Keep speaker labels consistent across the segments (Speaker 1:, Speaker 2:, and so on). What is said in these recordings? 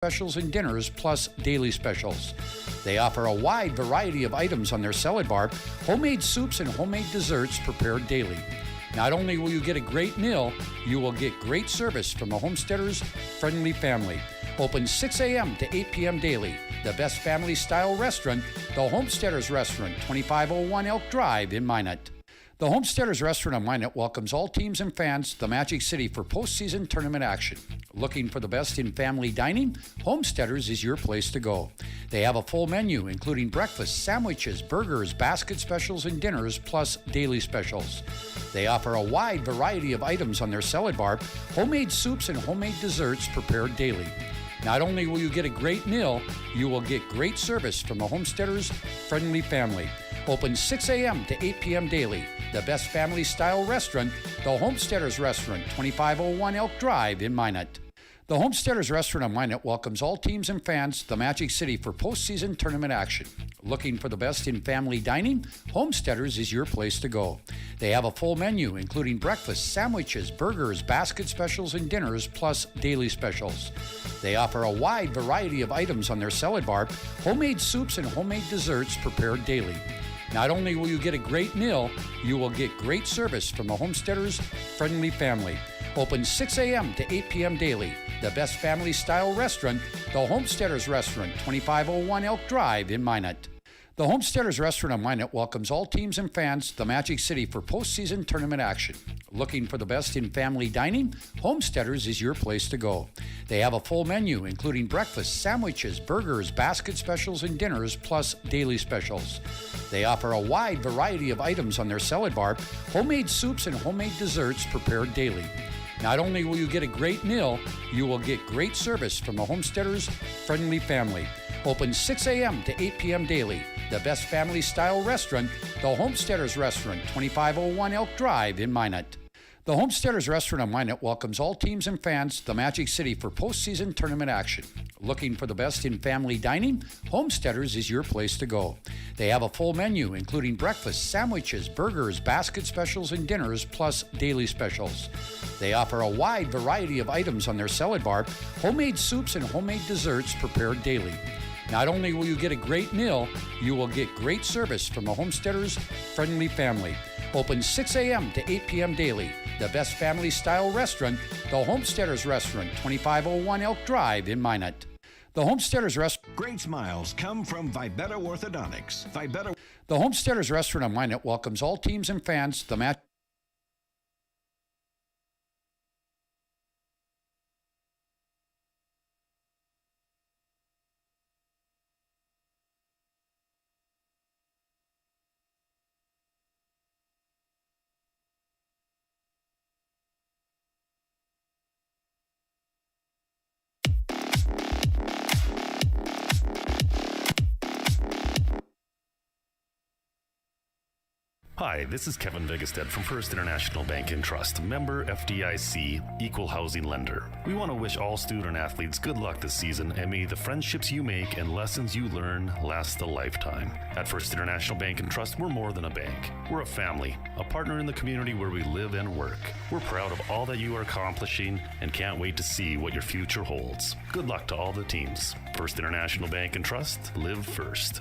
Speaker 1: specials and dinners, plus daily specials. They offer a wide variety of items on their salad bar, homemade soups and homemade desserts prepared daily. Not only will you get a great meal, you will get great service from the Homesteaders friendly family. Open 6 a.m. to 8 p.m. daily. The best family-style restaurant, the Homesteaders Restaurant, 2501 Elk Drive in Minot. The Homesteaders Restaurant in Minot welcomes all teams and fans to the Magic City for postseason tournament action. Looking for the best in family dining? Homesteaders is your place to go. They have a full menu, including breakfast, sandwiches, burgers, basket specials, and dinners, plus daily specials. They offer a wide variety of items on their salad bar, homemade soups and homemade desserts prepared daily. Not only will you get a great meal, you will get great service from the Homesteaders friendly family. Open 6 a.m. to 8 p.m. daily. The best family-style restaurant, the Homesteaders Restaurant, 2501 Elk Drive in Minot. The Homesteaders Restaurant in Minot welcomes all teams and fans to the Magic City for postseason tournament action. Looking for the best in family dining? Homesteaders is your place to go. They have a full menu, including breakfast, sandwiches, burgers, basket specials, and dinners, plus daily specials. They offer a wide variety of items on their salad bar, homemade soups and homemade desserts prepared daily. Not only will you get a great meal, you will get great service from the Homesteaders friendly family. Open 6 a.m. to 8 p.m. daily. The best family-style restaurant, the Homesteaders Restaurant, 2501 Elk Drive in Minot. The Homesteaders Restaurant in Minot welcomes all teams and fans to the Magic City for postseason tournament action. Looking for the best in family dining? Homesteaders is your place to go. They have a full menu, including breakfast, sandwiches, burgers, basket specials, and dinners, plus daily specials. They offer a wide variety of items on their salad bar, homemade soups and homemade desserts prepared daily. Not only will you get a great meal, you will get great service from the Homesteaders friendly family. Open 6 a.m. to 8 p.m. daily. The best family-style restaurant, the Homesteaders Restaurant, 2501 Elk Drive in Minot. The Homesteaders Restaurant in Minot welcomes all teams and fans to the Magic City for postseason tournament action. Looking for the best in family dining? Homesteaders is your place to go. They have a full menu, including breakfast, sandwiches, burgers, basket specials, and dinners, plus daily specials. They offer a wide variety of items on their salad bar, homemade soups and homemade desserts prepared daily. Not only will you get a great meal, you will get great service from the Homesteaders friendly family. Open 6 a.m. to 8 p.m. daily. The best family-style restaurant, the Homesteaders Restaurant, 2501 Elk Drive in Minot. The Homesteaders Restaurant.
Speaker 2: Great smiles come from Vibetta Orthodontics.
Speaker 1: The Homesteaders Restaurant in Minot welcomes all teams and fans to the match.
Speaker 3: Hi, this is Kevin Vigestead from First International Bank and Trust, member FDIC, equal housing lender. We want to wish all student athletes good luck this season, and may the friendships you make and lessons you learn last a lifetime. At First International Bank and Trust, we're more than a bank. We're a family, a partner in the community where we live and work. We're proud of all that you are accomplishing and can't wait to see what your future holds. Good luck to all the teams. First International Bank and Trust, live first.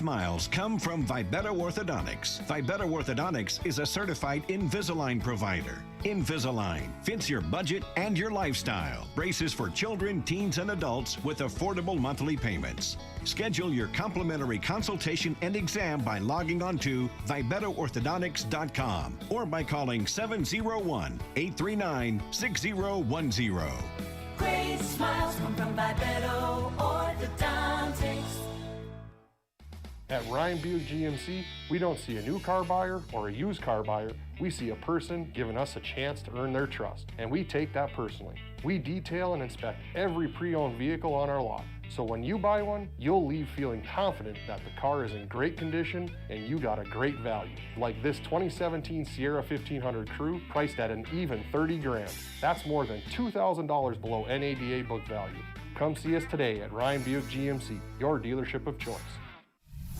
Speaker 2: smiles come from Vibetta Orthodontics. Vibetta Orthodontics is a certified Invisalign provider. Invisalign fits your budget and your lifestyle. Braces for children, teens, and adults with affordable monthly payments. Schedule your complimentary consultation and exam by logging on to VibettaOrthodontics.com or by calling 701-839-6010.
Speaker 4: Great smiles come from Vibetta Orthodontics.
Speaker 5: At Ryan Buick GMC, we don't see a new car buyer or a used car buyer. We see a person giving us a chance to earn their trust, and we take that personally. We detail and inspect every pre-owned vehicle on our lot. So when you buy one, you'll leave feeling confident that the car is in great condition and you got a great value. Like this 2017 Sierra 1500 Crew, priced at an even $30,000. That's more than $2,000 below NADA book value. Come see us today at Ryan Buick GMC, your dealership of choice.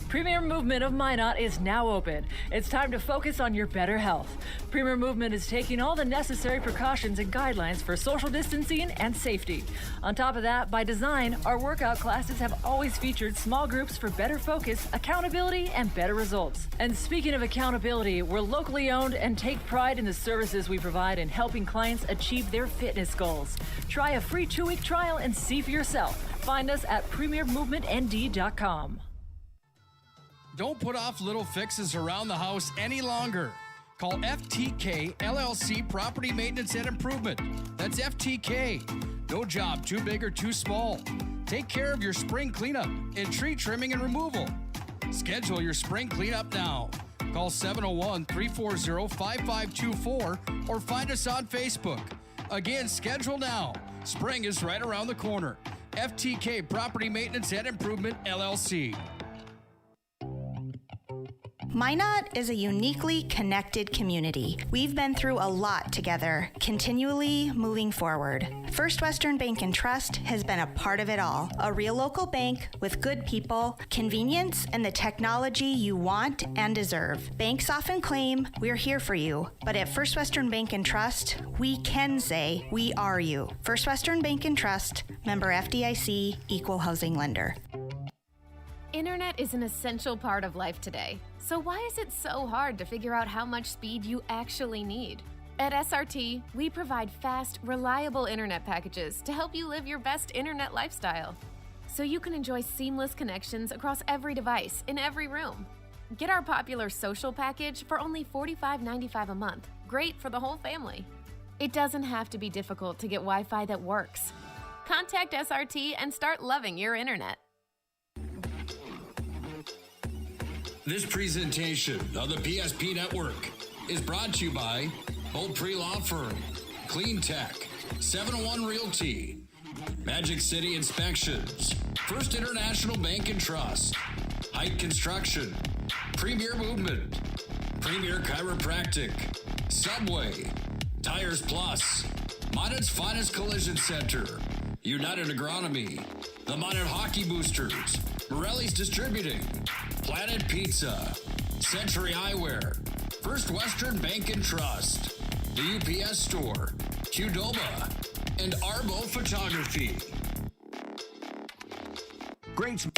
Speaker 6: Premier Movement of Minot is now open. It's time to focus on your better health. Premier Movement is taking all the necessary precautions and guidelines for social distancing and safety. On top of that, by design, our workout classes have always featured small groups for better focus, accountability, and better results. And speaking of accountability, we're locally owned and take pride in the services we provide in helping clients achieve their fitness goals. Try a free 2-week trial and see for yourself. Find us at premiermovementnd.com.
Speaker 7: Don't put off little fixes around the house any longer. Call FTK LLC Property Maintenance and Improvement. That's FTK. No job too big or too small. Take care of your spring cleanup and tree trimming and removal. Schedule your spring cleanup now. Call 701-340-5524 or find us on Facebook. Again, schedule now. Spring is right around the corner. FTK Property Maintenance and Improvement, LLC.
Speaker 8: Minot is a uniquely connected community. We've been through a lot together, continually moving forward. First Western Bank and Trust has been a part of it all. A real local bank with good people, convenience, and the technology you want and deserve. Banks often claim we're here for you, but at First Western Bank and Trust, we can say we are you. First Western Bank and Trust, member FDIC, equal housing lender.
Speaker 9: Internet is an essential part of life today. So why is it so hard to figure out how much speed you actually need? At SRT, we provide fast, reliable internet packages to help you live your best internet lifestyle. So you can enjoy seamless connections across every device in every room. Get our popular social package for only $45.95 a month. Great for the whole family. It doesn't have to be difficult to get Wi-Fi that works. Contact SRT and start loving your internet.
Speaker 7: This presentation of the PSP Network is brought to you by Old Tree Law Firm, Clean Tech, 701 Realty, Magic City Inspections, First International Bank and Trust, Height Construction, Premier Movement, Premier Chiropractic, Subway, Tires Plus, Minot's Finest Collision Center, United Agronomy, the Minot Hockey Boosters, Morelli's Distributing, Planet Pizza, Century Eyewear, First Western Bank and Trust, the UPS Store, Qdoba, and Arbo Photography.
Speaker 2: Great.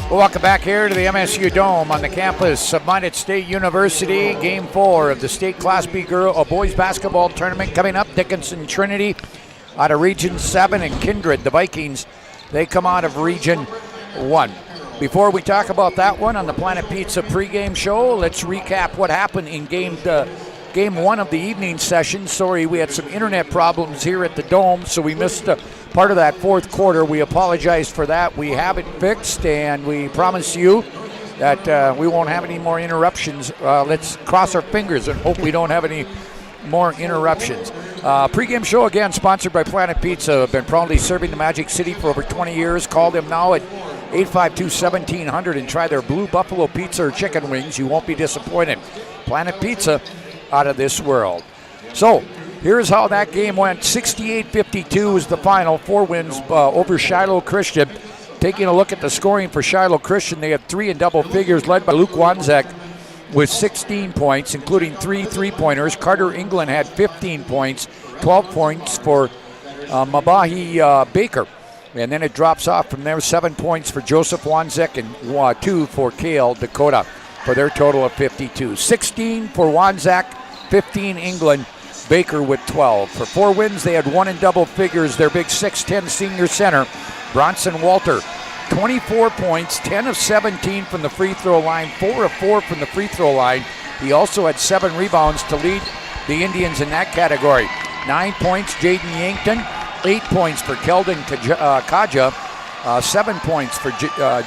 Speaker 1: Welcome back here to the MSU Dome on the campus of Minot State University. Game 4 of the State Class B boys basketball tournament coming up. Dickinson Trinity out of Region 7 and Kindred, the Vikings, they come out of Region 1. Before we talk about that one on the Planet Pizza pregame show, let's recap what happened in Game 1 of the evening session. Sorry, we had some internet problems here at the Dome, so we missed part of that fourth quarter. We apologize for that. We have it fixed, and we promise you that we won't have any more interruptions. Let's cross our fingers and hope we don't have any more interruptions. Pre-game show, again, sponsored by Planet Pizza. Been proudly serving the Magic City for over 20 years. Call them now at 852-1700 and try their Blue Buffalo Pizza or chicken wings. You won't be disappointed. Planet Pizza, out of this world. So, here's how that game went. 68-52 is the final. 4 wins over Shiloh Christian. Taking a look at the scoring for Shiloh Christian, they had 3 in double figures, led by Luke Wanzek with 16 points, including 3 3-pointers. Carter England had 15 points. 12 points for Mabahi Baker. And then it drops off from there. 7 points for Joseph Wanzek and 2 for Kittell Dakota for their total of 52. 16 for Wanzek, 15 England, Baker with 12. For 4 wins, they had 1 in double figures. Their big 6'10 senior center, Bronson Walter, 24 points, 10 of 17 from the free throw line, 4 of 4 from the free throw line. He also had 7 rebounds to lead the Indians in that category. 9 points, Jaden Yankton. 8 points for Keldon Kaja, 7 points for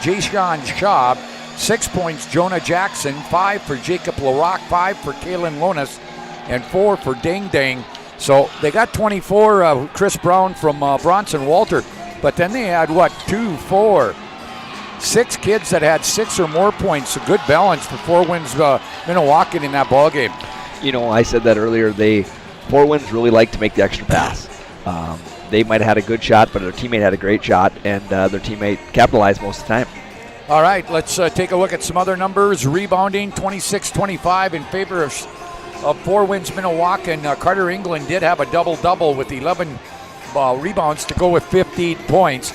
Speaker 1: Jay-Sean Shaw, 6 points Jonah Jackson, 5 for Jacob Larock, 5 for Kalen Lonis, and 4 for Ding Dang. So they got 24, Chris Brown from Bronson Walter, but then they had 2, 4, 6 kids that had 6 or more points. A good balance for 4 wins Minnewacan in that ball game.
Speaker 10: You know, I said that earlier. 4 wins really like to make the extra pass. They might have had a good shot, but their teammate had a great shot, and their teammate capitalized most of the time.
Speaker 1: All right, let's take a look at some other numbers. Rebounding, 26-25 in favor of 4 wins Minnewacan. Carter England did have a double-double with 11 rebounds to go with 15 points.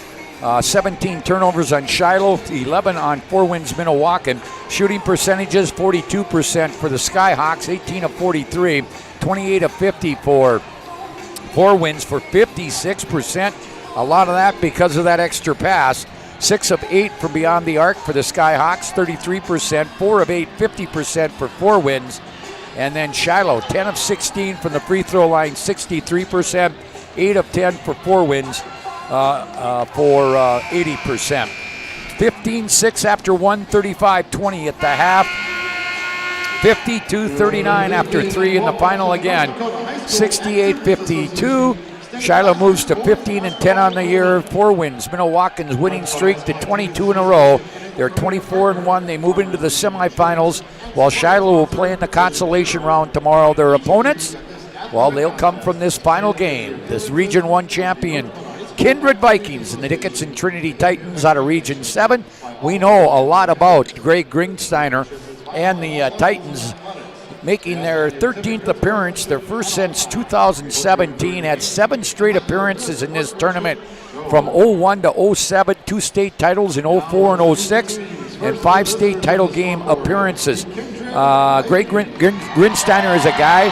Speaker 1: 17 turnovers on Shiloh, 11 on 4 wins Minnewacan. Shooting percentages, 42% for the Skyhawks, 18 of 43, 28 of 50 for 4 wins for 56%. A lot of that because of that extra pass. 6 of 8 from beyond the arc for the Skyhawks, 33%. 4 of 8, 50% for 4 wins. And then Shiloh, 10 of 16 from the free throw line, 63%. 8 of 10 for 4 wins for 80%. 15-6 after 1, 35-20 at the half. 52-39 after 3 in the final again. 68-52. Shiloh moves to 15-10 on the year. 4 wins. Minnewacan's winning streak to 22 in a row. They're 24-1. They move into the semifinals, while Shiloh will play in the consolation round tomorrow. Their opponents, well, they'll come from this final game. This Region 1 champion, Kindred Vikings, and the Dickinson Trinity Titans out of Region 7. We know a lot about Greg Gringsteiner and the Titans making their 13th appearance, their first since 2017, had 7 straight appearances in this tournament from 01 to 07, 2 state titles in 04 and 06, and 5 state title game appearances. Greg Grinsteiner is a guy,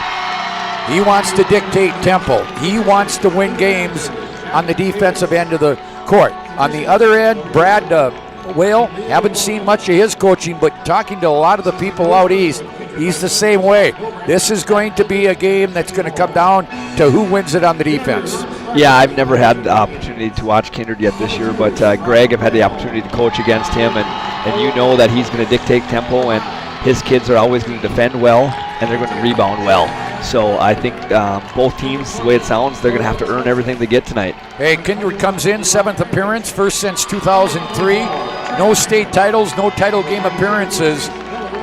Speaker 1: he wants to dictate tempo. He wants to win games on the defensive end of the court. On the other end, Brad Whale, haven't seen much of his coaching, but talking to a lot of the people out east, he's the same way. This is going to be a game that's going to come down to who wins it on the defense.
Speaker 10: Yeah, I've never had the opportunity to watch Kindred yet this year, but Greg, I've had the opportunity to coach against him, and you know that he's going to dictate tempo, and his kids are always going to defend well, and they're going to rebound well. So I think both teams, the way it sounds, they're going to have to earn everything they get tonight.
Speaker 1: Hey, Kindred comes in, 7th appearance, first since 2003. No state titles, no title game appearances.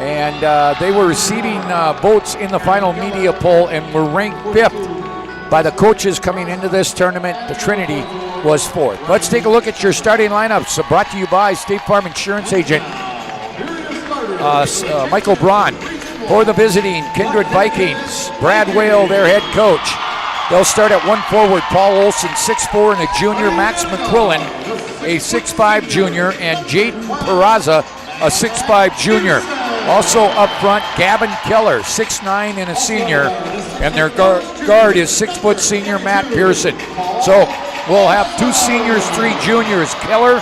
Speaker 1: And they were receiving votes in the final media poll and were ranked 5th by the coaches coming into this tournament. The Trinity was 4th. Let's take a look at your starting lineups. Brought to you by State Farm Insurance Agent Michael Braun. For the visiting Kindred Vikings, Brad Whale, their head coach. They'll start at 1 forward, Paul Olson, 6'4", and a junior, Max McQuillan, a 6'5" junior, and Jaden Peraza, a 6'5" junior. Also up front, Gavin Keller, 6'9", and a senior, and their guard is 6' senior Matt Pearson. So we'll have 2 seniors, 3 juniors, Keller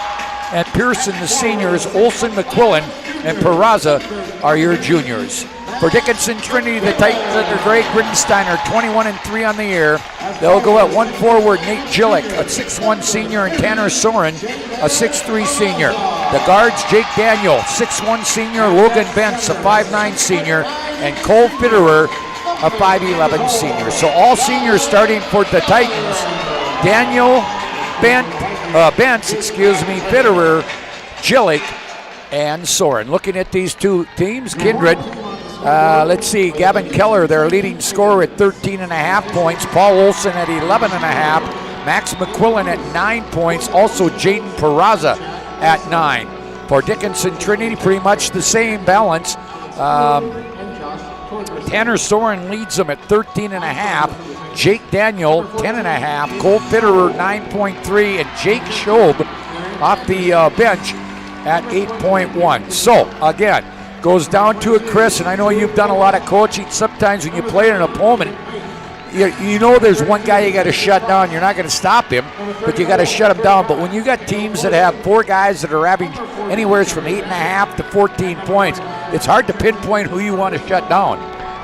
Speaker 1: and Pearson the seniors, Olson, McQuillan, and Peraza are your juniors. For Dickinson Trinity, the Titans under Greg Grinsteiner, 21-3 on the year. They'll go at 1 forward, Nate Gillick, a 6'1" senior, and Tanner Soren, a 6'3" senior. The guards, Jake Daniel, 6'1" senior, Logan Bentz, a 5'9" senior, and Cole Fitterer, a 5'11" senior. So all seniors starting for the Titans. Daniel, Bentz, Fitterer, Gillick, and Soren. Looking at these 2 teams, Kindred, let's see, Gavin Keller, their leading scorer at 13.5 points. Paul Olson at 11.5. Max McQuillan at 9 points. Also Jaden Peraza at 9. For Dickinson Trinity, pretty much the same balance. Tanner Soren leads them at 13.5. Jake Daniel, 10.5. Cole Fitterer, 9.3. And Jake Schob off the bench at 8.1. So, again, goes down to it, Chris, and I know you've done a lot of coaching. Sometimes when you play an opponent, you know there's one guy you got to shut down. You're not going to stop him, but you got to shut him down. But when you got teams that have 4 guys that are having anywhere from 8.5 to 14 points, it's hard to pinpoint who you want to shut down.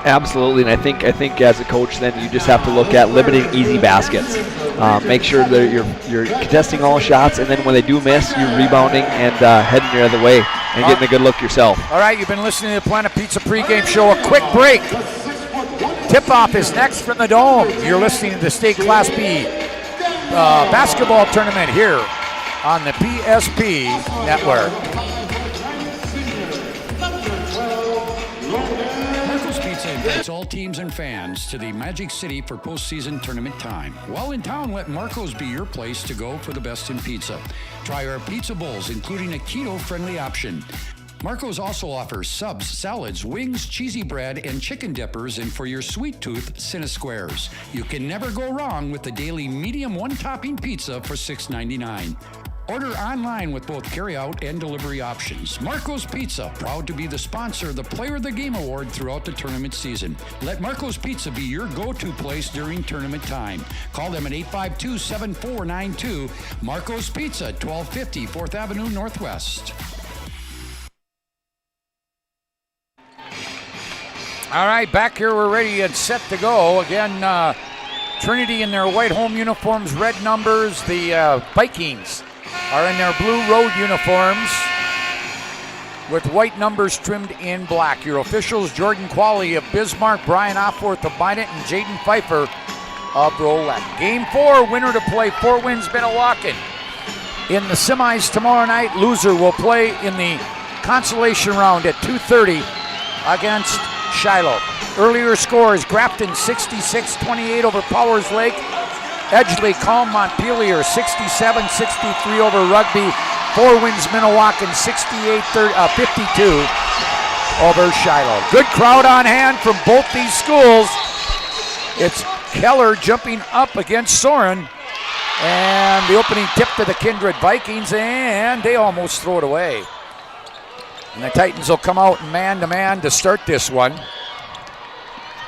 Speaker 10: Absolutely, and I think as a coach, then you just have to look at limiting easy baskets. Make sure that you're contesting all shots, and then when they do miss, you're rebounding and heading the other way and getting a good look yourself.
Speaker 1: All right, you've been listening to the Planet Pizza pregame show. A quick break. Tip-off is next from the Dome. You're listening to the State Class B basketball tournament here on the PSP Network. Invites all teams and fans to the Magic City for postseason tournament time. While in town, let Marco's be your place to go for the best in pizza. Try our pizza bowls, including a keto-friendly option. Marco's also offers subs, salads, wings, cheesy bread, and chicken dippers, and for your sweet tooth, Cinesquares. You can never go wrong with the daily medium one-topping pizza for $6.99. Order online with both carry-out and delivery options. Marco's Pizza, proud to be the sponsor of the Player of the Game Award throughout the tournament season. Let Marco's Pizza be your go-to place during tournament time. Call them at 852-7492. Marco's Pizza, 1250 4th Avenue Northwest. All right, back here, we're ready and set to go. Again, Trinity in their white home uniforms, red numbers. The Vikings are in their blue road uniforms with white numbers trimmed in black. Your officials, Jordan Qualley of Bismarck, Brian Opforth of Minot, and Jaden Pfeiffer of Rolette. Game 4, winner to play 4 wins Minnewacan. In the semis tomorrow night, loser will play in the consolation round at 2:30 against Shiloh. Earlier scores, Grafton 66-28 over Powers Lake. Edgeley calm Montpelier 67-63 over Rugby. 4 wins Minnewacan 68-52 over Shiloh. Good crowd on hand from both these schools. It's Keller jumping up against Soren. And the opening tip to the Kindred Vikings, and they almost throw it away. And the Titans will come out man-to-man to start this one.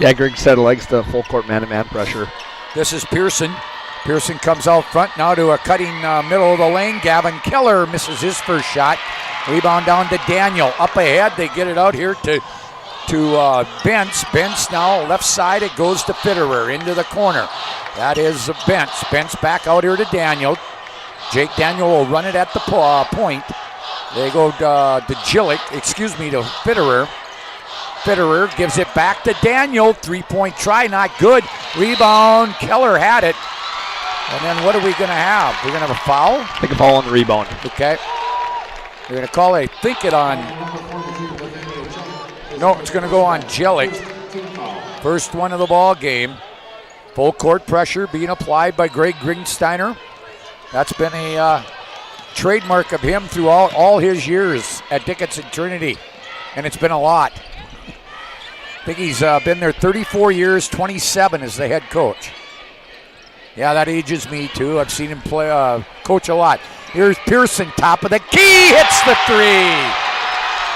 Speaker 10: Yeah, Greg said likes the full court man-to-man pressure.
Speaker 1: This is Pearson. Pearson comes out front now to a cutting middle of the lane. Gavin Keller misses his first shot. Rebound down to Daniel. Up ahead, they get it out here to Bentz. Bentz now left side, it goes to Fitterer into the corner. That is Bentz. Bentz back out here to Daniel. Jake Daniel will run it at the point. They go to Fitterer. Fitterer gives it back to Daniel. 3-point try, not good. Rebound, Keller had it. And then what are we going to have? We're going to have a foul?
Speaker 10: I think a foul on the rebound.
Speaker 1: Okay. We're going to call it, it's going to go on Jelic. First one of the ball game. Full court pressure being applied by Greg Gringsteiner. That's been a trademark of him through all his years at Dickinson Trinity. And it's been a lot. I think he's been there 34 years, 27 as the head coach. Yeah, that ages me too. I've seen him play coach a lot. Here's Pearson, top of the key, hits the 3.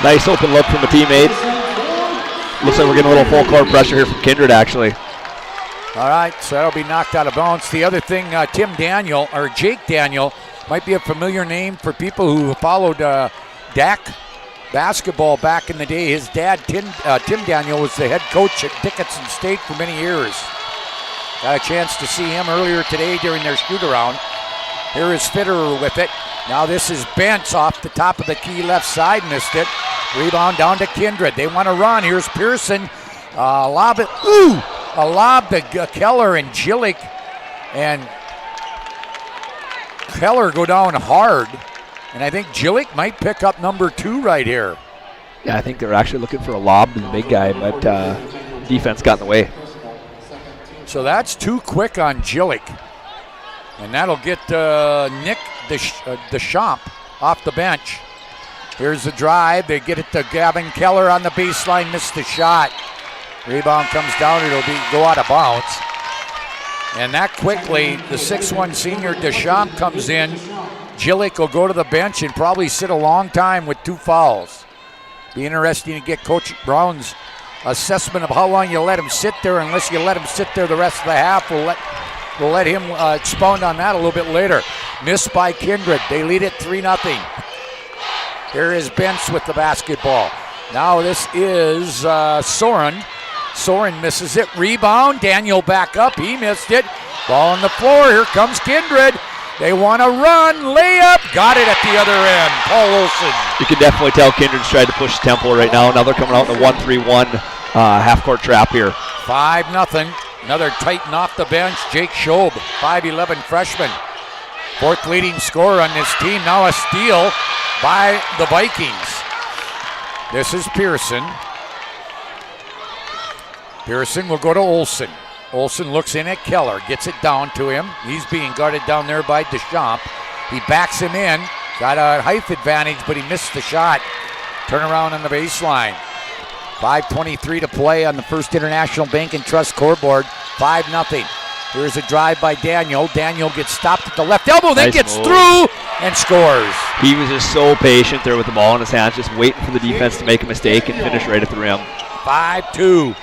Speaker 10: Nice open look from a teammate. Looks like we're getting a little full court pressure here from Kindred, actually.
Speaker 1: All right, so that'll be knocked out of bounds. The other thing, Jake Daniel, might be a familiar name for people who followed DAC basketball back in the day. His dad, Tim Daniel, was the head coach at Dickinson State for many years. Got a chance to see him earlier today during their shoot-around. Here is Fitterer with it. Now this is Bentz off the top of the key left side, missed it. Rebound down to Kindred. They want to run. Here's Pearson. Lob it. Ooh! A lob to Keller and Jillick. And Keller go down hard. And I think Jillick might pick up number 2 right here.
Speaker 10: Yeah, I think they're actually looking for a lob to the big guy, but defense got in the way.
Speaker 1: So that's too quick on Jillick. And that'll get Nick Deschamps off the bench. Here's the drive. They get it to Gavin Keller on the baseline, missed the shot. Rebound comes down. It'll go out of bounds. And that quickly, the 6'1 senior Deschamps comes in. Jillick will go to the bench and probably sit a long time with 2 fouls. Be interesting to get Coach Brown's assessment of how long you let him sit there. Unless you let him sit there the rest of the half, we'll let him expound on that a little bit later. Missed by Kindred. They lead it 3-0. Here is Bentz with the basketball. Now this is Soren. Soren misses it. Rebound. Daniel back up. He missed it. Ball on the floor. Here comes Kindred. They want to run. Layup. Got it at the other end. Paul Olson.
Speaker 10: You can definitely tell Kindred's trying to push tempo right now. Now they're coming out in a 1-3-1 half-court trap here.
Speaker 1: 5-0. Another Titan off the bench. Jake Schob, 5'11 freshman. 4th leading scorer on this team. Now a steal by the Vikings. This is Pearson. Pearson will go to Olson. Olson looks in at Keller, gets it down to him. He's being guarded down there by Deschamps. He backs him in, got a height advantage, but he missed the shot. Turnaround on the baseline. 5:23 to play on the First International Bank and Trust scoreboard. 5-0. Here's a drive by Daniel. Daniel gets stopped at the left elbow, then gets through and scores.
Speaker 10: He was just so patient there with the ball in his hands, just waiting for the defense to make a mistake and finish right at the rim.
Speaker 1: 5-2.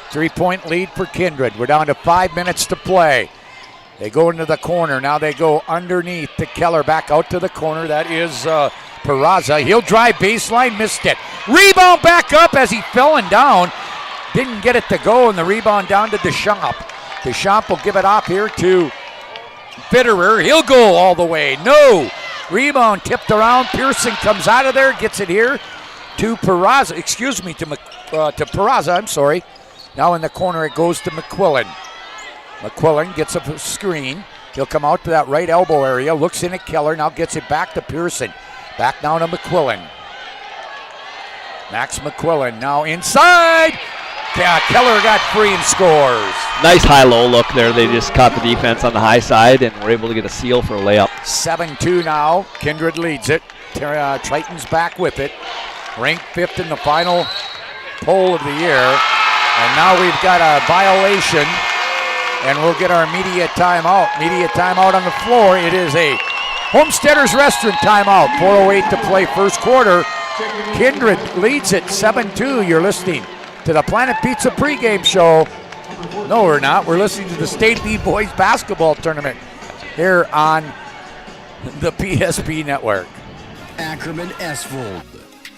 Speaker 1: 3-point lead for Kindred. We're down to 5 minutes to play. They go into the corner. Now they go underneath to Keller. Back out to the corner. That is Peraza. He'll drive baseline. Missed it. Rebound back up as he fell and down. Didn't get it to go, and the rebound down to Deschamps. Deschamps will give it off here to Fitterer. He'll go all the way. No. Rebound tipped around. Pearson comes out of there. Gets it here to Peraza. Excuse me, to Peraza. I'm sorry. Now in the corner it goes to McQuillan. McQuillan gets a screen. He'll come out to that right elbow area. Looks in at Keller. Now gets it back to Pearson. Back now to McQuillan. Max McQuillan now inside. Keller got free and scores.
Speaker 10: Nice high-low look there. They just caught the defense on the high side and were able to get a seal for a layup.
Speaker 1: 7-2 now. Kindred leads it. Triton's back with it. Ranked 5th in the final poll of the year. And now we've got a violation, and we'll get our media timeout. Media timeout on the floor. It is a Homesteaders Restaurant timeout. 4:08 to play first quarter. Kindred leads it 7-2. You're listening to the Planet Pizza pregame show. No, we're not. We're listening to the State League Boys Basketball Tournament here on the PSP Network.
Speaker 7: Ackerman Esvold,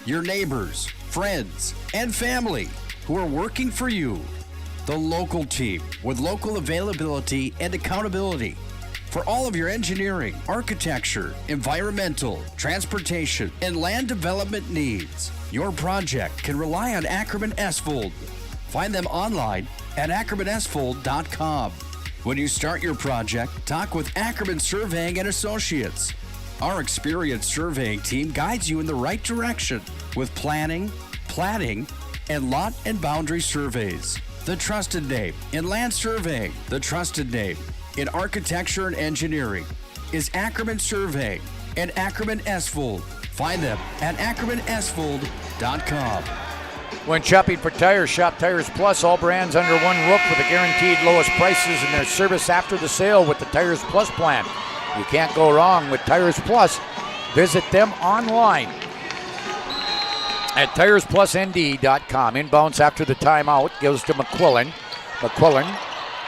Speaker 7: your neighbors, friends, and family who are working for you. The local team with local availability and accountability for all of your engineering, architecture, environmental, transportation, and land development needs. Your project can rely on Ackerman Esvold. Find them online at ackermanesvold.com. When you start your project, talk with Ackerman Surveying and Associates. Our experienced surveying team guides you in the right direction with planning, platting, and lot and boundary surveys. The trusted name in land surveying, the trusted name in architecture and engineering is Ackerman Surveying and Ackerman Esvold. Find them at ackermanesvold.com.
Speaker 1: When shopping for tires, shop Tires Plus. All brands under one roof with the guaranteed lowest prices and their service after the sale with the Tires Plus plan. You can't go wrong with Tires Plus. Visit them online at TiresPlusND.com. Inbounds after the timeout goes to McQuillan. McQuillan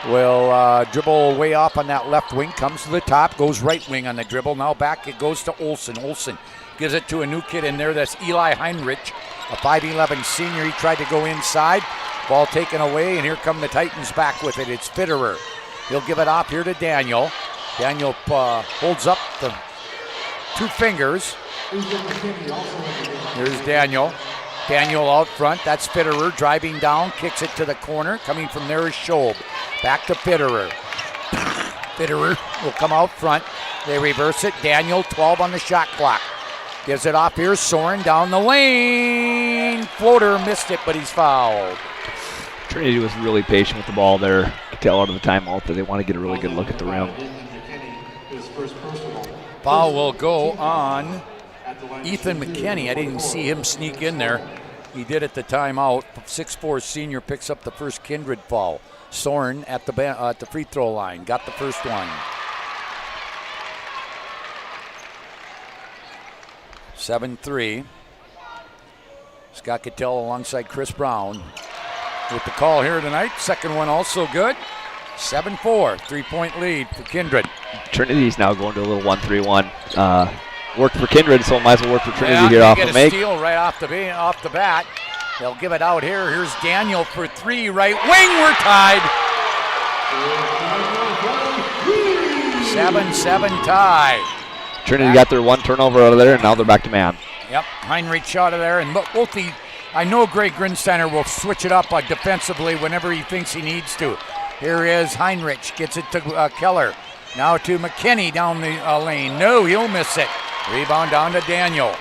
Speaker 1: will dribble way off on that left wing, comes to the top, goes right wing on the dribble. Now back it goes to Olson. Olson gives it to a new kid in there. That's Eli Heinrich, a 5'11 senior. He tried to go inside. Ball taken away, and here come the Titans back with it. It's Fitterer. He'll give it off here to Daniel. Daniel holds up the 2 fingers. Here's Daniel. Daniel out front. That's Fitterer driving down, kicks it to the corner. Coming from there is Schob. Back to Fitterer. Fitterer will come out front. They reverse it. Daniel, 12 on the shot clock. Gives it off here. Soren down the lane. Floater missed it, but he's fouled.
Speaker 10: Trinity was really patient with the ball there. You could tell out of the timeout that they want to get a really good look at the rim.
Speaker 1: Foul will go on Ethan McKinney. I didn't see him sneak in there. He did at the timeout. 6'4" senior picks up the first Kindred foul. Soren at the free throw line. Got the first one. 7-3. Scott Kittell alongside Chris Brown with the call here tonight. Second one also good. 7-4, 3-point lead for Kindred.
Speaker 10: Trinity's now going to a little 1-3-1. Worked for Kindred, so might as well work for Trinity here off the make.
Speaker 1: Get a steal right off the bat. They'll give it out here. Here's Daniel for three, right wing. We're tied. 7-7 tie.
Speaker 10: Trinity got their one turnover out of there, and now they're back to man.
Speaker 1: Yep, Heinrich out of there, and both the. I know Greg Grinsteiner will switch it up defensively whenever he thinks he needs to. Here is Heinrich, gets it to Keller. Now to McKinney down the lane. No, he'll miss it. Rebound down to Daniel.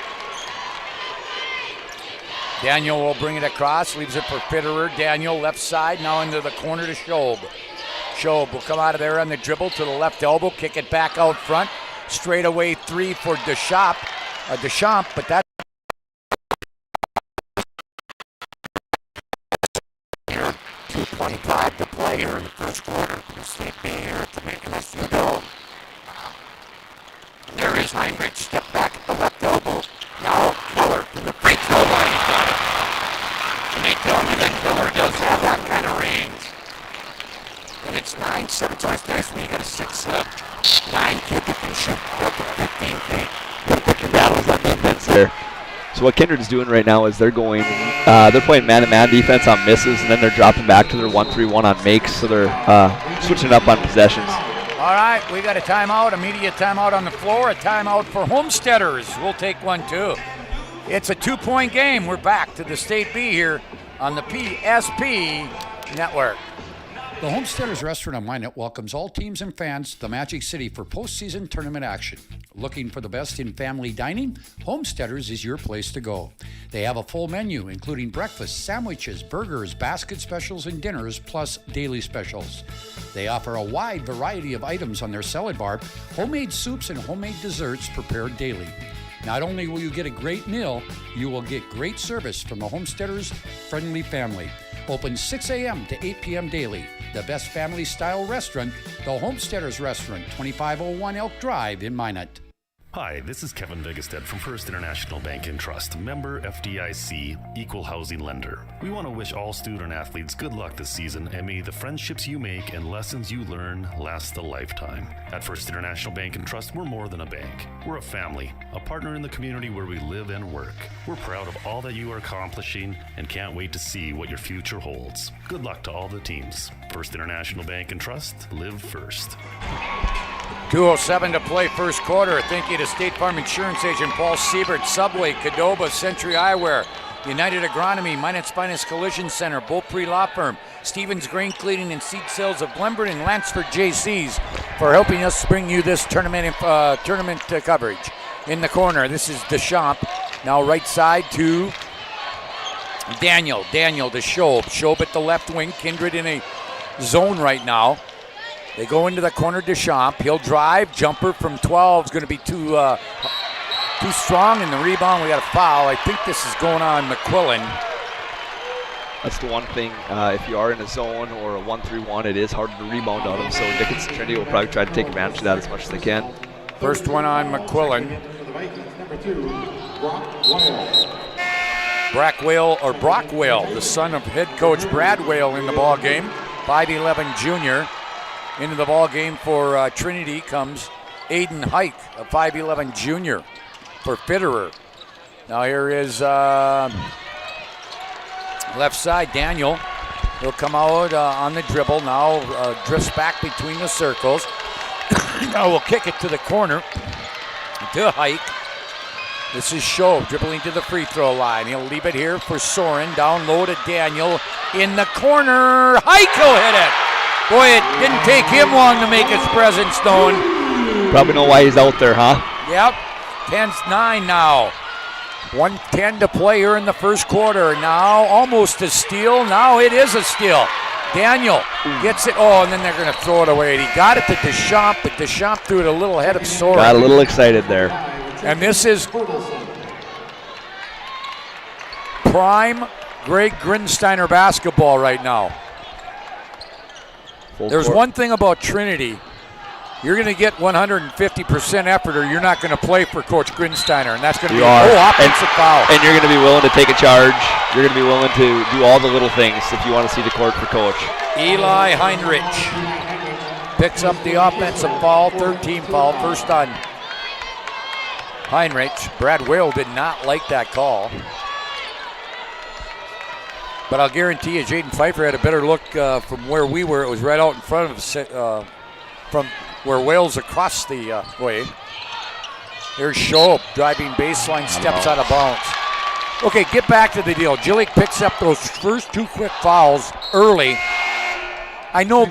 Speaker 1: Daniel will bring it across, leaves it for Fitterer. Daniel left side, now into the corner to Schob. Schob will come out of there on the dribble to the left elbow, kick it back out front. Straight away three for Deschamps, but that
Speaker 11: 2:25 to play here in the first quarter. State B here to make an SU Dome. There is Heinrich, step back at the left elbow. Now Keller to the free throw line. He's got it. And they tell me that Keller does have that kind of range. And it's 9-7 twice there, so you got a 6'9" kid that can shoot up to 15 feet. Picking battles on defense there.
Speaker 10: So what Kindred is doing right now is they're going, they're playing man-to-man defense on misses, and then they're dropping back to their 1-3-1 on makes, so they're switching up on possessions.
Speaker 1: All right, we got a timeout, immediate timeout on the floor, a timeout for Homesteaders. We'll take one too. It's a 2-point game. We're back to the State B here on the PSP Network. The Homesteaders Restaurant on Minot welcomes all teams and fans to the Magic City for postseason tournament action. Looking for the best in family dining? Homesteaders is your place to go. They have a full menu, including breakfast, sandwiches, burgers, basket specials, and dinners, plus daily specials. They offer a wide variety of items on their salad bar, homemade soups, and homemade desserts prepared daily. Not only will you get a great meal, you will get great service from the Homesteaders friendly family. Open 6 a.m. to 8 p.m. daily. The best family-style restaurant, the Homesteaders Restaurant, 2501 Elk Drive in Minot.
Speaker 3: Hi, this is Kevin Vigestead from First International Bank and Trust, member FDIC, equal housing lender. We want to wish all student athletes good luck this season, and may the friendships you make and lessons you learn last a lifetime. At First International Bank and Trust, we're more than a bank. We're a family, a partner in the community where we live and work. We're proud of all that you are accomplishing and can't wait to see what your future holds. Good luck to all the teams. First International Bank and Trust, live first.
Speaker 1: 2:07 to play first quarter. Thank you to State Farm Insurance Agent Paul Siebert, Subway, Cadova, Century Eyewear, United Agronomy, Minot's Finest Collision Center, Beaupre Law Firm, Stevens Grain Cleaning and Seed Sales of Glenburn, and Lansford JC's for helping us bring you this tournament coverage. In the corner, this is Deschamps. Now right side to Daniel. Daniel to Schob. Schob at the left wing. Kindred in a zone right now. They go into the corner, Deschamps. He'll drive. Jumper from 12 is going to be too strong. And the rebound, we got a foul. I think this is going on McQuillan.
Speaker 10: That's the one thing. If you are in a zone or a 1-3-1, it is hard to rebound out of. So Dickinson Trinity will probably try to take advantage of that as much as they can.
Speaker 1: First one on McQuillan. Brockwell, the son of head coach Brad Whale in the ball game. 5'11" junior. Into the ball game for Trinity comes Aiden Hike, a 5'11" junior for Fitterer. Now here is left side, Daniel. He'll come out on the dribble. Now drifts back between the circles. Now we'll kick it to the corner to Hike. This is Schob dribbling to the free throw line. He'll leave it here for Soren. Down low to Daniel. In the corner, Hike will hit it. Boy, it didn't take him long to make his presence known.
Speaker 10: Probably know why he's out there, huh?
Speaker 1: Yep. 10-9 now. 1:10 to play here in the first quarter. Now almost a steal. Now it is a steal. Daniel gets it. Oh, and then they're going to throw it away. He got it to Deschamps, but Deschamps threw it a little ahead of Soren.
Speaker 10: Got a little excited there.
Speaker 1: And this is prime Greg Grinsteiner basketball right now. There's one thing about Trinity. You're going to get 150% effort or you're not going to play for Coach Grinsteiner, and that's going to be offensive foul.
Speaker 10: And you're going to be willing to take a charge. You're going to be willing to do all the little things if you want to see the court for Coach.
Speaker 1: Eli Heinrich picks up the offensive foul, third team foul, first on Heinrich. Brad Whale did not like that call. But I'll guarantee you, Jaden Pfeiffer had a better look from where we were. It was right out in front of us, from where Wales across the way. There's Schob driving baseline, steps out of bounds. Okay, get back to the deal. Jillick picks up those first 2 quick fouls early. I know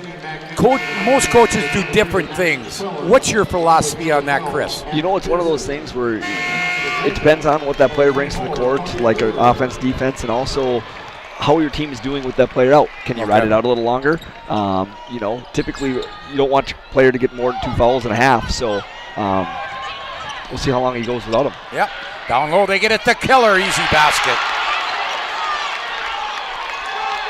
Speaker 1: most coaches do different things. What's your philosophy on that, Chris?
Speaker 10: You know, it's one of those things where it depends on what that player brings to the court, like an offense, defense, and also how your team is doing with that player out. Can you ride it out a little longer? You know, typically you don't want your player to get more than 2 fouls and a half, so we'll see how long he goes without them.
Speaker 1: Yep. Down low, they get it to Keller, easy basket.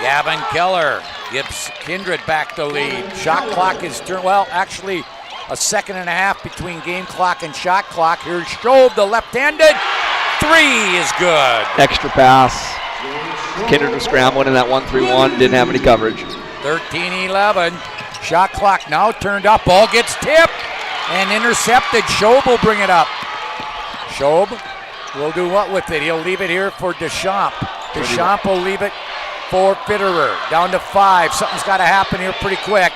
Speaker 1: Gavin Keller gives Kindred back the lead. Shot clock is turned, well, actually a second and a half between game clock and shot clock. Here's Schob, the left-handed. 3 is good.
Speaker 10: Extra pass. Kindred was scrambling in that 1-3-1, didn't have any coverage.
Speaker 1: 13-11. Shot clock now turned up. Ball gets tipped and intercepted. Schob will bring it up. Schob will do what with it? He'll leave it here for Deschamps. Deschamps will leave it for Fitterer. Down to 5. Something's got to happen here pretty quick.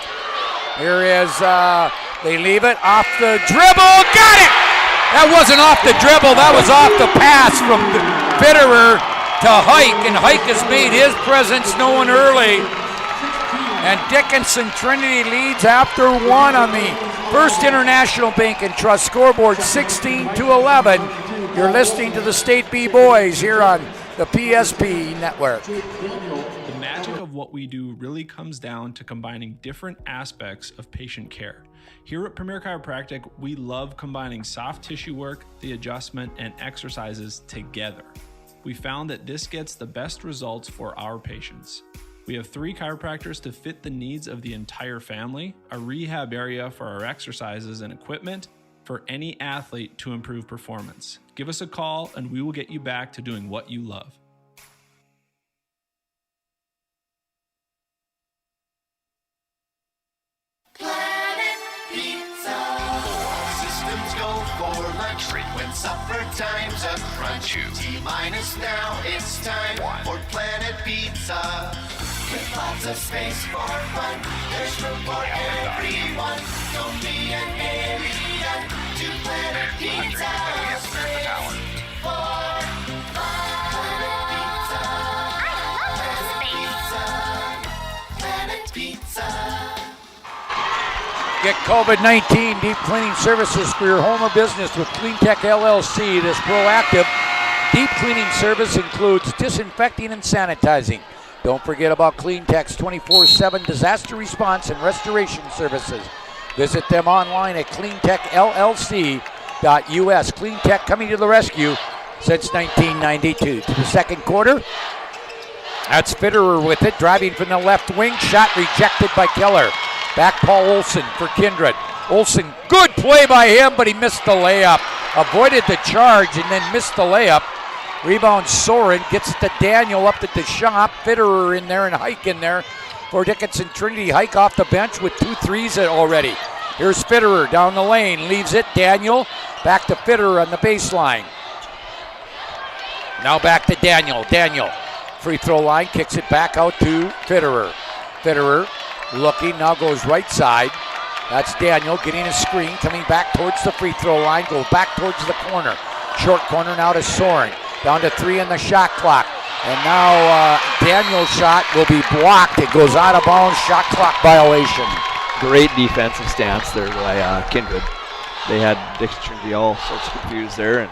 Speaker 1: Here is, they leave it off the dribble. Got it! That wasn't off the dribble. That was off the pass from Fitterer to Hike, and Hike has made his presence known early. And Dickinson Trinity leads after 1 on the First International Bank and Trust scoreboard, 16-11. You're listening to the State B Boys here on the PSP Network.
Speaker 12: The magic of what we do really comes down to combining different aspects of patient care. Here at Premier Chiropractic, we love combining soft tissue work, the adjustment, and exercises together. We found that this gets the best results for our patients. We have 3 chiropractors to fit the needs of the entire family, a rehab area for our exercises and equipment, for any athlete to improve performance. Give us a call and we will get you back to doing what you love.
Speaker 13: Planet Pizza. All systems go for lunch. Frequent supper times a crunch. T-minus now, it's time for Planet Pizza. With lots of space for fun, there's room for everyone. Don't be an alien to Planet Pizza. Space for fun. Planet Pizza.
Speaker 1: Get COVID-19 deep cleaning services for your home or business with CleanTech LLC. This proactive deep cleaning service includes disinfecting and sanitizing. Don't forget about CleanTech's 24/7 disaster response and restoration services. Visit them online at cleantechllc.us. CleanTech coming to the rescue since 1992. To the second quarter. That's Fitterer with it, driving from the left wing. Shot rejected by Keller. Back Paul Olsen for Kindred. Olsen, good play by him, but he missed the layup. Avoided the charge and then missed the layup. Rebound Soren, gets it to Daniel, up to Deschamps. Fitterer in there and Hike in there for Dickinson Trinity. Hike off the bench with 2 threes already. Here's Fitterer down the lane, leaves it. Daniel back to Fitterer on the baseline. Now back to Daniel. Daniel, free throw line, kicks it back out to Fitterer. Fitterer looking, now goes right side. That's Daniel getting a screen, coming back towards the free throw line, goes back towards the corner. Short corner now to Soren. Down to 3 on the shot clock. And now Daniel's shot will be blocked. It goes out of bounds, shot clock violation.
Speaker 10: Great defensive stance there by Kindred. They had Dixon Trinity all sorts of confused there and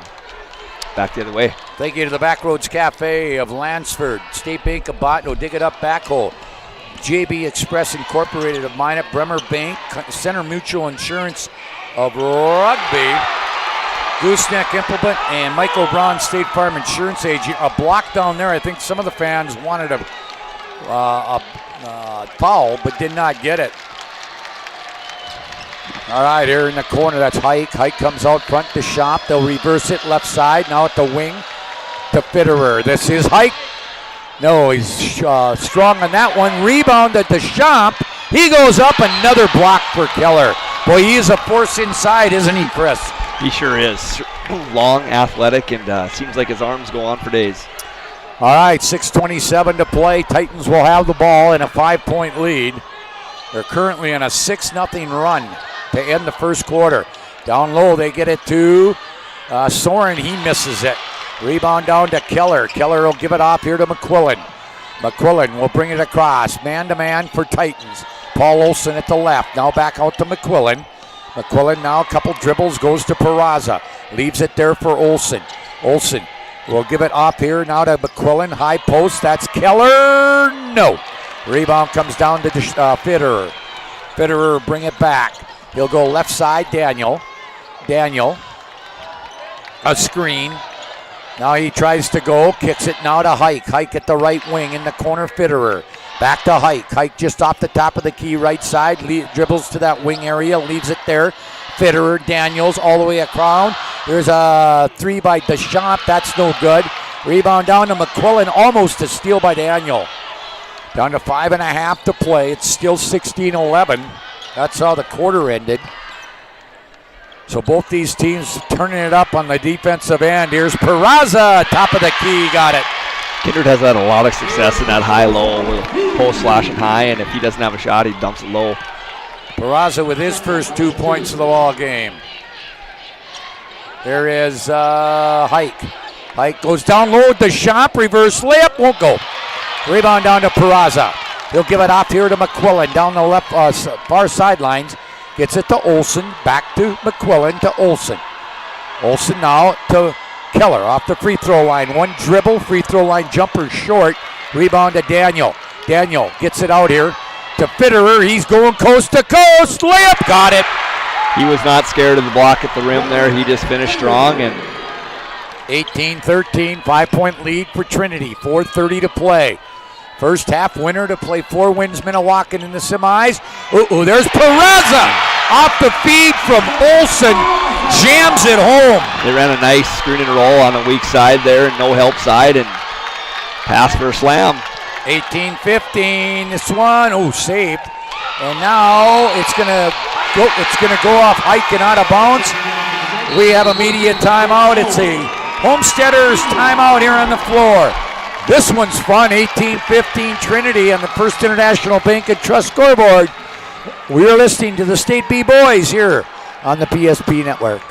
Speaker 10: back the other way.
Speaker 1: Thank you to the Backroads Cafe of Lansford. State Bank of Botno, dig it up back hole. JB Express Incorporated of Minot, Bremer Bank, Center Mutual Insurance of Rugby, Gooseneck Implement and Michael Braun, State Farm Insurance Agent. A block down there. I think some of the fans wanted a foul, but did not get it. All right, here in the corner, that's Hike. Hike comes out front to Shop. They'll reverse it left side. Now at the wing to Fitterer. This is Hike. No, he's strong on that one. Rebound at the Shop. He goes up. Another block for Keller. Boy, he is a force inside, isn't he, Chris?
Speaker 10: He sure is. Long, athletic, and seems like his arms go on for days.
Speaker 1: All right, 6:27 to play. Titans will have the ball in a 5-point lead. They're currently on a 6-0 run to end the first quarter. Down low, they get it to Soren. He misses it. Rebound down to Keller. Keller will give it off here to McQuillan. McQuillan will bring it across. Man-to-man for Titans. Paul Olson at the left. Now back out to McQuillan. McQuillan now a couple dribbles, goes to Peraza. Leaves it there for Olson. Olson will give it off here now to McQuillan. High post, that's Keller. No. Rebound comes down to Fitterer. Fitterer bring it back. He'll go left side, Daniel. Daniel. A screen. Now he tries to go, kicks it now to Hike. Hike at the right wing in the corner, Fitterer. Back to Hike. Hike just off the top of the key right side. Dribbles to that wing area, leaves it there. Fitterer, Daniels all the way across. There's a three by Deschamps. That's no good. Rebound down to McQuillan. Almost a steal by Daniel. Down to 5.5 to play. It's still 16-11. That's how the quarter ended. So both these teams turning it up on the defensive end. Here's Peraza, top of the key, got it.
Speaker 10: Kindred has had a lot of success in that high-low with post slashing high, and if he doesn't have a shot, he dumps it low.
Speaker 1: Peraza with his first 2 points of the ball game. There is Hike. Hike goes down low, the shot, reverse layup, won't go. Rebound down to Peraza. He'll give it off here to McQuillan down the left far sidelines. Gets it to Olson, back to McQuillan to Olson. Olson now to Keller off the free throw line. One dribble, free throw line jumper short. Rebound to Daniel. Daniel gets it out here to Fitterer. He's going coast to coast. Layup, got it.
Speaker 10: He was not scared of the block at the rim there. He just finished strong. And
Speaker 1: 18-13, 5-point lead for Trinity. 4:30 to play. First half winner to play 4 wins Minnewacan in the semis. There's Peraza off the feed from Olson. Jams it home.
Speaker 10: They ran a nice screen and roll on the weak side there, no help side, and pass for a slam.
Speaker 1: 18-15, this one, saved. And now it's gonna go off Hike and out of bounds. We have a media timeout. It's a Homesteaders timeout here on the floor. This one's fun, 18-15 Trinity on the First International Bank and Trust scoreboard. We are listening to the State B Boys here on the PSP Network.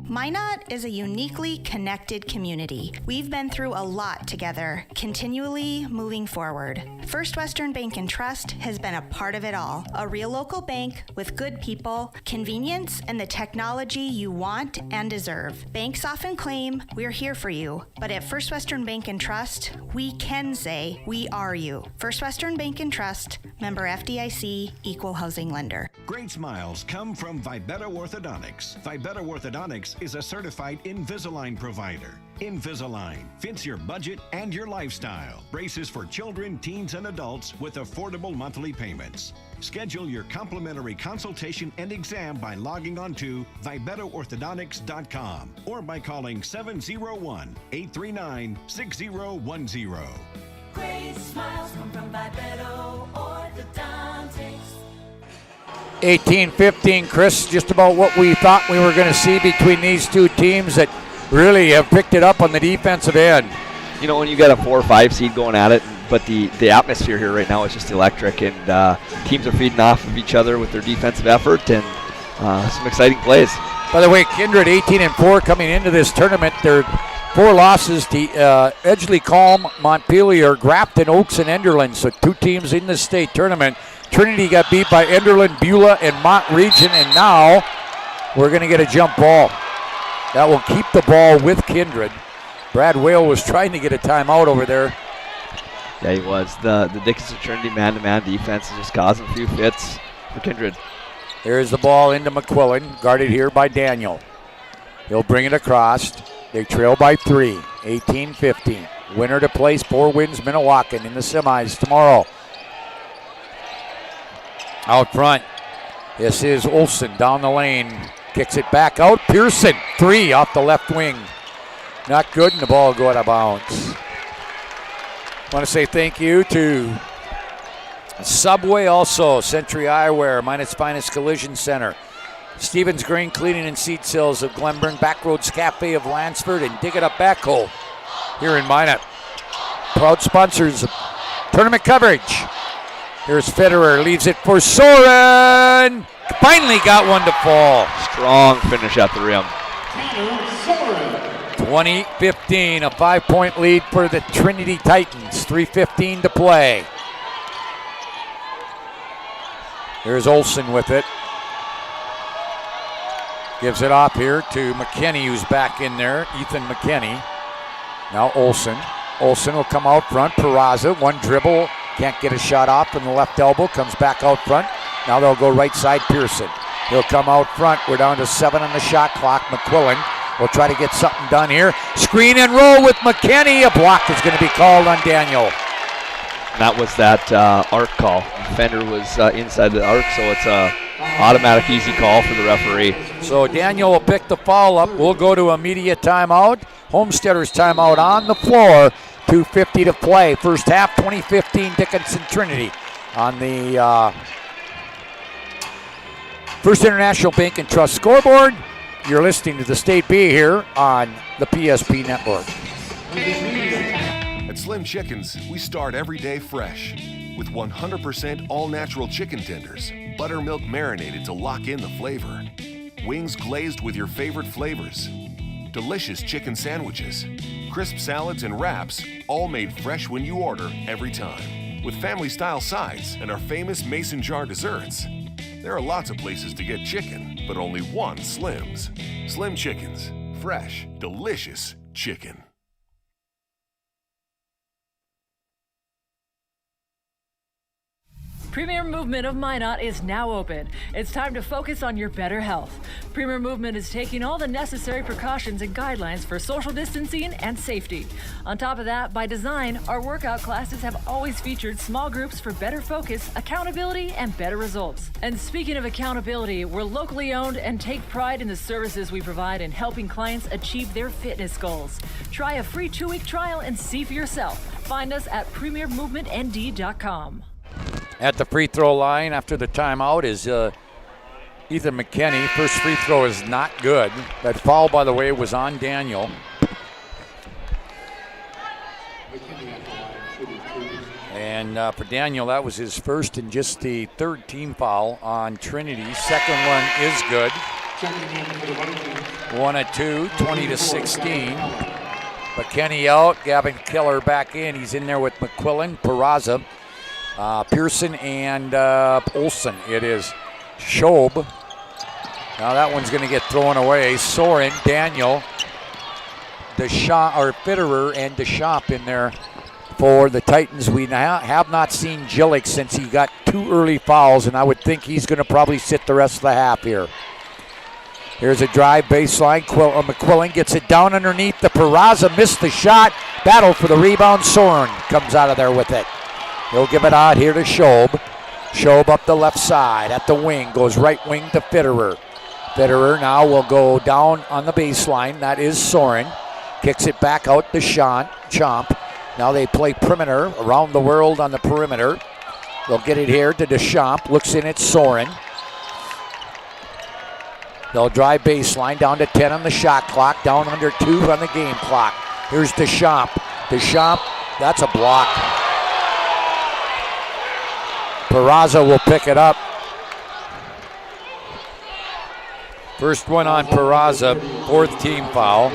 Speaker 8: Minot is a uniquely connected community. We've been through a lot together, continually moving forward. First Western Bank and Trust has been a part of it all. A real local bank with good people, convenience, and the technology you want and deserve. Banks often claim we're here for you, but at First Western Bank and Trust, we can say we are you. First Western Bank and Trust, member FDIC, equal housing lender.
Speaker 2: Great smiles come from Vibetta Orthodontics. Vibetta Orthodontics is a certified Invisalign provider. Invisalign fits your budget and your lifestyle. Braces for children, teens, and adults with affordable monthly payments. Schedule your complimentary consultation and exam by logging on to VibettaOrthodontics.com or by calling 701-839-6010.
Speaker 4: Great smiles come from Vibetta Orthodontics.
Speaker 1: 18-15, Chris, just about what we thought we were going to see between these two teams that really have picked it up on the defensive end.
Speaker 10: You know, when you got a 4 or 5 seed going at it, but the atmosphere here right now is just electric, and teams are feeding off of each other with their defensive effort and some exciting plays.
Speaker 1: By the way, Kindred 18-4 coming into this tournament. Their 4 losses to Edgeley, Calm, Montpelier, Grafton, Oaks, and Enderlin. So 2 teams in the state tournament. Trinity got beat by Enderlin, Beulah, and Mont Region, and now we're going to get a jump ball. That will keep the ball with Kindred. Brad Whale was trying to get a timeout over there.
Speaker 10: Yeah, he was. The Dickinson Trinity man-to-man defense is just causing a few fits for Kindred.
Speaker 1: There's the ball into McQuillan, guarded here by Daniel.
Speaker 14: He'll bring it across. They trail by 3, 18-15. Winner to place, 4 wins Minnewacan in the semis tomorrow. Out front, this is Olsen down the lane. Kicks it back out. Pearson, 3 off the left wing. Not good, and the ball will go out of bounds. Want to say thank you to Subway, also Century Eyewear, Minus Finest Collision Center, Stevens Grain Cleaning and Seed Sales of Glenburn, Backroads Cafe of Lansford, and Dig It Up Backhoe here in Minot. Proud sponsors of tournament coverage. Here's Federer, leaves it for Soren. Finally got one to fall.
Speaker 10: Strong finish at the rim.
Speaker 14: 20-15, a 5-point lead for the Trinity Titans. 3:15 to play. Here's Olsen with it. Gives it off here to McKinney, who's back in there. Ethan McKinney. Now Olsen. Olsen will come out front. Peraza, one dribble. Can't get a shot off from the left elbow. Comes back out front. Now they'll go right side Pearson. He'll come out front. We're down to 7 on the shot clock. McQuillan will try to get something done here. Screen and roll with McKinney. A block is going to be called on Daniel.
Speaker 10: That was that arc call. Defender was inside the arc, so it's a automatic easy call for the referee.
Speaker 14: So Daniel will pick the foul up. We'll go to immediate timeout. Homesteaders timeout on the floor. 2:50 to play. First half, 2015 Dickinson Trinity on the First International Bank and Trust scoreboard. You're listening to the State B here on the PSP Network.
Speaker 15: At Slim Chickens, we start every day fresh with 100% all-natural chicken tenders, buttermilk marinated to lock in the flavor, wings glazed with your favorite flavors, delicious chicken sandwiches, crisp salads and wraps, all made fresh when you order every time, with family-style sides and our famous mason jar desserts. There are lots of places to get chicken, but only one Slim's. Slim Chickens, fresh, delicious chicken.
Speaker 6: Premier Movement of Minot is now open. It's time to focus on your better health. Premier Movement is taking all the necessary precautions and guidelines for social distancing and safety. On top of that, by design, our workout classes have always featured small groups for better focus, accountability, and better results. And speaking of accountability, we're locally owned and take pride in the services we provide in helping clients achieve their fitness goals. Try a free 2-week trial and see for yourself. Find us at premiermovementnd.com.
Speaker 14: At the free throw line after the timeout is Ethan McKinney. First free throw is not good. That foul, by the way, was on Daniel. And for Daniel, that was his first and just the third team foul on Trinity. Second one is good. 1 of 2, 20-16. McKinney out, Gavin Keller back in. He's in there with McQuillan, Peraza, Pearson, and Olsen. It is Schob. Now that one's going to get thrown away. Soren, Daniel, Fitterer, and Deschamps in there for the Titans. We have not seen Jillick since he got 2 early fouls, and I would think he's going to probably sit the rest of the half here. Here's a drive baseline. McQuillan gets it down underneath the Peraza. Missed the shot. Battle for the rebound. Soren comes out of there with it. He'll give it out here to Schob. Schob up the left side at the wing. Goes right wing to Fitterer. Fitterer now will go down on the baseline. That is Soren. Kicks it back out to Chomp. Now they play perimeter around the world on the perimeter. They'll get it here to Deschamps. Looks in at Soren. They'll drive baseline down to 10 on the shot clock. Down under 2 on the game clock. Here's Deschamps. Deschamps, that's a block. Peraza will pick it up. First one on Peraza, 4th team foul.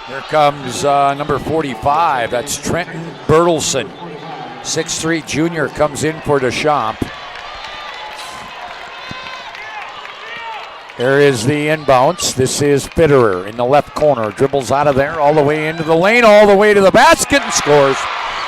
Speaker 14: Here comes number 45, that's Trenton Bertelson. 6'3" junior comes in for Deschamps. There is the inbounce. This is Fitterer in the left corner. Dribbles out of there all the way into the lane, all the way to the basket and scores.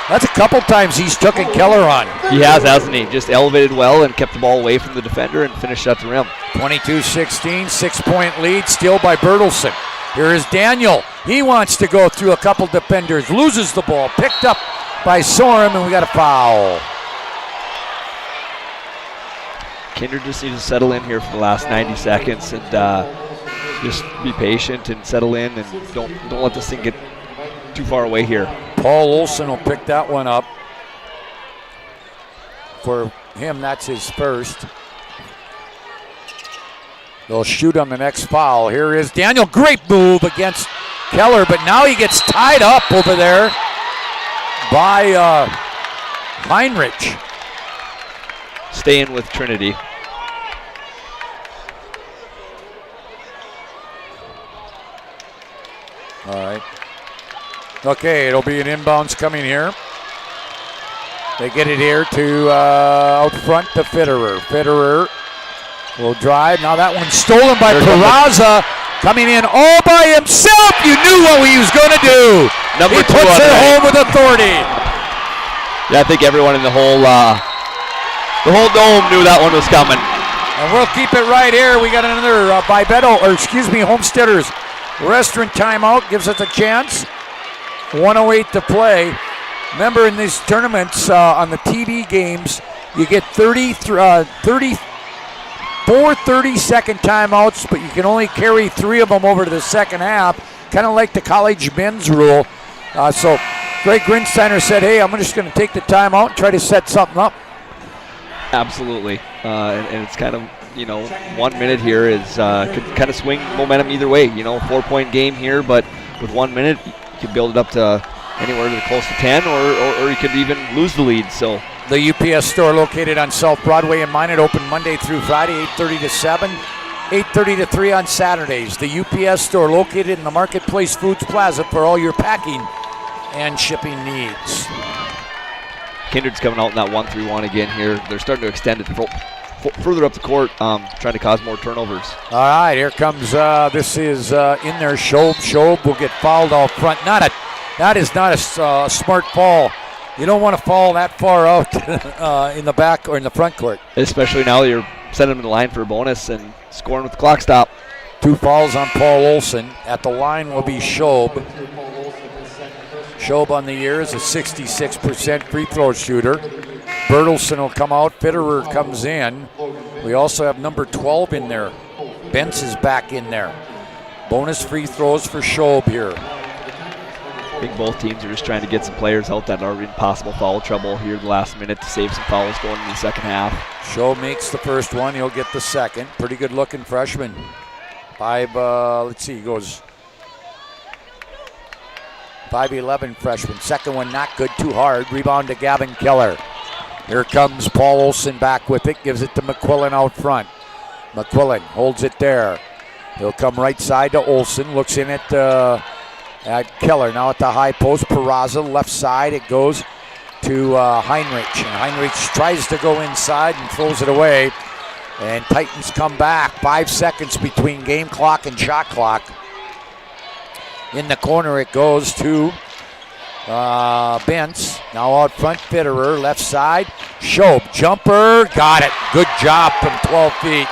Speaker 14: That's a couple times he's taken Keller on.
Speaker 10: He has, hasn't he? Just elevated well and kept the ball away from the defender and finished at the rim.
Speaker 14: 22-16, 6-point lead, still by Bertelsen. Here is Daniel. He wants to go through a couple defenders, loses the ball, picked up by Sorum, and we got a foul.
Speaker 10: Kindred just needs to settle in here for the last 90 seconds and just be patient and settle in and don't let this thing get too far away here.
Speaker 14: Paul Olson will pick that one up. For him, that's his first. They'll shoot on the next foul. Here is Daniel. Great move against Keller, but now he gets tied up over there by Heinrich.
Speaker 10: Staying with Trinity.
Speaker 14: All right. Okay, it'll be an inbounds coming here. They get it here to out front to Fitterer. Fitterer will drive. Now that one's stolen by Peraza, coming in all by himself. You knew what he was going to do.
Speaker 10: Number
Speaker 14: he
Speaker 10: 2
Speaker 14: puts
Speaker 10: on
Speaker 14: it
Speaker 10: the
Speaker 14: home with authority.
Speaker 10: Yeah, I think everyone in the whole dome knew that one was coming.
Speaker 14: And we'll keep it right here. We got another Homesteaders restaurant timeout. Gives us a chance. 1:08 to play. Remember, in these tournaments on the TV games, you get 34 30-second timeouts, but you can only carry 3 of them over to the second half, kind of like the college men's rule. So Greg Grinsteiner said, hey, I'm just going to take the timeout and try to set something up.
Speaker 10: Absolutely. And it's kind of, 1 minute here is could kind of swing momentum either way. 4-point game here, but with 1 minute, you could build it up to anywhere to close to 10, or you could even lose the lead. So
Speaker 14: the UPS store located on South Broadway in Minot, open Monday through Friday, 8:30 to 7, 8:30 to 3 on Saturdays. The UPS store located in the Marketplace Foods Plaza for all your packing and shipping needs.
Speaker 10: Kindred's coming out in that 1-3-1 again here. They're starting to extend it further up the court, trying to cause more turnovers.
Speaker 14: All right, here comes, this is in there, Schob. Schob will get fouled out front. That is not a smart fall. You don't want to fall that far out in the back or in the front court.
Speaker 10: Especially now you're sending them in the line for a bonus and scoring with the clock stop.
Speaker 14: 2 fouls on Paul Olson. At the line will be Schob. Schob on the year is a 66% free throw shooter. Bertelsen will come out. Fitterer comes in. We also have number 12 in there. Bentz is back in there. Bonus free throws for Schob here.
Speaker 10: I think both teams are just trying to get some players out that are in possible foul trouble here in the last minute to save some fouls going in the second half.
Speaker 14: Schob makes the first one. He'll get the second. Pretty good looking freshman. He goes 5'11" freshman. Second one not good, too hard. Rebound to Gavin Keller. Here comes Paul Olson back with it. Gives it to McQuillan out front. McQuillan holds it there. He'll come right side to Olson. Looks in at Keller. Now at the high post. Peraza left side. It goes to Heinrich. And Heinrich tries to go inside and throws it away. And Titans come back. 5 seconds between game clock and shot clock. In the corner it goes to Bentz. Now out front, Fitterer, left side. Schob, jumper, got it. Good job from 12 feet.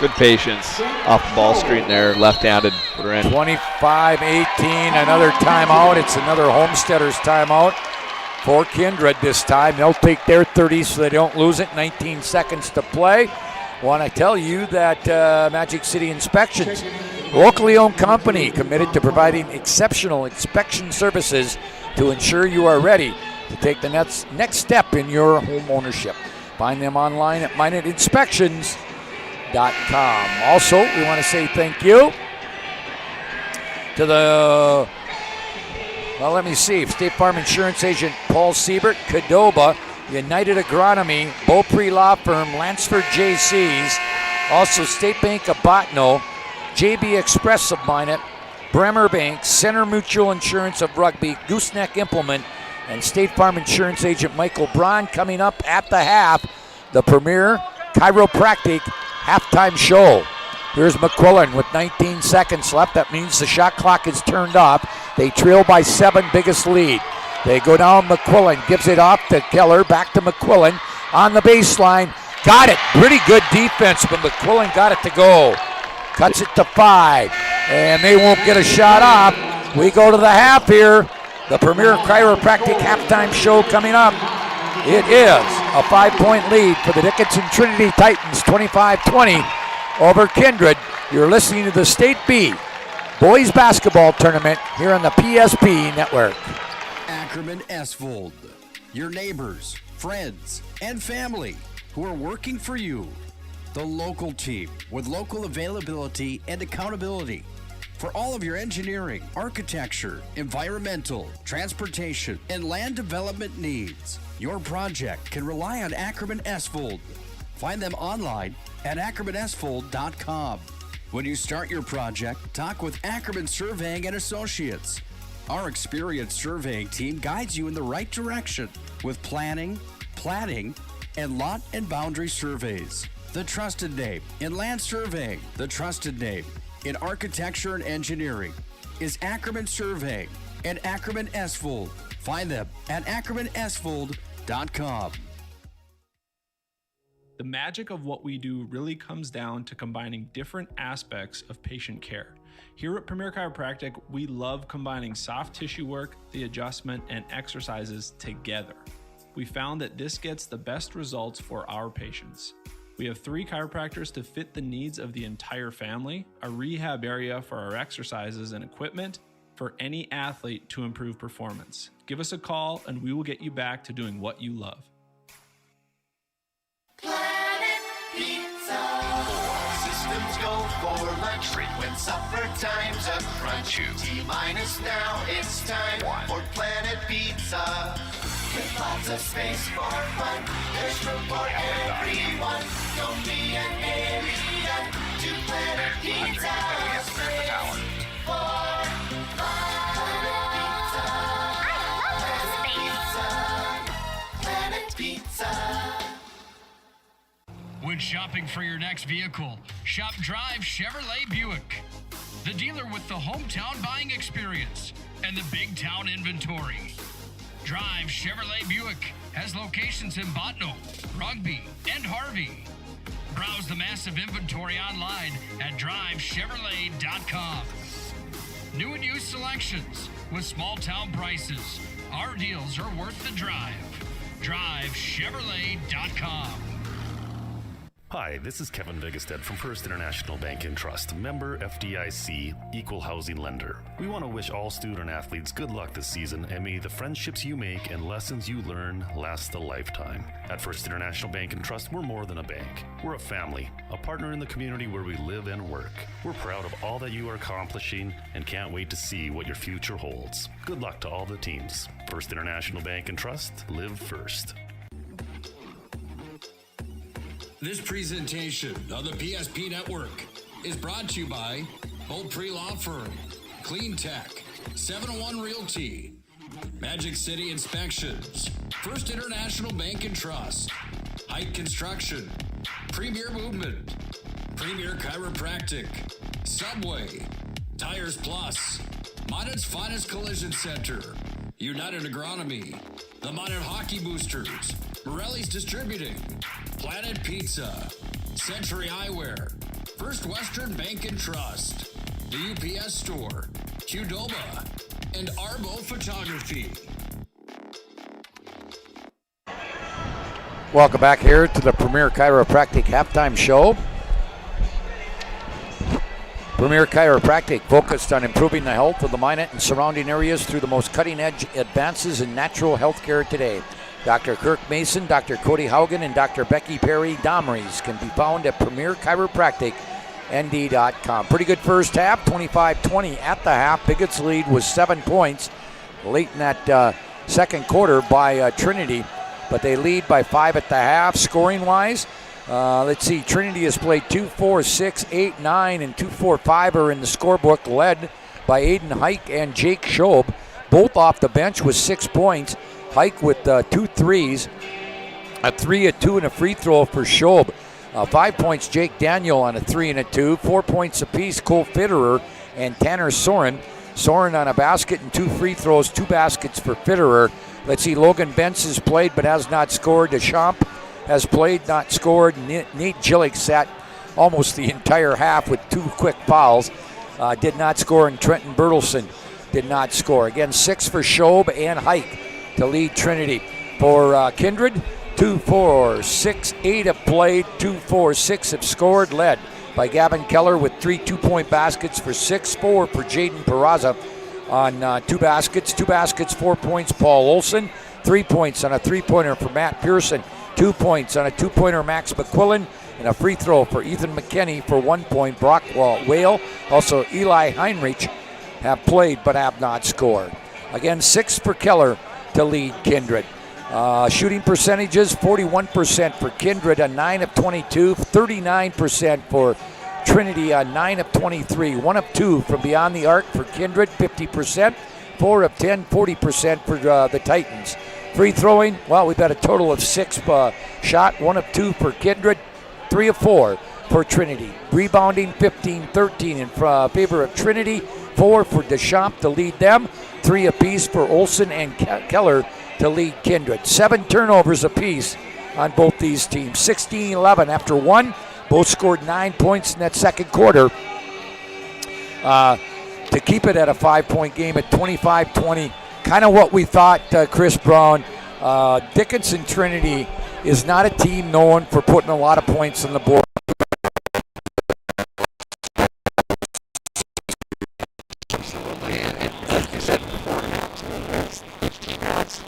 Speaker 10: Good patience off the ball screen there, left-handed.
Speaker 14: 25-18, another timeout. It's another Homesteaders timeout for Kindred this time. They'll take their 30 so they don't lose it. 19 seconds to play. Want to tell you that Magic City Inspections, locally owned company committed to providing exceptional inspection services to ensure you are ready to take the next step in your home ownership. Find them online at MinotInspections.com. Also, we want to say thank you to the, State Farm Insurance Agent Paul Siebert, Caddoba, United Agronomy, Beaupre Law Firm, Lansford JCs, also State Bank of Botno, JB Express of Minot, Bremer Bank, Center Mutual Insurance of Rugby, Gooseneck Implement, and State Farm Insurance Agent Michael Braun. Coming up at the half, the premier chiropractic halftime show. Here's McQuillan with 19 seconds left. That means the shot clock is turned off. They trail by 7, biggest lead. They go down. McQuillan gives it off to Keller. Back to McQuillan on the baseline. Got it. Pretty good defense, but McQuillan got it to go. Cuts it to 5, and they won't get a shot off. We go to the half here. The Premier Chiropractic halftime show coming up. It is a 5-point lead for the Dickinson Trinity Titans, 25-20 over Kindred. You're listening to the State B Boys Basketball Tournament here on the PSP Network.
Speaker 16: Ackerman Esvold, your neighbors, friends, and family who are working for you. The local team with local availability and accountability for all of your engineering, architecture, environmental, transportation, and land development needs. Your project can rely on Ackerman Esvold. Find them online at ackermanesvold.com. When you start your project, talk with Ackerman Surveying and Associates. Our experienced surveying team guides you in the right direction with planning, platting, and lot and boundary surveys. The trusted name in land surveying, the trusted name in architecture and engineering is Ackerman Surveying and Ackerman Esvold. Find them at ackermanesvold.com.
Speaker 12: The magic of what we do really comes down to combining different aspects of patient care. Here at Premier Chiropractic, we love combining soft tissue work, the adjustment, and exercises together. We found that this gets the best results for our patients. We have 3 chiropractors to fit the needs of the entire family, a rehab area for our exercises and equipment for any athlete to improve performance. Give us a call and we will get you back to doing what you love.
Speaker 13: Planet Pizza. Systems go for lunch. Frequent supper times a crunch. T-minus now, it's time for Planet Pizza. With lots of space for fun, there's room for everyone. Don't be an alien to Planet Pizza. Space for fun. Planet Pizza. Planet Pizza.
Speaker 7: When shopping for your next vehicle, shop Drive Chevrolet Buick, the dealer with the hometown buying experience and the big town inventory. Drive Chevrolet Buick has locations in Botno, Rugby, and Harvey. Browse the massive inventory online at drivechevrolet.com. New and used selections with small town prices. Our deals are worth the drive. drivechevrolet.com.
Speaker 3: Hi, this is Kevin Vigestead from First International Bank and Trust, member FDIC, equal housing lender. We want to wish all student athletes good luck this season, and may the friendships you make and lessons you learn last a lifetime. At First International Bank and Trust, we're more than a bank. We're a family, a partner in the community where we live and work. We're proud of all that you are accomplishing and can't wait to see what your future holds. Good luck to all the teams. First International Bank and Trust, live first.
Speaker 7: This presentation of the PSP Network is brought to you by Old Pre-Law Firm, Clean Tech, 701 Realty, Magic City Inspections, First International Bank and Trust, Height Construction, Premier Movement, Premier Chiropractic, Subway, Tires Plus, Minot's Finest Collision Center, United Agronomy, the Minot Hockey Boosters, Morelli's Distributing, Planet Pizza, Century Eyewear, First Western Bank and Trust, the UPS Store, Qdoba, and Arbo Photography.
Speaker 14: Welcome back here to the Premier Chiropractic halftime show. Premier Chiropractic focused on improving the health of the Minot and surrounding areas through the most cutting-edge advances in natural health care today. Dr. Kirk Mason, Dr. Cody Haugen, and Dr. Becky Perry Domries can be found at PremierChiropracticND.com. Pretty good first half, 25-20 at the half. Bigott's lead was 7 points late in that second quarter by Trinity, but they lead by 5 at the half. Scoring-wise, let's see, Trinity has played 2-4, 6, 8, 9, and 2-4-5 are in the scorebook, led by Aiden Hike and Jake Schob, both off the bench with 6 points. Hike with 2 threes, a 3, a 2, and a free throw for Schob. 5 points, Jake Daniel on a 3 and a 2. 4 points apiece, Cole Fitterer and Tanner Soren. Soren on a basket and 2 free throws, 2 baskets for Fitterer. Let's see, Logan Bentz has played but has not scored. Deschamps has played, not scored. Nate Gillick sat almost the entire half with 2 quick fouls. Did not score, and Trenton Bertelson did not score. Again, 6 for Schob and Hike to lead Trinity. For Kindred, 2, 4, 6, 8 have played, 2, 4, 6 have scored, led by Gavin Keller with 3 2-point baskets for 6, 4 for Jaden Peraza on 2 baskets. 2 baskets, 4 points, Paul Olson. 3 points on a 3-pointer for Matt Pearson. 2 points on a 2-pointer, Max McQuillan. And a free throw for Ethan McKinney for 1 point, Brock Whale. Also, Eli Heinrich have played but have not scored. Again, 6 for Keller to lead Kindred. Shooting percentages, 41% for Kindred, a 9 of 22, 39% for Trinity, a 9 of 23, 1 of 2 from beyond the arc for Kindred, 50%, 4 of 10, 40% for the Titans. Free throwing, well, we've got a total of 6 shot, 1 of 2 for Kindred, 3 of 4 for Trinity. Rebounding, 15-13 in favor of Trinity, 4 for Deschamps to lead them, 3 apiece for Olson and Keller to lead Kindred. 7 turnovers apiece on both these teams. 16-11 after 1. Both scored 9 points in that second quarter to keep it at a 5-point game at 25-20. Kind of what we thought, Chris Brown. Dickinson Trinity is not a team known for putting a lot of points on the board.
Speaker 11: Absolutely, and like you said before, each team has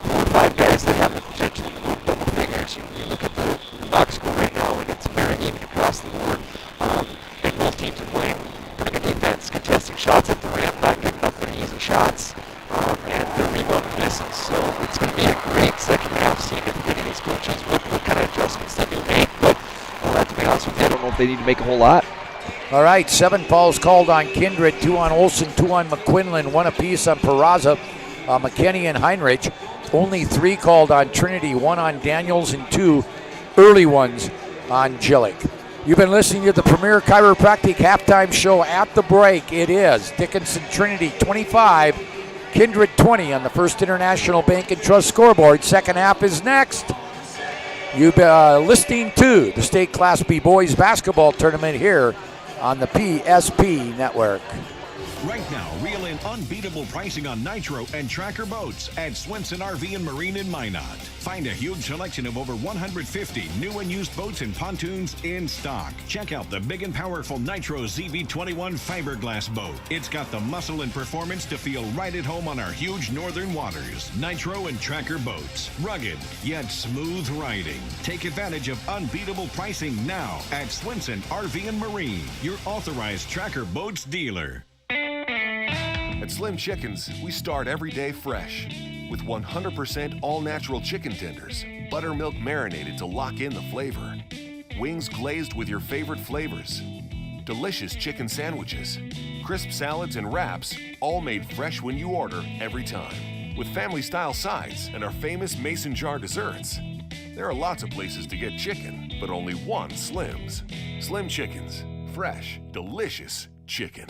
Speaker 11: 4 or 5 guys that have the potential to move double figures. You look at the box score right now, and it's very even across the board. And both teams are playing pretty good defense, contesting shots at the rim, not giving up any easy shots, and they're rebounding misses. So it's going to be a great second half, seeing if any of these coaches what kind of adjustments they do make. But I'll have to be honest with you, I don't know if they need to make a whole lot.
Speaker 14: All right, 7 fouls called on Kindred, 2 on Olson, 2 on McQuinlan, 1 apiece on Peraza, McKinney and Heinrich. Only 3 called on Trinity, 1 on Daniels and 2 early ones on Gillick. You've been listening to the Premier Chiropractic halftime show. At the break, it is Dickinson Trinity 25, Kindred 20 on the First International Bank and Trust scoreboard. Second half is next. You've been listening to the State Class B Boys Basketball Tournament here on the PSP Network.
Speaker 2: Right now, reel in unbeatable pricing on Nitro and Tracker boats at Swenson RV and Marine in Minot. Find a huge selection of over 150 new and used boats and pontoons in stock. Check out the big and powerful Nitro ZV21 fiberglass boat. It's got the muscle and performance to feel right at home on our huge northern waters. Nitro and Tracker boats. Rugged, yet smooth riding. Take advantage of unbeatable pricing now at Swenson RV and Marine, your authorized Tracker boats dealer.
Speaker 15: At Slim Chickens, we start every day fresh with 100% all-natural chicken tenders, buttermilk marinated to lock in the flavor, wings glazed with your favorite flavors, delicious chicken sandwiches, crisp salads and wraps, all made fresh when you order every time, with family-style sides and our famous mason jar desserts. There are lots of places to get chicken, but only one Slim's. Slim Chickens, fresh, delicious chicken.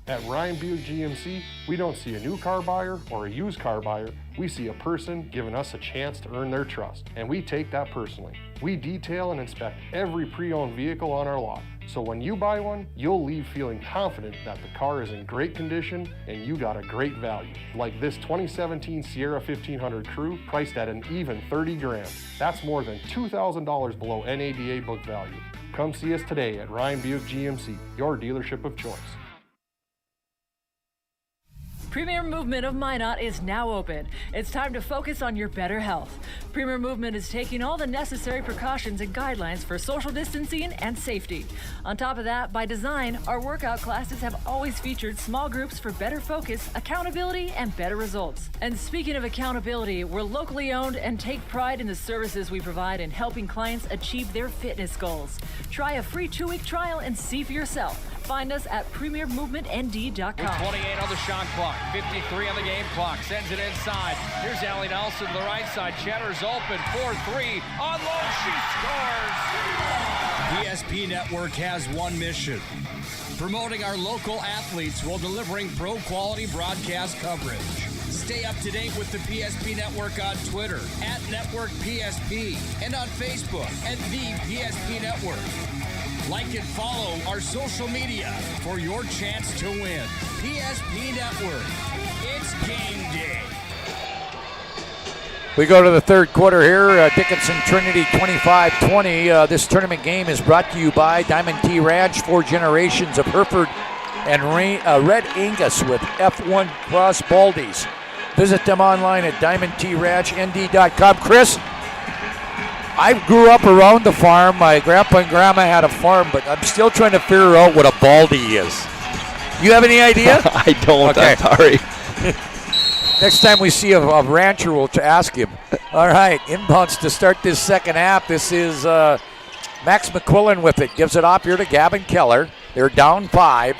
Speaker 5: At Ryan Buick GMC, we don't see a new car buyer or a used car buyer. We see a person giving us a chance to earn their trust, and we take that personally. We detail and inspect every pre-owned vehicle on our lot, so when you buy one, you'll leave feeling confident that the car is in great condition and you got a great value. Like this 2017 Sierra 1500 Crew, priced at an even $30,000. That's more than $2,000 below NADA book value. Come see us today at Ryan Buick GMC, your dealership of choice.
Speaker 6: Premier Movement of Minot is now open. It's time to focus on your better health. Premier Movement is taking all the necessary precautions and guidelines for social distancing and safety. On top of that, by design, our workout classes have always featured small groups for better focus, accountability, and better results. And speaking of accountability, we're locally owned and take pride in the services we provide in helping clients achieve their fitness goals. Try a free 2-week trial and see for yourself. Find us at premiermovementnd.com.
Speaker 17: With 28 on the shot clock, 53 on the game clock, sends it inside. Here's Allie Nelson to the right side. Cheddar's open, 4-3, on low, she scores!
Speaker 16: PSP Network has one mission:
Speaker 7: promoting our local athletes while delivering pro-quality broadcast coverage. Stay up to date with the PSP Network on Twitter @NetworkPSP and on Facebook @The PSP Network. Like and follow our social media for your chance to win. PSP Network. It's game day.
Speaker 14: We go to the third quarter here. Dickinson Trinity 25-20. This tournament game is brought to you by Diamond T Ranch, 4 generations of Hereford and Red Angus with F1 Cross Baldies. Visit them online at diamondtranchnD.com. Chris, I grew up around the farm. My grandpa and grandma had a farm, but I'm still trying to figure out what a baldy is. You have any idea?
Speaker 10: I don't. Okay. I'm sorry.
Speaker 14: Next time we see a rancher, we'll ask him. All right, inbounds to start this second half. This is Max McQuillan with it. Gives it off here to Gavin Keller. They're down 5.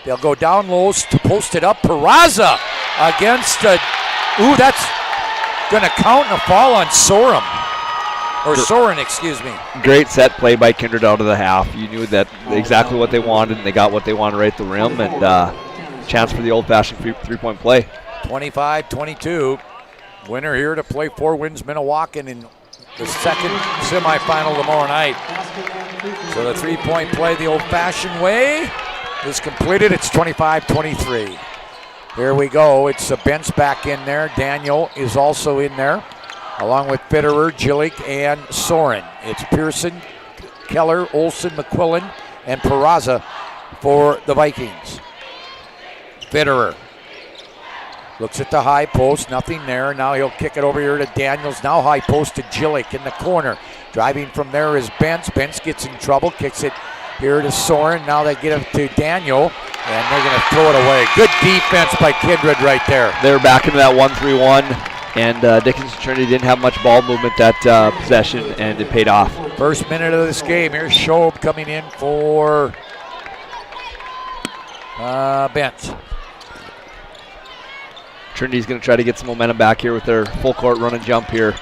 Speaker 14: They'll go down low to post it up. Peraza against, that's going to count and a fall on Soren. Or Soren, excuse me.
Speaker 10: Great set play by Kindred out of the half. You knew that exactly what they wanted, and they got what they wanted right at the rim, and chance for the old-fashioned three-point play.
Speaker 14: 25-22. Winner here to play 4 wins Minnewacan in the second semifinal tomorrow night. So the three-point play the old-fashioned way is completed. It's 25-23. Here we go. It's Bentz back in there. Daniel is also in there, along with Fitterer, Jillick, and Soren. It's Pearson, Keller, Olsen, McQuillan, and Peraza for the Vikings. Fitterer looks at the high post, nothing there. Now he'll kick it over here to Daniels. Now high post to Jillick in the corner. Driving from there is Bentz. Bentz gets in trouble, kicks it here to Soren. Now they get it to Daniel, and they're going to throw it away. Good defense by Kindred right there.
Speaker 10: They're back into that 1-3-1, and Dickinson Trinity didn't have much ball movement that possession, and it paid off.
Speaker 14: First minute of this game. Here's Schob coming in for Bentz.
Speaker 10: Trinity's going to try to get some momentum back here with their full court run and jump here.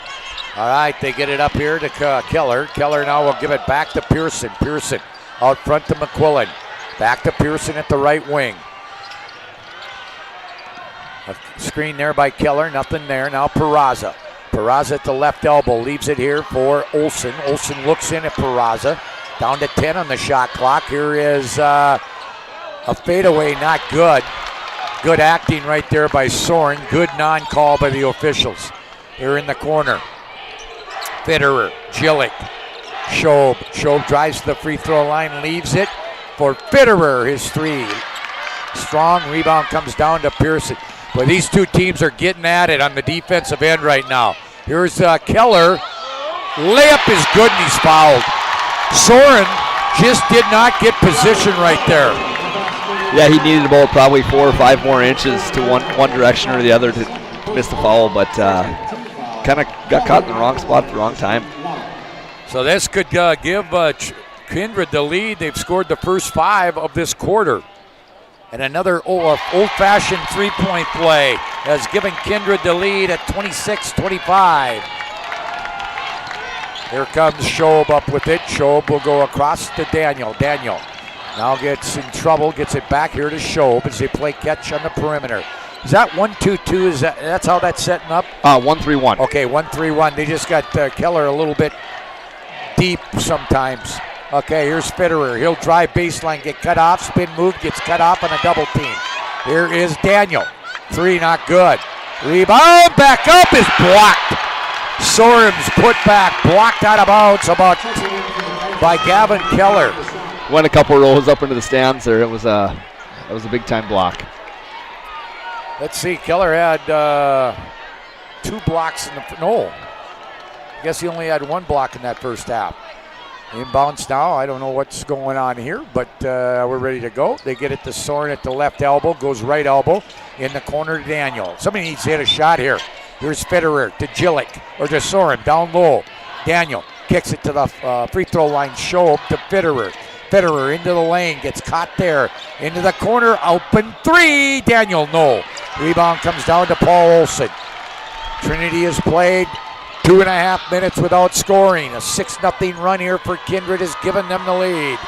Speaker 14: All right, they get it up here to Keller. Keller now will give it back to Pearson. Pearson out front to McQuillan. Back to Pearson at the right wing. A screen there by Keller, nothing there. Now Peraza. Peraza at the left elbow, leaves it here for Olsen. Olsen looks in at Peraza. Down to 10 on the shot clock. Here is a fadeaway, not good. Good acting right there by Soren. Good non-call by the officials. Here in the corner. Fitterer, Jillick, Schob. Schob drives to the free throw line, leaves it for Fitterer, his 3. Strong rebound comes down to Pearson. But these two teams are getting at it on the defensive end right now. Here's Keller. Layup is good and he's fouled. Soren just did not get position right there.
Speaker 10: Yeah, he needed about probably 4 or 5 more inches to one direction or the other to miss the foul, but kind of got caught in the wrong spot at the wrong time.
Speaker 14: So this could give Kindred the lead. They've scored the first 5 of this quarter. And another old-fashioned three-point play has given Kindred the lead at 26-25. Here comes Schob up with it. Schob will go across to Daniel. Daniel now gets in trouble, gets it back here to Schob as they play catch on the perimeter. Is that 1-2-2? That's how that's setting up?
Speaker 10: 1-3-1.
Speaker 14: Okay, 1-3-1. They just got Keller a little bit deep sometimes. Okay, here's Fitterer. He'll drive baseline, get cut off, spin move, gets cut off on a double team. Here is Daniel. 3, not good. Rebound, back up is blocked. Soren's put back, blocked out of bounds by Gavin Keller.
Speaker 10: Went a couple rows up into the stands there. That was a big time block.
Speaker 14: Let's see, Keller had 2 blocks in the, no. I guess he only had 1 block in that first half. Inbounds now. I don't know what's going on here, but we're ready to go. They get it to Soren at the left elbow, goes right elbow in the corner to Daniel. Somebody needs to hit a shot here. Here's Fitterer to Jillick, or to Soren, down low. Daniel kicks it to the free throw line, Schob to Fitterer. Fitterer into the lane, gets caught there. Into the corner, open 3. Daniel, no. Rebound comes down to Paul Olsen. Trinity has played 2.5 minutes without scoring. A 6-0 run here for Kindred has given them the lead.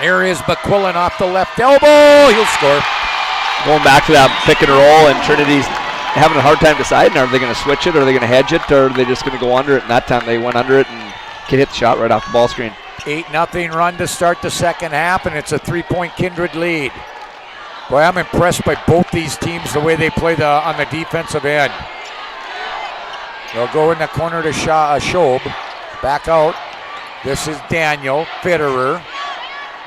Speaker 14: Here is McQuillan off the left elbow. He'll score.
Speaker 10: Going back to that pick and roll, and Trinity's having a hard time deciding, are they going to switch it, or are they going to hedge it, or are they just going to go under it? And that time they went under it and could hit the shot right off the ball screen.
Speaker 14: 8-0 run to start the second half, and it's a 3-point Kindred lead. Boy, I'm impressed by both these teams, the way they play on the defensive end. They'll go in the corner to Schob. Back out. This is Daniel Fitterer.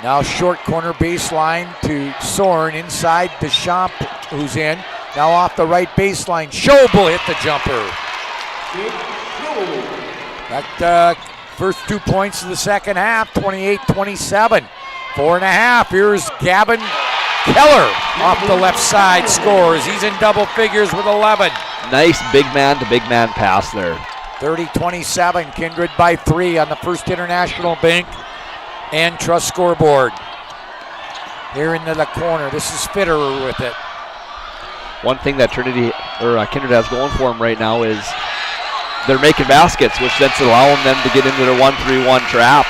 Speaker 14: Now short corner baseline to Soren. Inside Deschamps, who's in. Now off the right baseline. Schob will hit the jumper. That first 2 points of the second half, 28-27. 4.5. Here's Gavin Keller off the left side, scores. He's in double figures with 11.
Speaker 10: Nice big man to big man pass there.
Speaker 14: 30-27, Kindred by 3 on the First International Bank and Trust scoreboard. Here into the corner, this is Fitterer with it.
Speaker 10: One thing that Kindred has going for them right now is they're making baskets, which then's allowing them to get into their 1-3-1 trap.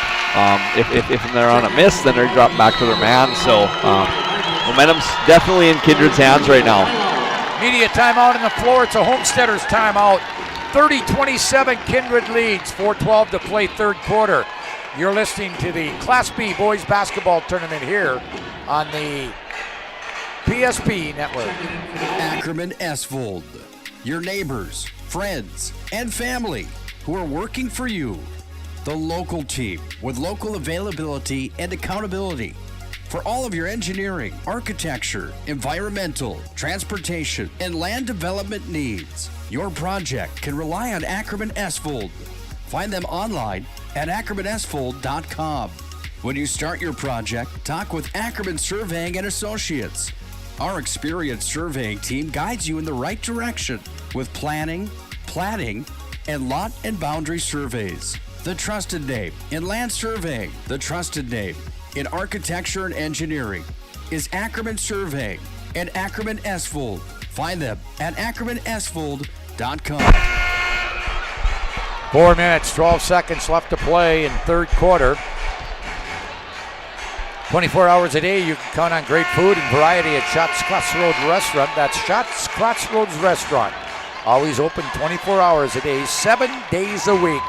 Speaker 10: If they're on a miss, then they're dropping back to their man. So momentum's definitely in Kindred's hands right now.
Speaker 14: Media timeout on the floor. It's a Homesteaders timeout. 30-27, Kindred leads. 4:12 to play third quarter. You're listening to the Class B boys basketball tournament here on the PSP network.
Speaker 16: Ackerman Esvold, your neighbors, friends, and family who are working for you. The local team with local availability and accountability for all of your engineering, architecture, environmental, transportation, and land development needs. Your project can rely on Ackerman Esvold. Find them online at ackermanesvold.com. When you start your project, talk with Ackerman Surveying and Associates. Our experienced surveying team guides you in the right direction with planning, platting, and lot and boundary surveys. The trusted name in land surveying, the trusted name in architecture and engineering is Ackerman Surveying and Ackerman Esvold. Find them at ackermanesvold.com.
Speaker 14: 4 minutes, 12 seconds left to play in third quarter. 24 hours a day, you can count on great food and variety at Schatz Crossroads Restaurant. That's Schatz Crossroads Restaurant. Always open 24 hours a day, 7 days a week.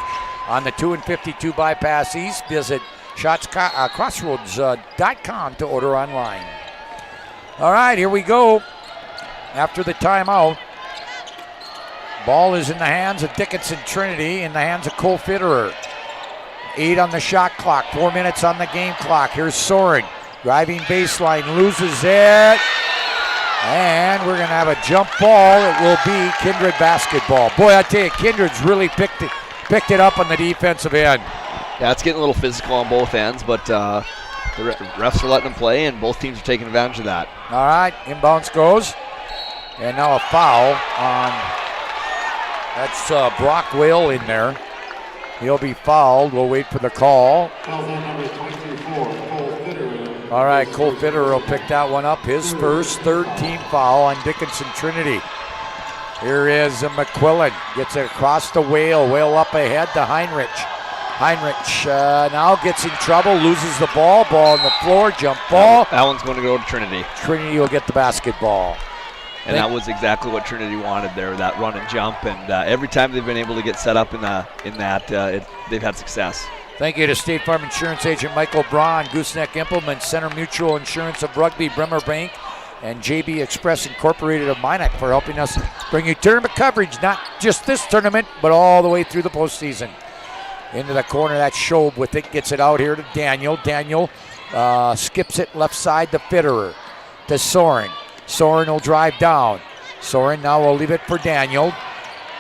Speaker 14: On the 2 and 52 bypass east, visit SchatzCrossroads.com to order online. All right, here we go. After the timeout, ball is in the hands of Dickinson Trinity, in the hands of Cole Fitterer. 8 on the shot clock, 4 minutes on the game clock. Here's Soren, driving baseline, loses it. And we're going to have a jump ball. It will be Kindred basketball. Boy, I tell you, Kindred's really picked it up on the defensive end.
Speaker 10: Yeah, it's getting a little physical on both ends, but the refs are letting them play, and both teams are taking advantage of that.
Speaker 14: All right, inbounds goes. And now a foul on, that's Brock Whale in there. He'll be fouled. We'll wait for the call. All right, Cole Fitterer will pick that one up. His first, third team foul on Dickinson Trinity. Here is McQuillan. Gets it across the Whale. Whale up ahead to Heinrich. Heinrich now gets in trouble, loses the ball. Ball on the floor, jump ball.
Speaker 10: That one's going to go to Trinity.
Speaker 14: Trinity will get the basketball.
Speaker 10: And that was exactly what Trinity wanted there, that run and jump. And every time they've been able to get set up in that, they've had success.
Speaker 14: Thank you to State Farm Insurance Agent Michael Braun, Gooseneck Implements, Center Mutual Insurance of Rugby, Bremer Bank, and JB Express Incorporated of Minot for helping us bring you tournament coverage, not just this tournament, but all the way through the postseason. Into the corner, that's Schob with it, gets it out here to Daniel. Daniel skips it left side to Fitterer, to Soren. Soren will drive down. Soren now will leave it for Daniel.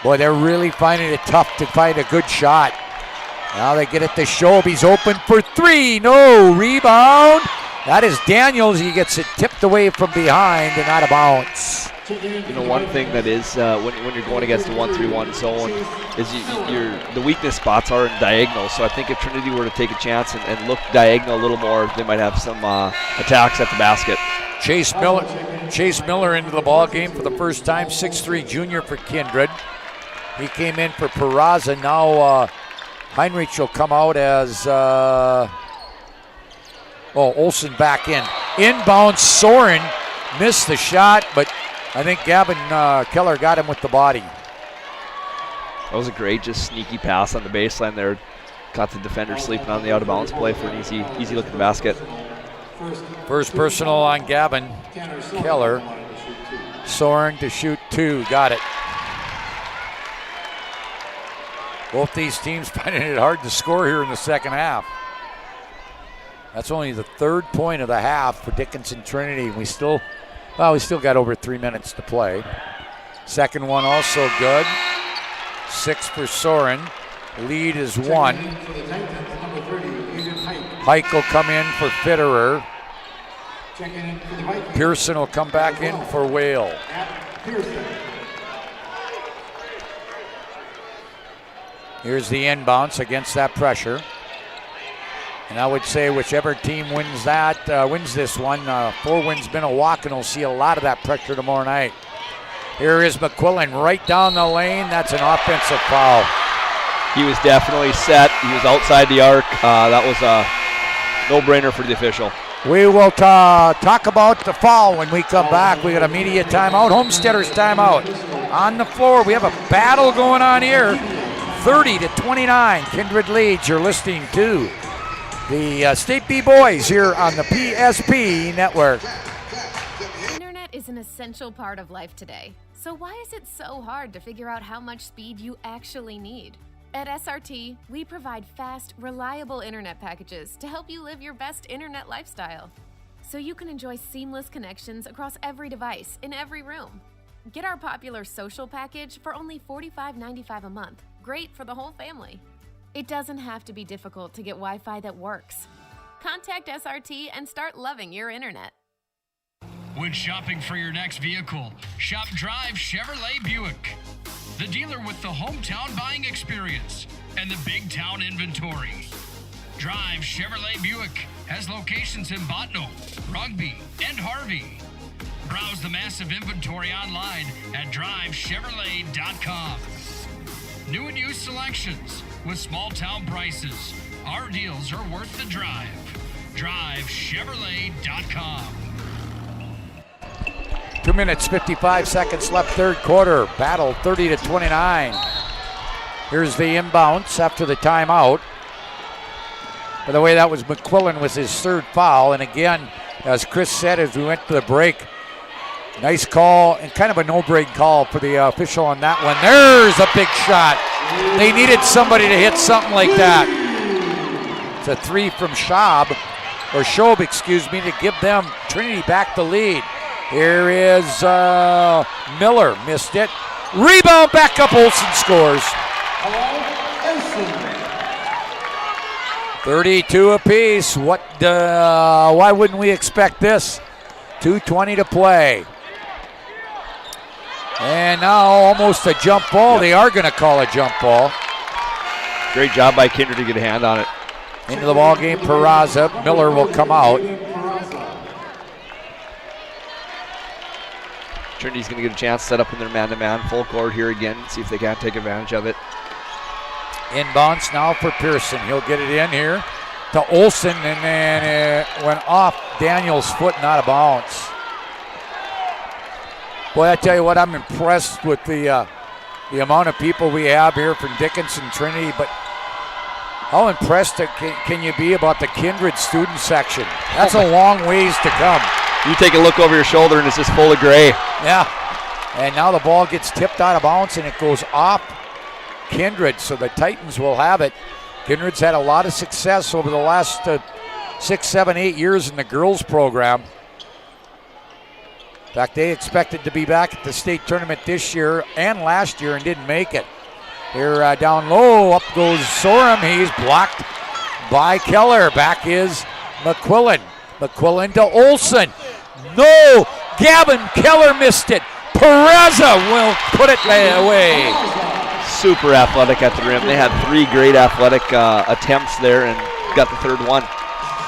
Speaker 14: Boy, they're really finding it tough to find a good shot. Now they get it to Schob. He's open for 3. No, rebound. That is Daniels. He gets it tipped away from behind and out of bounds.
Speaker 10: You know, one thing that is when you're going against the 1-3-1 zone is the weakness spots are in diagonal. So I think if Trinity were to take a chance and look diagonal a little more, they might have some attacks at the basket.
Speaker 14: Chase Miller into the ball game for the first time, 6'3" junior for Kindred. He came in for Peraza. Now Heinrich will come out as Oh, Olsen back in. Inbound, Soren missed the shot, but I think Gavin Keller got him with the body.
Speaker 10: That was a great, just sneaky pass on the baseline there. Got the defender sleeping on the out-of-bounds play for an easy-looking basket.
Speaker 14: First personal on Gavin Keller. Soren to shoot 2. Got it. Both these teams finding it hard to score here in the second half. That's only the 3rd point of the half for Dickinson Trinity. We still got over 3 minutes to play. Second one also good. 6 for Soren. Lead is 1. Hike will come in for Fitterer. Pearson will come back in for Whale. Here's the inbounds against that pressure. And I would say whichever team wins this one, 4 wins been a walk, and we'll see a lot of that pressure tomorrow night. Here is McQuillan right down the lane. That's an offensive foul.
Speaker 10: He was definitely set. He was outside the arc. That was a no-brainer for the official.
Speaker 14: We will talk about the foul when we come back. We got a media timeout, Homesteaders timeout. On the floor, we have a battle going on here. 30-29, Kindred leads. You're listening to the State B Boys here on the PSP Network.
Speaker 9: Internet is an essential part of life today. So why is it so hard to figure out how much speed you actually need? At SRT, we provide fast, reliable internet packages to help you live your best internet lifestyle, so you can enjoy seamless connections across every device in every room. Get our popular social package for only $45.95 a month. Great for the whole family. It doesn't have to be difficult to get Wi-Fi that works. Contact SRT and start loving your internet.
Speaker 7: When shopping for your next vehicle, shop Drive Chevrolet Buick, the dealer with the hometown buying experience and the big town inventory. Drive Chevrolet Buick has locations in Botno, Rugby, and Harvey. Browse the massive inventory online at drivechevrolet.com. New and used selections with small town prices. Our deals are worth the drive. drivechevrolet.com.
Speaker 14: 2 minutes, 55 seconds left, third quarter. Battle 30-29. Here's the inbounds after the timeout. By the way, that was McQuillan with his 3rd foul. And again, as Chris said as we went to the break, nice call and kind of a no-break call for the official on that one. There's a big shot. They needed somebody to hit something like that. It's a 3 from Schaub to give them Trinity back the lead. Here is Miller, missed it. Rebound, back up, Olsen scores. 32 apiece. Why wouldn't we expect this? 2:20 to play. And now almost a jump ball. Yep. They are going to call a jump ball.
Speaker 10: Great job by Kindred to get a hand on it.
Speaker 14: Into the ball game, Peraza. Miller will come out.
Speaker 10: Trinity's going to get a chance to set up in their man-to-man full court here again, see if they can't take advantage of it.
Speaker 14: Inbounds now for Pearson. He'll get it in here to Olsen, and then it went off Daniel's foot and out of bounds. Boy, I tell you what, I'm impressed with the amount of people we have here from Dickinson Trinity, but how impressed can you be about the Kindred student section? That's a long ways to come.
Speaker 10: You take a look over your shoulder and it's just full of gray.
Speaker 14: Yeah, and now the ball gets tipped out of bounds and it goes off Kindred, so the Titans will have it. Kindred's had a lot of success over the last 6, 7, 8 years in the girls program. In fact, they expected to be back at the state tournament this year and last year and didn't make it. Here down low, up goes Sorum. He's blocked by Keller. Back is McQuillan. McQuillan to Olsen. No! Gavin Keller missed it. Peraza will put it away.
Speaker 10: Super athletic at the rim. They had 3 great athletic attempts there and got the 3rd one.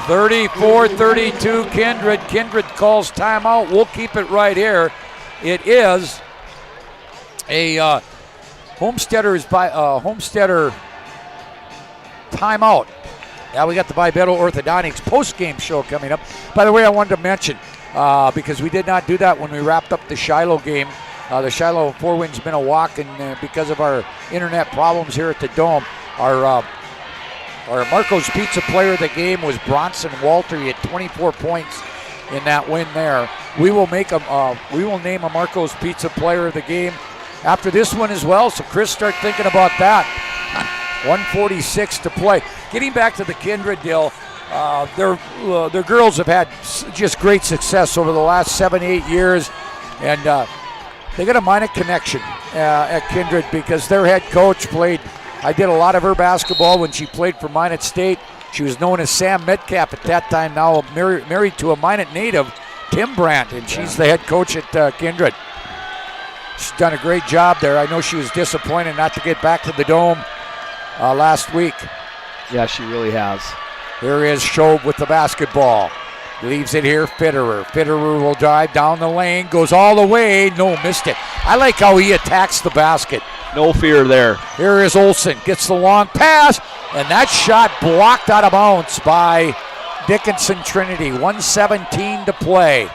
Speaker 14: 34-32 Kindred. Kindred calls timeout. We'll keep it right here. It is a Homesteader timeout. Yeah, we got the Bibetto Orthodontics post-game show coming up. By the way, I wanted to mention, because we did not do that when we wrapped up the Shiloh game. The Shiloh 4 win's been a walk, and because of our internet problems here at the Dome, our Marco's Pizza player of the game was Bronson Walter. He had 24 points in that win there. We will name a Marco's Pizza player of the game after this one as well. So Chris, start thinking about that. 1:46 to play. Getting back to the Kindred deal, their girls have had just great success over the last 7-8 years, and they got a Minot connection at Kindred because their head coach played. I did a lot of her basketball when she played for Minot State. She was known as Sam Metcalf at that time, now married to a Minot native, Tim Brandt, and she's the head coach at Kindred. She's done a great job there. I know she was disappointed not to get back to the Dome last week.
Speaker 10: Yeah, she really has.
Speaker 14: Here is Schob with the basketball. Leaves it here, Fitterer. Fitterer will drive down the lane, goes all the way. No, missed it. I like how he attacks the basket.
Speaker 10: No fear there.
Speaker 14: Here is Olsen, gets the long pass, and that shot blocked out of bounds by Dickinson Trinity. 1:17 to play.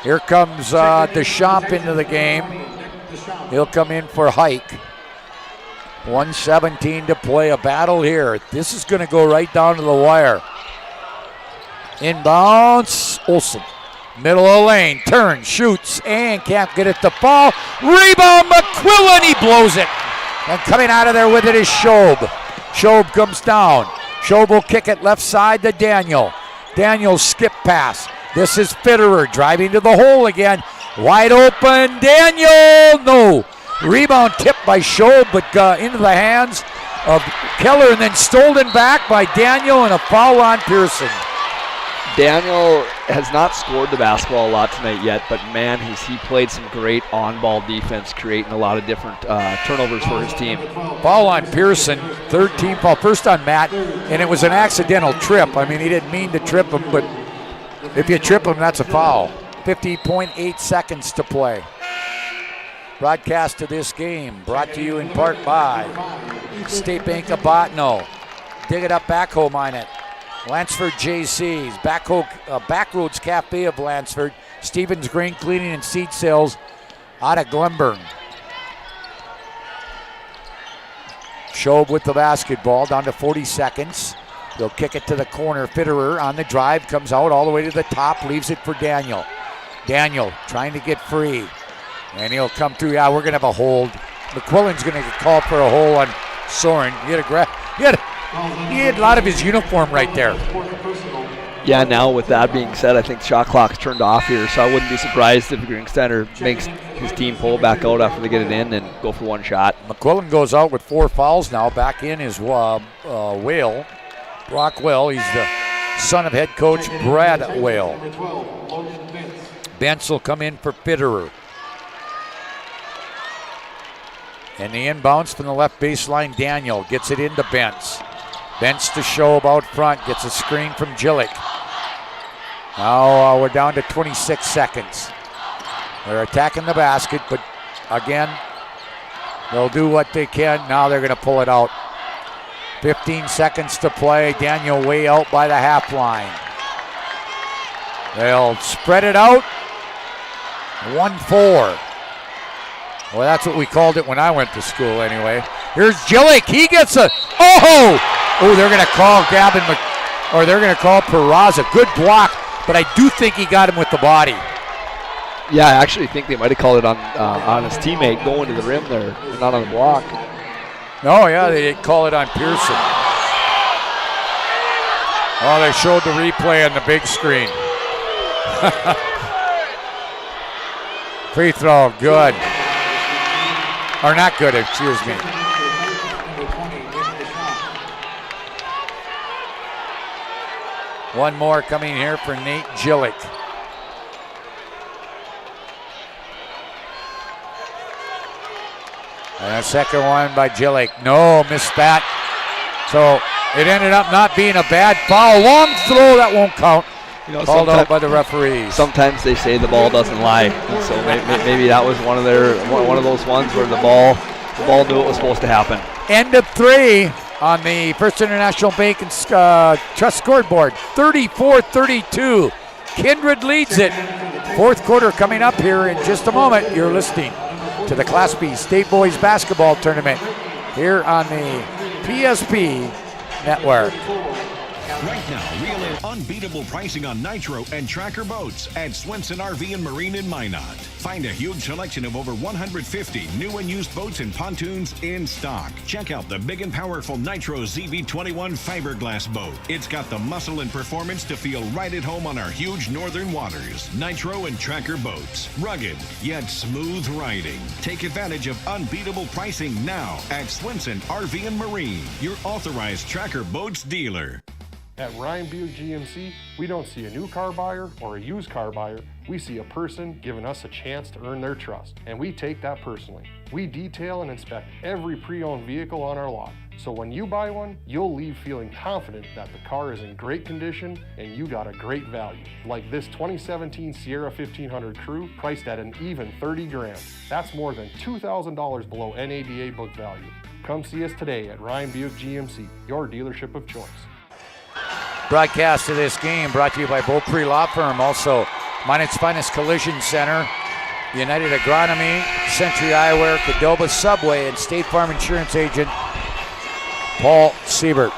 Speaker 14: Here comes Deschamps into the game. He'll come in for Hike. 1:17 to play, a battle here. This is going to go right down to the wire. Inbounds, Olsen. Middle of the lane, turns, shoots, and can't get it to fall. Rebound, McQuillan, he blows it. And coming out of there with it is Schob. Schob comes down. Schob will kick it left side to Daniel. Daniel's skip pass. This is Fitterer driving to the hole again. Wide open, Daniel, no. Rebound tipped by Schob, but into the hands of Keller, and then stolen back by Daniel, and a foul on Pearson.
Speaker 10: Daniel has not scored the basketball a lot tonight yet, but man, he played some great on-ball defense, creating a lot of different turnovers for his team.
Speaker 14: Foul on Pearson, third team foul, first on Matt, and it was an accidental trip. I mean, he didn't mean to trip him, but if you trip him, that's a foul. 50.8 seconds to play. Broadcast of this game brought to you in part by State Bank of Bottineau. Dig it up, backhoe mine it. Lansford JC's, Backroads Cafe of Lansford, Stevens Grain Cleaning and Seed Sales out of Glenburn. Schob with the basketball, down to 40 seconds. They'll kick it to the corner. Fitterer on the drive, comes out all the way to the top, leaves it for Daniel. Daniel trying to get free, and he'll come through. Yeah, we're going to have a hold. McQuillan's going to get called for a hole on Soren. He had a lot of his uniform right there.
Speaker 10: Yeah, now with that being said, I think the shot clock's turned off here, so I wouldn't be surprised if Greensteiner makes his team pull back out after they get it in and go for one shot.
Speaker 14: McQuillan goes out with 4 fouls now. Back in is Whale, Brock Whale. He's the son of head coach Brad Whale. Bentz will come in for Fitterer. And the inbounds from the left baseline, Daniel gets it into Bentz. Bentz to Schob out front, gets a screen from Jillick. Now we're down to 26 seconds. They're attacking the basket, but again, they'll do what they can. Now they're going to pull it out. 15 seconds to play. Daniel way out by the half line. They'll spread it out. 1-4. Well, that's what we called it when I went to school anyway. Here's Jillick. He gets a, oh, they're going to call they're going to call Peraza. Good block, but I do think he got him with the body.
Speaker 10: Yeah, I actually think they might have called it on his teammate going to the rim there, not on the block.
Speaker 14: No, yeah, they did call it on Pearson. Oh, they showed the replay on the big screen. Free throw, good. Or not good, excuse me. One more coming here for Nate Jillick. And a second one by Jillick. No, missed that. So it ended up not being a bad foul. Long throw, that won't count. Called out by the referees.
Speaker 10: Sometimes they say the ball doesn't lie, and so maybe that was one of those ones where the ball knew it was supposed to happen.
Speaker 14: End of 3. on the First International Bank and Trust scoreboard. 34-32. Kindred leads it. Fourth quarter coming up here in just a moment. You're listening to the Class B State Boys Basketball Tournament here on the PSP Network.
Speaker 2: Right now, reel in unbeatable pricing on Nitro and Tracker boats at Swenson RV and Marine in Minot. Find a huge selection of over 150 new and used boats and pontoons in stock. Check out the big and powerful Nitro ZV21 fiberglass boat. It's got the muscle and performance to feel right at home on our huge northern waters. Nitro and Tracker boats. Rugged, yet smooth riding. Take advantage of unbeatable pricing now at Swenson RV and Marine, your authorized Tracker boats dealer.
Speaker 5: At Ryan Buick GMC, we don't see a new car buyer or a used car buyer. We see a person giving us a chance to earn their trust, and we take that personally. We detail and inspect every pre-owned vehicle on our lot, so when you buy one, you'll leave feeling confident that the car is in great condition and you got a great value. Like this 2017 Sierra 1500 Crew, priced at an even 30 grand. That's more than $2,000 below NADA book value. Come see us today at Ryan Buick GMC, your dealership of choice.
Speaker 14: Broadcast of this game brought to you by Beaupre Law Firm, also Minot's Finest Collision Center, United Agronomy, Century Eyewear, Cadova Subway, and State Farm Insurance Agent Paul Siebert.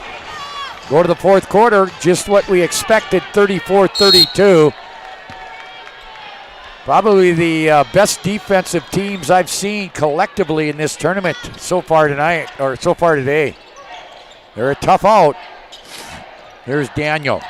Speaker 14: Go to the fourth quarter, just what we expected, 34-32. Probably the best defensive teams I've seen collectively in this tournament so far tonight, or so far today. They're a tough out. Here's Daniel.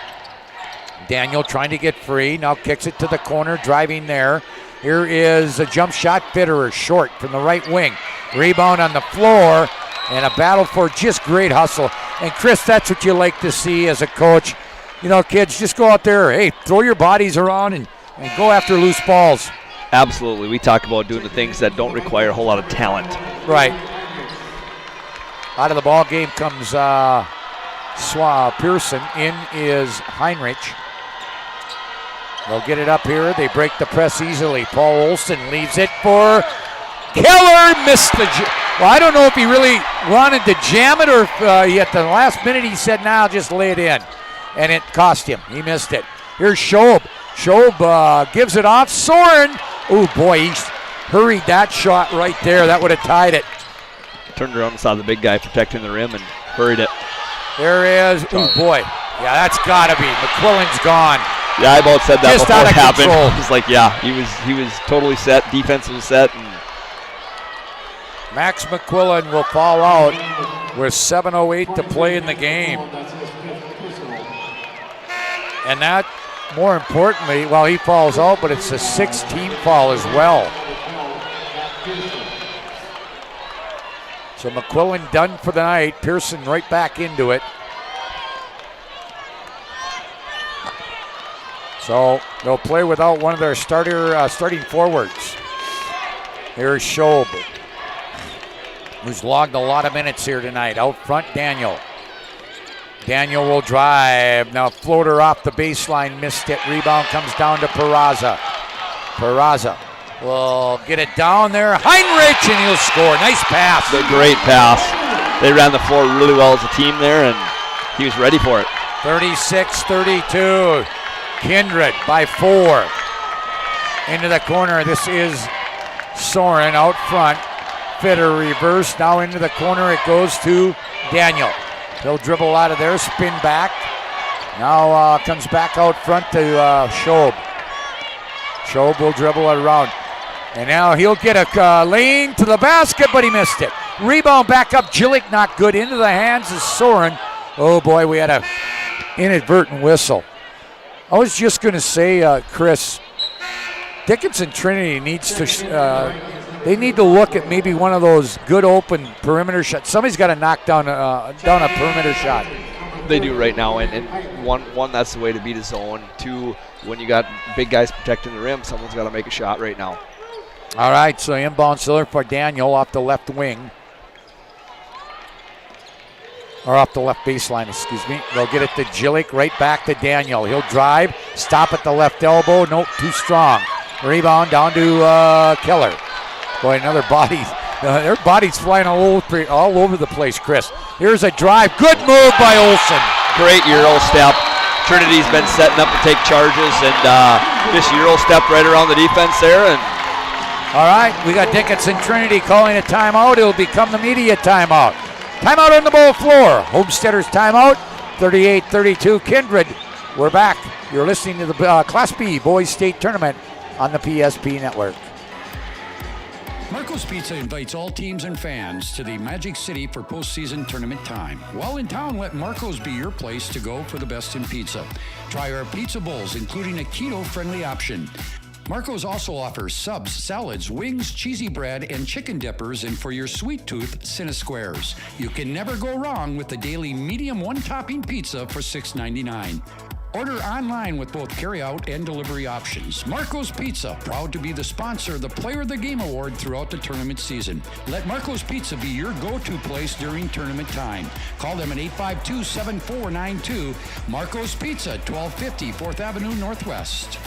Speaker 14: Daniel trying to get free. Now kicks it to the corner, driving there. Here is a jump shot. Fitterer short from the right wing. Rebound on the floor, and a battle for just great hustle. And Chris, that's what you like to see as a coach. You know, kids, just go out there, hey, throw your bodies around and go after loose balls.
Speaker 10: Absolutely. We talk about doing the things that don't require a whole lot of talent.
Speaker 14: Right. Out of the ball game comes Pearson. In is Heinrich. They'll get it up here. They break the press easily. Paul Olson leaves it for Keller. Missed the well, I don't know if he really wanted to jam it or if at the last minute he said, nah, I'll just lay it in. And it cost him. He missed it. Here's Schob. Schob gives it off. Soren. Oh, boy, he hurried that shot right there. That would have tied it.
Speaker 10: Turned around and saw the big guy protecting the rim and hurried it.
Speaker 14: There is, oh boy. Yeah, that's gotta be. McQuillan's gone.
Speaker 10: Yeah, I about said that
Speaker 14: just
Speaker 10: before it happened.
Speaker 14: Control.
Speaker 10: He's like, yeah, he was totally set. Defense was set. And
Speaker 14: Max McQuillan will fall out with 7:08 to play in the game. And that, more importantly, well, he falls out, but it's a 6-team foul as well. So McQuillan done for the night. Pearson right back into it. So they'll play without one of their starting forwards. Here's Schob, who's logged a lot of minutes here tonight. Out front, Daniel. Daniel will drive. Now floater off the baseline, missed it. Rebound comes down to Peraza. Peraza will get it down there. Heinrich, and he'll score. Nice pass.
Speaker 10: The great pass. They ran the floor really well as a team there, and he was ready for it.
Speaker 14: 36-32. Kindred by 4. Into the corner. This is Soren out front. Fitter reverse. Now into the corner. It goes to Daniel. He'll dribble out of there. Spin back. Now comes back out front to Schob. Schob will dribble it around. And now he'll get a lane to the basket, but he missed it. Rebound back up. Jillick not good. Into the hands of Soren. Oh boy, we had a inadvertent whistle. I was just going to say, Chris, Dickinson Trinity needs to, they need to look at maybe one of those good open perimeter shots. Somebody's got to knock down a perimeter shot.
Speaker 10: They do right now, and one, that's the way to beat a zone. 2, when you got big guys protecting the rim, someone's got to make a shot right now.
Speaker 14: All right, so inbound Siller for Daniel off the left wing. Or off the left baseline, excuse me. They'll get it to Jillick, right back to Daniel. He'll drive, stop at the left elbow. Nope, too strong. Rebound down to Keller. Boy, another body Their body's flying all over the place, Chris. Here's a drive. Good move by Olsen.
Speaker 10: Great Euro step. Trinity's been setting up to take charges, and just Euro step right around the defense there. And
Speaker 14: all right, we got Dickinson Trinity calling a timeout. It'll become the media timeout. Timeout on the bowl floor. Homesteaders timeout. 38-32 Kindred. We're back. You're listening to the Class B Boys State Tournament on the PSP Network.
Speaker 1: Marco's Pizza invites all teams and fans to the Magic City for postseason tournament time. While in town, let Marco's be your place to go for the best in pizza. Try our pizza bowls, including a keto-friendly option. Marco's also offers subs, salads, wings, cheesy bread, and chicken dippers, and for your sweet tooth, Cinesquares. You can never go wrong with the daily medium one-topping pizza for $6.99. Order online with both carry-out and delivery options. Marco's Pizza, proud to be the sponsor of the Player of the Game Award throughout the tournament season. Let Marco's Pizza be your go-to place during tournament time. Call them at 852-7492. Marco's Pizza, 1250 4th Avenue Northwest.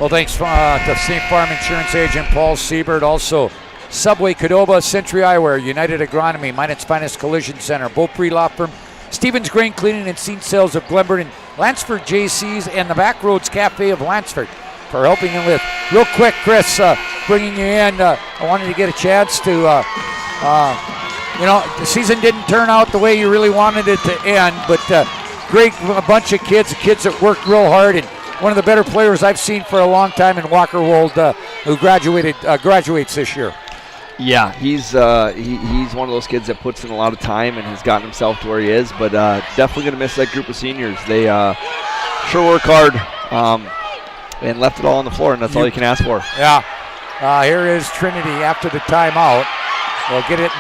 Speaker 14: Well, thanks to State Farm Insurance Agent Paul Siebert. Also, Subway, Cadova, Century Eyewear, United Agronomy, Minot's Finest Collision Center, Beaupre Law Firm, Stevens Grain Cleaning and Seed Sales of Glenburn, and Lansford JC's, and the Backroads Cafe of Lansford for helping him with. Real quick, Chris, bringing you in, I wanted to get a chance to, the season didn't turn out the way you really wanted it to end, but great bunch of kids that worked real hard, and one of the better players I've seen for a long time in Walker Wold, who graduates this year.
Speaker 10: yeah, he's one of those kids that puts in a lot of time and has gotten himself to where he is, but definitely going to miss that group of seniors. They sure work hard and left it all on the floor, and that's all you can ask for.
Speaker 14: Yeah. Here is Trinity after the timeout. They'll get it.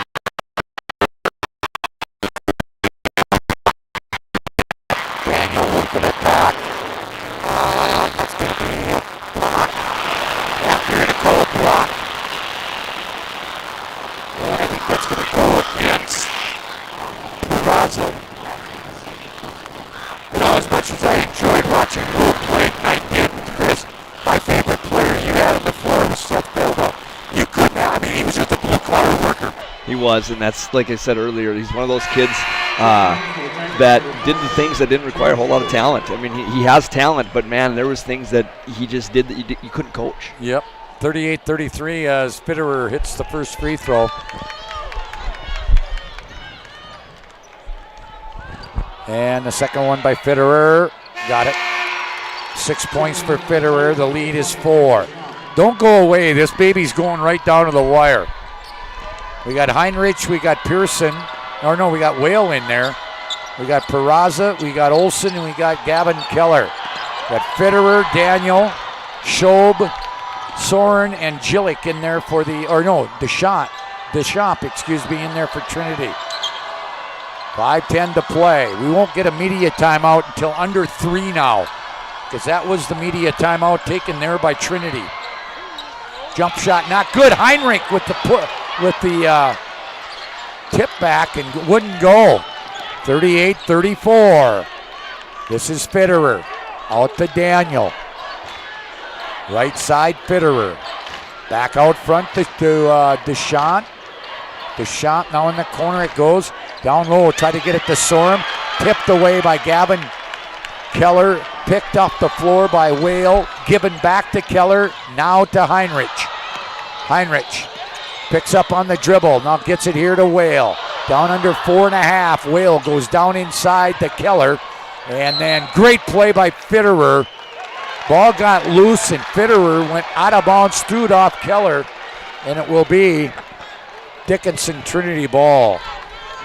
Speaker 11: Daniel for the attack. It's going to be a block. After it, a cold block. And I think that's going to go against Peraza. As much as I enjoyed watching Luke play, and I did, Chris, my favorite player you had on the floor was Seth Bilba. You couldn't have, he was just a blue-collar worker.
Speaker 10: He was, and that's, like I said earlier, he's one of those kids that did the things that didn't require a whole lot of talent. I mean, he has talent, but, man, there was things that he just did that you couldn't coach.
Speaker 14: Yep, 38-33 as Fitterer hits the first free throw. And the second one by Fitterer. Got it. 6 points for Fitterer. The lead is 4. Don't go away. This baby's going right down to the wire. We got Heinrich. We got Pearson. Or no, we got Whale in there. We got Peraza. We got Olsen. And we got Gavin Keller. Got Fitterer, Daniel, Schob, Soren, and Jillick in there for the, or no, Deschamps, in there for Trinity. 5:10 to play. We won't get a media timeout until under 3 now, because that was the media timeout taken there by Trinity. Jump shot not good. Heinrich with the tip back and wouldn't go. 38-34. This is Fitterer. Out to Daniel. Right side Fitterer. Back out front to Deschamps. Deschamps now in the corner it goes. Down low, try to get it to Sorum. Tipped away by Gavin Keller. Picked off the floor by Whale. Given back to Keller. Now to Heinrich. Heinrich picks up on the dribble. Now gets it here to Whale. Down under 4.5. Whale goes down inside to Keller. And then great play by Fitterer. Ball got loose and Fitterer went out of bounds, threw it off Keller. And it will be Dickinson Trinity ball.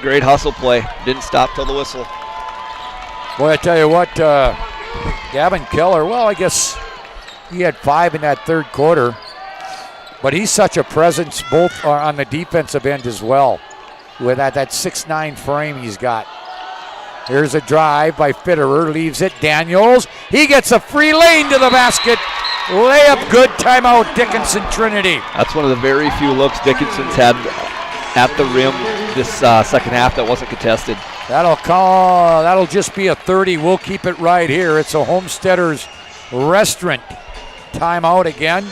Speaker 10: Great hustle play. Didn't stop till the whistle.
Speaker 14: Boy, I tell you what, Gavin Keller, well, I guess he had 5 in that third quarter. But he's such a presence both on the defensive end as well. With that 6'9" frame he's got. Here's a drive by Fitterer, leaves it. Daniels, he gets a free lane to the basket. Layup good, timeout Dickinson Trinity.
Speaker 10: That's one of the very few looks Dickinson's had at the rim this second half that wasn't contested.
Speaker 14: That'll just be a 30. We'll keep it right here. It's a Homesteaders Restaurant timeout again.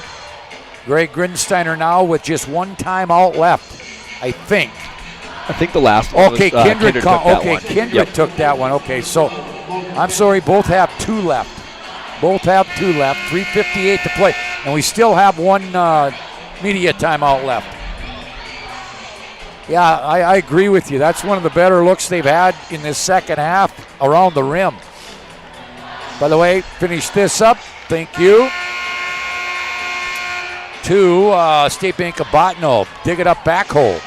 Speaker 14: Greg Grinsteiner now with just one timeout left, I think.
Speaker 10: I think the last one
Speaker 14: okay,
Speaker 10: was,
Speaker 14: Kindred
Speaker 10: took that one.
Speaker 14: Kindred took that one. Okay, so I'm sorry, both have 2 left. Both have 2 left, 3:58 to play. And we still have one media timeout left. Yeah, I agree with you. That's one of the better looks they've had in this second half around the rim. By the way, finish this up. Thank you. To State Bank of Bottineau. Dig it up backhole.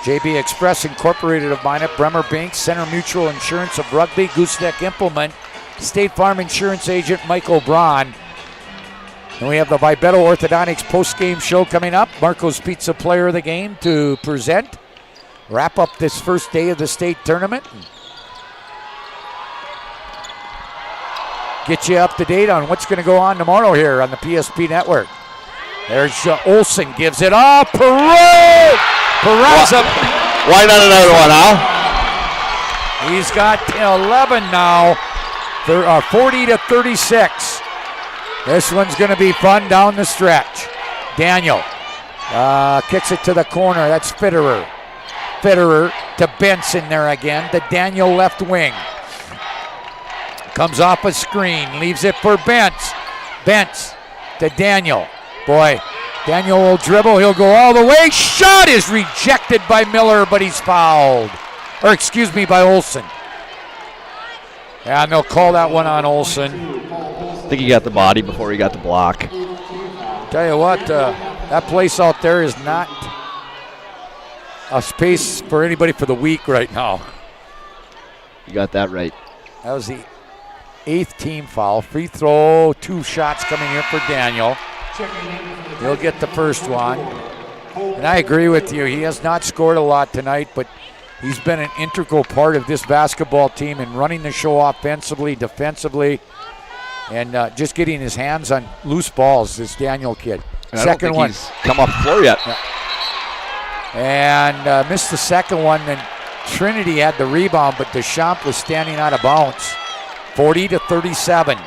Speaker 14: JB Express Incorporated of Minot, Bremer Bank, Center Mutual Insurance of Rugby, Gooseneck Implement, State Farm Insurance Agent Michael Braun. And we have the Vibeto Orthodontics post-game show coming up. Marco's Pizza Player of the Game to present. Wrap up this first day of the state tournament. Get you up to date on what's going to go on tomorrow here on the PSP Network. There's Olsen, gives it up. Peraza.
Speaker 10: Why not another one, huh?
Speaker 14: He's got 11 now. 40-36. This one's going to be fun down the stretch. Daniel kicks it to the corner. That's Fitterer. Fitterer to Benson there again. The Daniel left wing. Comes off a screen. Leaves it for Bentz. Bentz to Daniel. Boy, Daniel will dribble. He'll go all the way. Shot is rejected by Miller, but he's fouled. Or excuse me, by Olsen. Yeah, and they'll call that one on Olsen.
Speaker 10: I think he got the body before he got the block.
Speaker 14: Tell you what, that place out there is not a space for anybody for the week right now.
Speaker 10: You got that right.
Speaker 14: That was the 8th team foul. Free throw, 2 shots coming here for Daniel. He'll get the first one. And I agree with you. He has not scored a lot tonight, but he's been an integral part of this basketball team in running the show offensively, defensively, and just getting his hands on loose balls, this Daniel kid. Second one.
Speaker 10: He's come off the floor yet.
Speaker 14: Yeah. And missed the second one. Then Trinity had the rebound, but Deschamps was standing out of bounds. 40-37.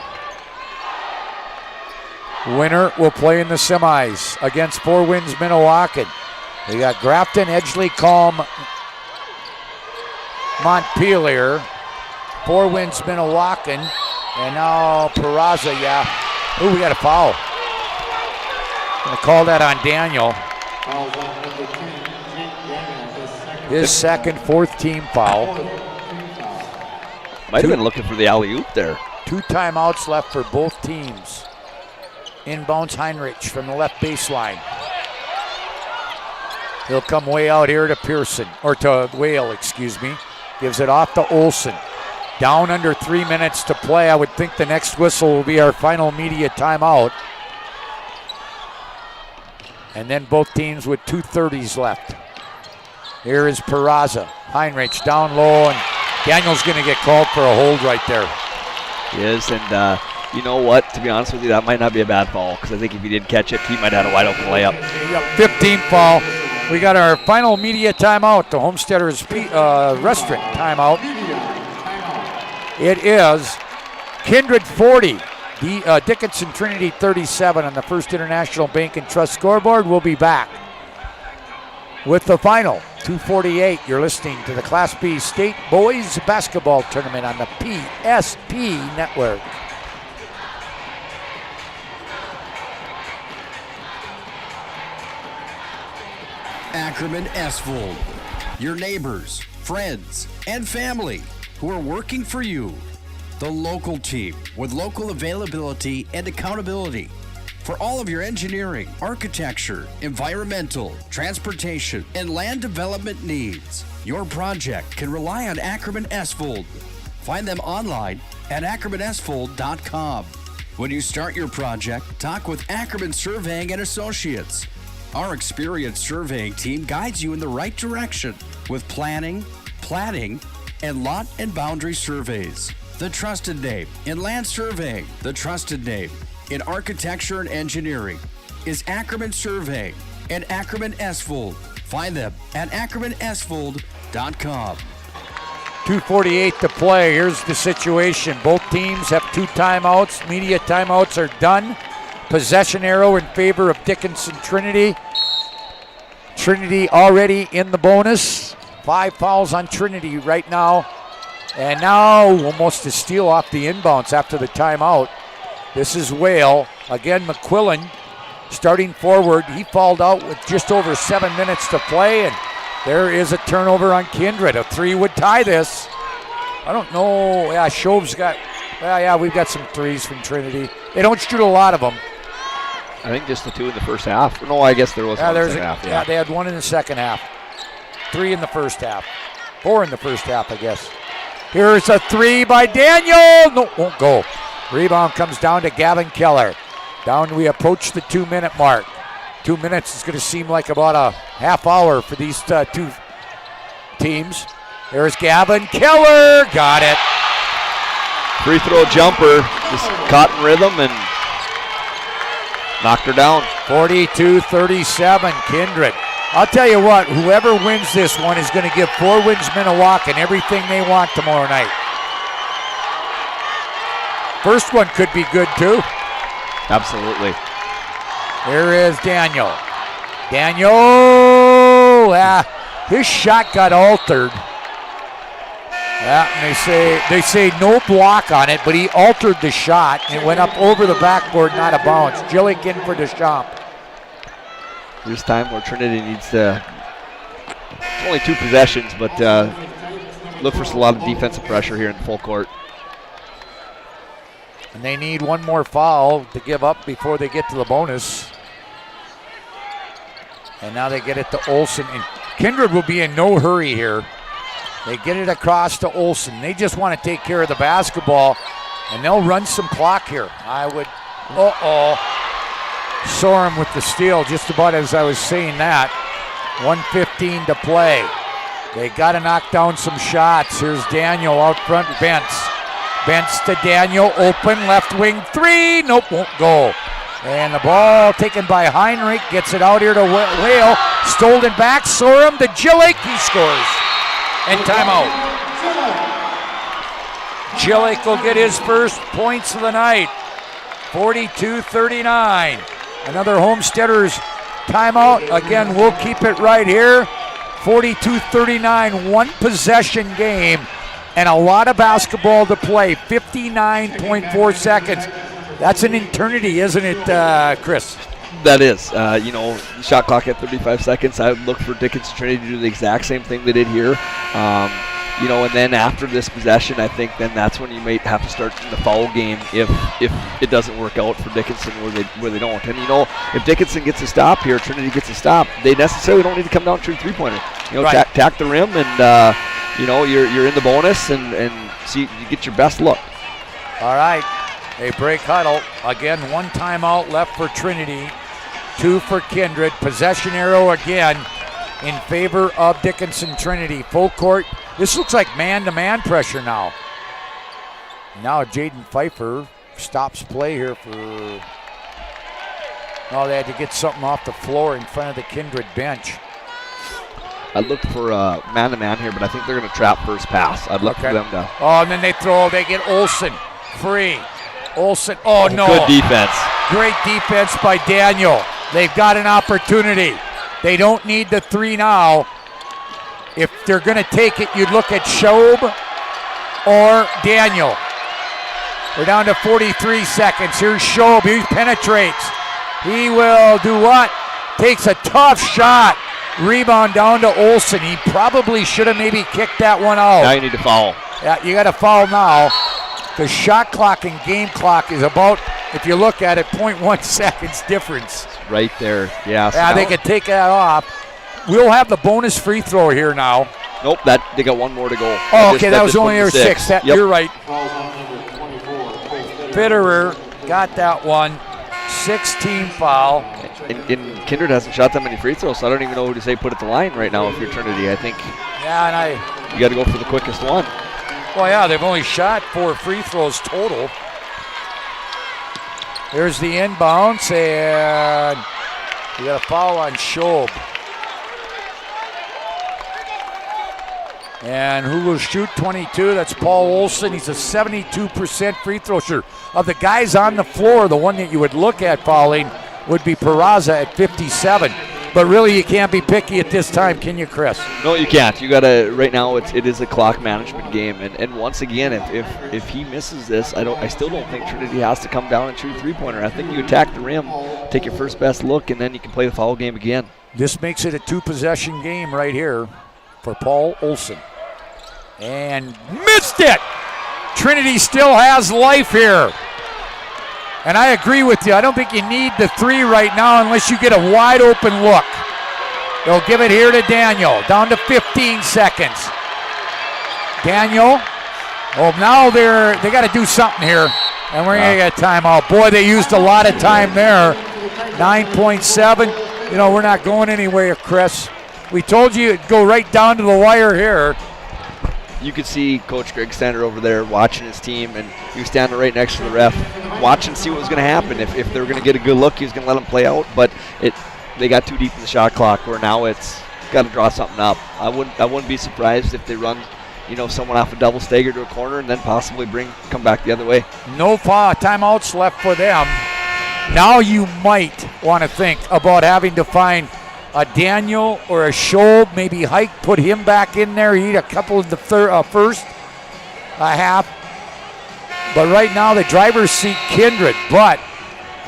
Speaker 14: Winner will play in the semis against Four Winds Minnewacan. They got Grafton, Edgeley, Calm, Montpelier, Four Winds Minnewacan, and now Peraza, yeah. Ooh, we got a foul. Gonna call that on Daniel. His second, 4th team foul.
Speaker 10: Might have been looking for the alley-oop there.
Speaker 14: 2 timeouts left for both teams. Inbounds Heinrich from the left baseline. He'll come way out here to Pearson, or to Whale, excuse me. Gives it off to Olsen. Down under 3 minutes to play. I would think the next whistle will be our final media timeout. And then both teams with 2:30s left. Here is Peraza. Heinrich down low, and Daniel's going to get called for a hold right there.
Speaker 10: He is, and you know what? To be honest with you, that might not be a bad foul, because I think if he did catch it, he might have had a wide open layup.
Speaker 14: 15th foul. We got our final media timeout, the Homesteaders Restaurant timeout. It is Kindred 40, Dickinson Trinity 37 on the First International Bank and Trust scoreboard. We'll be back with the final 2:48. You're listening to the Class B State Boys Basketball Tournament on the PSP Network.
Speaker 16: Ackerman Asphalt, your neighbors, friends, and family who are working for you. The local team with local availability and accountability for all of your engineering, architecture, environmental, transportation, and land development needs. Your project can rely on Ackerman Asphalt. Find them online at ackermanasphalt.com. When you start your project, talk with Ackerman Surveying and Associates. Our experienced surveying team guides you in the right direction with planning, platting, and lot and boundary surveys. The trusted name in land surveying, the trusted name in architecture and engineering is Ackerman Surveying and Ackerman Asphalt. Find them at ackermanasphalt.com.
Speaker 14: 2:48 to play. Here's the situation. Both teams have 2 timeouts. Media timeouts are done. Possession arrow in favor of Dickinson Trinity. Trinity already in the bonus. 5 fouls on Trinity right now. And now almost a steal off the inbounds after the timeout. This is Whale. Again, McQuillan starting forward. He fouled out with just over 7 minutes to play, and there is a turnover on Kindred. A 3 would tie this. I don't know. Yeah, Shove's got, we've got some 3s from Trinity. They don't shoot a lot of them.
Speaker 10: I think just the 2 in the first half. No, I guess there was one in the second half.
Speaker 14: Yeah, they had 1 in the second half. 3 in the first half. 4 in the first half, I guess. Here's a 3 by Daniel. No, won't go. Rebound comes down to Gavin Keller. Down, we approach the 2-minute mark. 2 minutes is going to seem like about a half hour for these two teams. There's Gavin Keller. Got it.
Speaker 10: Free throw jumper. Just caught in rhythm and knocked her down.
Speaker 14: 42-37, Kindred. I'll tell you what, whoever wins this one is going to give Four Winds Minnewacan everything they want tomorrow night. First one could be good too.
Speaker 10: Absolutely.
Speaker 14: Here is Daniel. Daniel, his shot got altered. Yeah, and they say no block on it, but he altered the shot and it went up over the backboard, not a bounce. Jillick in for Deschamps.
Speaker 10: There's time where Trinity needs to, it's only 2 possessions, but look for a lot of defensive pressure here in full court.
Speaker 14: And they need 1 more foul to give up before they get to the bonus. And now they get it to Olsen. And Kindred will be in no hurry here. They get it across to Olsen. They just want to take care of the basketball, and they'll run some clock here. Sorum with the steal, just about as I was saying that. 1:15 to play. They got to knock down some shots. Here's Daniel out front, Bentz. Bentz to Daniel, open, left wing 3. Nope, won't go. And the ball taken by Heinrich, gets it out here to Whale. Stolen back, Sorum to Jillick, he scores. And timeout. Jillick will get his first points of the night. 42-39. Another Homesteaders timeout. Again, we'll keep it right here. 42-39, 1 possession game. And a lot of basketball to play. 59.4 seconds. That's an eternity, isn't it, Chris?
Speaker 10: That is. Shot clock at 35 seconds. I would look for Dickinson Trinity to do the exact same thing they did here. And then after this possession, I think then that's when you might have to start the foul game if it doesn't work out for Dickinson where they don't. And if Dickinson gets a stop here, Trinity gets a stop, they necessarily don't need to come down to a 3-pointer.
Speaker 14: Right.
Speaker 10: Tack the rim, and you're in the bonus, and see you get your best look.
Speaker 14: All right, they break huddle again. 1 timeout left for Trinity, 2 for Kindred. Possession arrow again in favor of Dickinson Trinity. Full court. This looks like man-to-man pressure now. Now Jaden Pfeiffer stops play here for... Oh, they had to get something off the floor in front of the Kindred bench.
Speaker 10: I looked for man-to-man here, but I think they're going to trap first pass. I'd look for them to...
Speaker 14: Oh, and then they get Olsen free. Olsen, no.
Speaker 10: Good defense.
Speaker 14: Great defense by Daniel. They've got an opportunity. They don't need the 3 now. If they're going to take it, you'd look at Shobe or Daniel. We're down to 43 seconds. Here's Shobe. He penetrates. He will do what? Takes a tough shot. Rebound down to Olsen. He probably should have maybe kicked that one out.
Speaker 10: Now you need to foul.
Speaker 14: Yeah, you got to foul now. The shot clock and game clock is about, if you look at it, 0.1 seconds difference.
Speaker 10: Right there, yeah.
Speaker 14: Yeah, they could take that off. We'll have the bonus free throw here now.
Speaker 10: Nope, they got 1 more to go.
Speaker 14: Okay, that was only their 6.
Speaker 10: Yep.
Speaker 14: You're right. Fitterer got that one. 16 foul.
Speaker 10: And Kindred hasn't shot that many free throws, so I don't even know who to say put at the line right now if you're Trinity. I think you got to go for the quickest one.
Speaker 14: Well, yeah, they've only shot 4 free throws total. There's the inbounds, and you got a foul on Schob. And who will shoot 22? That's Paul Olson. He's a 72% free throw shooter. Of the guys on the floor, the one that you would look at fouling would be Peraza at 57. But really, you can't be picky at this time, can you, Chris?
Speaker 10: No, you can't. You gotta. Right now, it is a clock management game, and once again, if he misses this, I still don't think Trinity has to come down and shoot a three-pointer. I think you attack the rim, take your first best look, and then you can play the foul game again.
Speaker 14: This makes it a two-possession game right here for Paul Olson, and missed it. Trinity still has life here. And I agree with you. I don't think you need the three right now unless you get a wide open look. They'll give it here to Daniel. Down to 15 seconds. Daniel. Oh, now they got to do something here. And we're going to get a timeout. Boy, they used a lot of time there. 9.7. You know, we're not going anywhere, Chris. We told you it'd go right down to the wire here.
Speaker 10: You could see Coach Greg Stander over there watching his team, and he was standing right next to the ref, watching to see what was going to happen. If they were going to get a good look, he was going to let them play out, but they got too deep in the shot clock where now it's got to draw something up. I wouldn't be surprised if they run, someone off a double stagger to a corner and then possibly come back the other way.
Speaker 14: No timeouts left for them. Now you might want to think about having to find a Daniel or a Schob, maybe Hike, put him back in there. He had a couple in the first half. But right now the driver's seat Kindred. But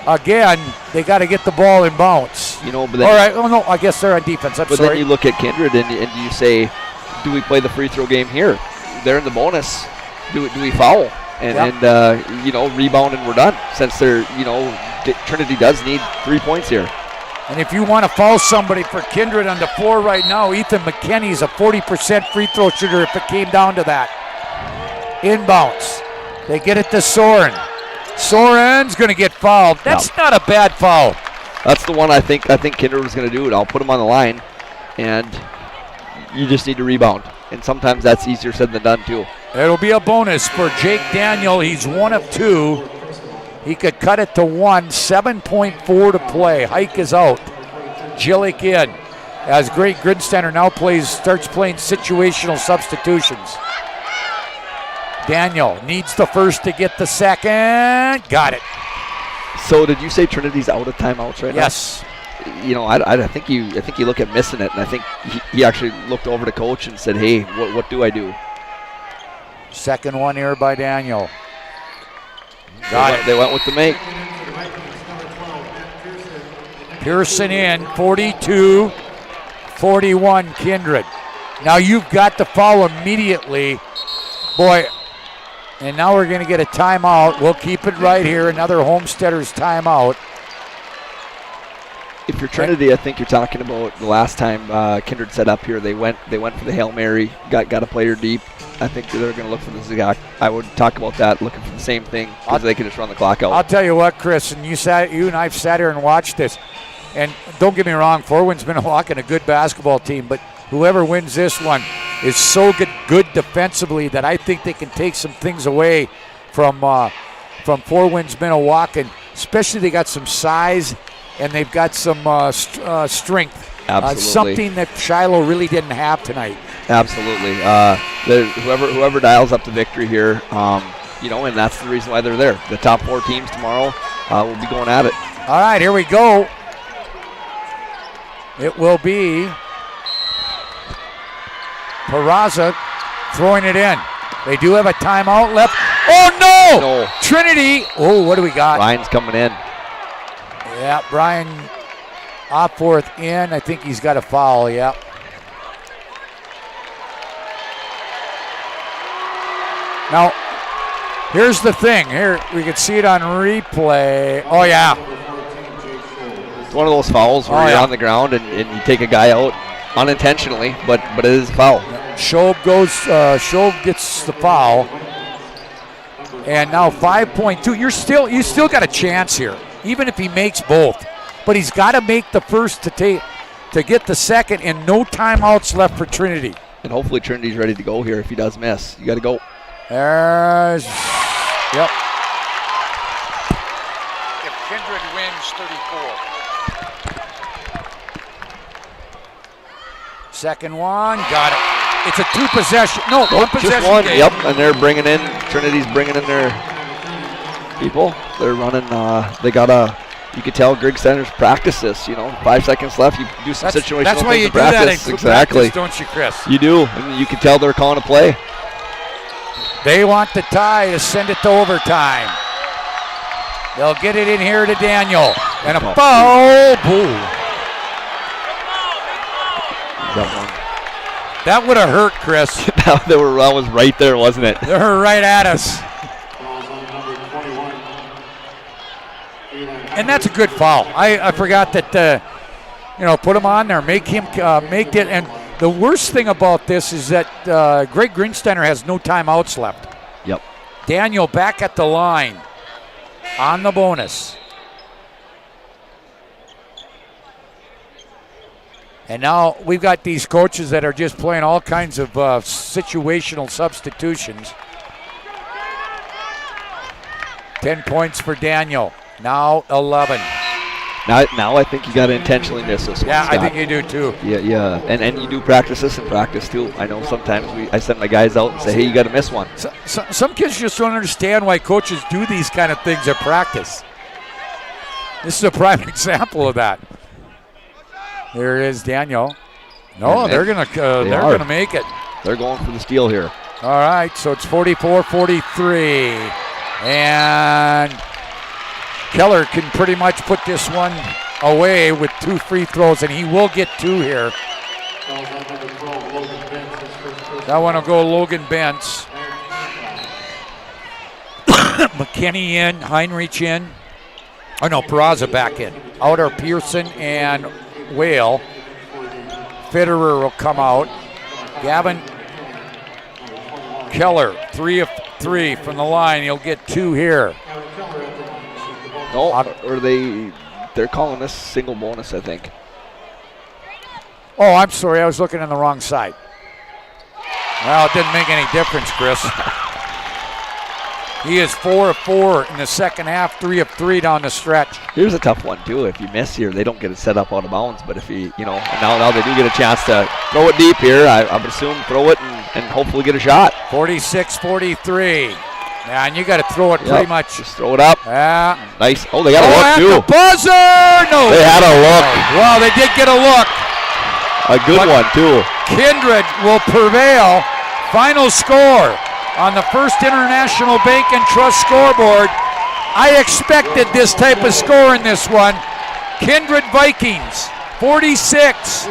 Speaker 14: again, they got to get the ball in bounds.
Speaker 10: But then,
Speaker 14: all right. Oh no, I guess they're on defense.
Speaker 10: But then you look at Kindred and you say, do we play the free throw game here? They're in the bonus. Do we foul and rebound and we're done? Since they're Trinity does need 3 points here.
Speaker 14: And if you want to foul somebody for Kindred on the floor right now, Ethan McKinney's a 40% free throw shooter if it came down to that. Inbounds. They get it to Soren. Soren's going to get fouled. That's not a bad foul.
Speaker 10: That's the one I think Kindred was going to do it. I'll put him on the line, and you just need to rebound. And sometimes that's easier said than done, too.
Speaker 14: It'll be a bonus for Jake Daniel. He's 1 of 2. He could cut it to 1, 7.4 to play. Hike is out. Jillick in. As Greg Gridsteiner now starts playing situational substitutions. Daniel needs the first to get the second. Got it.
Speaker 10: So did you say Trinity's out of timeouts right now?
Speaker 14: Yes.
Speaker 10: I think you look at missing it, and I think he actually looked over to coach and said, hey, what do I do?
Speaker 14: Second one here by Daniel. Got it.
Speaker 10: They went with the make.
Speaker 14: Pearson in, 42-41 Kindred. Now you've got to foul immediately. Boy, and now we're going to get a timeout. We'll keep it right here. Another Homesteaders timeout.
Speaker 10: If you're Trinity, I think you're talking about the last time Kindred set up here. They went for the Hail Mary, got a player deep. I think they're going to look for the Zigak. I would talk about that, looking for the same thing, because they can just run the clock out.
Speaker 14: I'll tell you what, Chris, and you and I've sat here and watched this. And don't get me wrong, Fort Wayne's been walking a good basketball team, but whoever wins this one is so good defensively that I think they can take some things away from Fort Wayne's Minnewacan. Especially they got some size and they've got some strength.
Speaker 10: Absolutely.
Speaker 14: Something that Shiloh really didn't have tonight.
Speaker 10: Absolutely. Whoever dials up the victory here, and that's the reason why they're there. The top 4 teams tomorrow will be going at it.
Speaker 14: All right, here we go. It will be Peraza throwing it in. They do have a timeout left. Oh, no! Trinity. Oh, what do we got?
Speaker 10: Ryan's coming in.
Speaker 14: Yeah, Brian Opforth in. I think he's got a foul, yeah. Now, here's the thing. Here, we can see it on replay. Oh, yeah.
Speaker 10: It's one of those fouls where you're on the ground and you take a guy out unintentionally, but it is a foul.
Speaker 14: Schob gets the foul. And now 5.2. You still got a chance here, even if he makes both. But he's got to make the first to get the second, and no timeouts left for Trinity.
Speaker 10: And hopefully Trinity's ready to go here if he does miss. You got to go.
Speaker 14: Yep.
Speaker 1: If Kindred wins, 34.
Speaker 14: Second one, got it. It's a two-possession. No, one possession
Speaker 10: just one.
Speaker 14: game.
Speaker 10: Yep, and they're bringing in, Trinity's bringing in their people. They're running, they got you could tell Greg Center's practice this, 5 seconds left. You do some situational
Speaker 14: That's why
Speaker 10: things
Speaker 14: you
Speaker 10: in
Speaker 14: do
Speaker 10: practice.
Speaker 14: that in
Speaker 10: Exactly.
Speaker 14: practice, don't you, Chris?
Speaker 10: You do, and you can tell they're calling a play.
Speaker 14: They want the tie to send it to overtime. They'll get it in here to Daniel. And a foul. Boom. That would have hurt, Chris.
Speaker 10: That was right there, wasn't it?
Speaker 14: They were right at us. And that's a good foul. I forgot that, put him on there. Make him make it. And the worst thing about this is that Greg Greensteiner has no timeouts left.
Speaker 10: Yep.
Speaker 14: Daniel back at the line on the bonus. And now we've got these coaches that are just playing all kinds of situational substitutions. 10 points for Daniel. Now 11.
Speaker 10: Now I think you got to intentionally miss this one.
Speaker 14: Yeah,
Speaker 10: Scott.
Speaker 14: I think you do too.
Speaker 10: Yeah, and you do practice this in practice too. I know sometimes I send my guys out and say, hey, you got to miss one.
Speaker 14: Some kids just don't understand why coaches do these kind of things at practice. This is a prime example of that. There is Daniel. No, they're gonna make it.
Speaker 10: They're going for the steal here.
Speaker 14: All right, so it's 44-43, and Keller can pretty much put this one away with 2 free throws, and he will get 2 here. That one will go Logan Bentz. McKinney in, Heinrich in. Oh no, Peraza back in. Out are Pearson and Whale. Fitterer will come out. Gavin Keller, 3 of 3 from the line. He'll get 2 here.
Speaker 10: No, or they're calling this single bonus, I think.
Speaker 14: Oh, I'm sorry. I was looking on the wrong side. Well, it didn't make any difference, Chris. He is 4 of 4 in the second half, 3 of 3 down the stretch.
Speaker 10: Here's a tough one, too. If you miss here, they don't get it set up out of bounds. But if you, now they do get a chance to throw it deep here. I would assume throw it and hopefully get a shot.
Speaker 14: 46-43. Yeah, and you got to throw it pretty much.
Speaker 10: Just throw it up.
Speaker 14: Yeah.
Speaker 10: Nice. Oh, they got a look, too.
Speaker 14: The buzzer! No.
Speaker 10: They had a look.
Speaker 14: Well, they did get a look.
Speaker 10: A good one, too.
Speaker 14: Kindred will prevail. Final score on the First International Bank and Trust scoreboard. I expected this type of score in this one. Kindred Vikings, 46.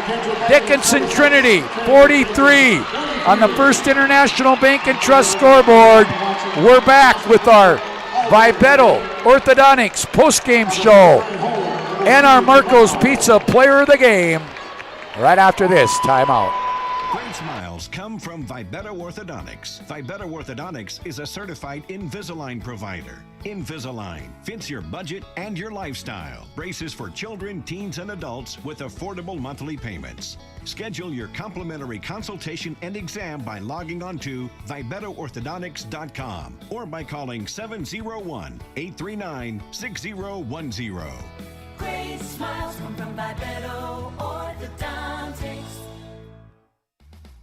Speaker 14: Dickinson Trinity, 43. On the First International Bank and Trust scoreboard, we're back with our Vibeto Orthodontics postgame show and our Marco's Pizza Player of the Game right after this timeout.
Speaker 2: Great smiles come from Vibeto Orthodontics. Vibeto Orthodontics is a certified Invisalign provider. Invisalign fits your budget and your lifestyle. Braces for children, teens, and adults with affordable monthly payments. Schedule your complimentary consultation and exam by logging on to VibetoOrthodontics.com or by calling 701-839-6010.
Speaker 4: Great smiles come from Vibeto Orthodontics.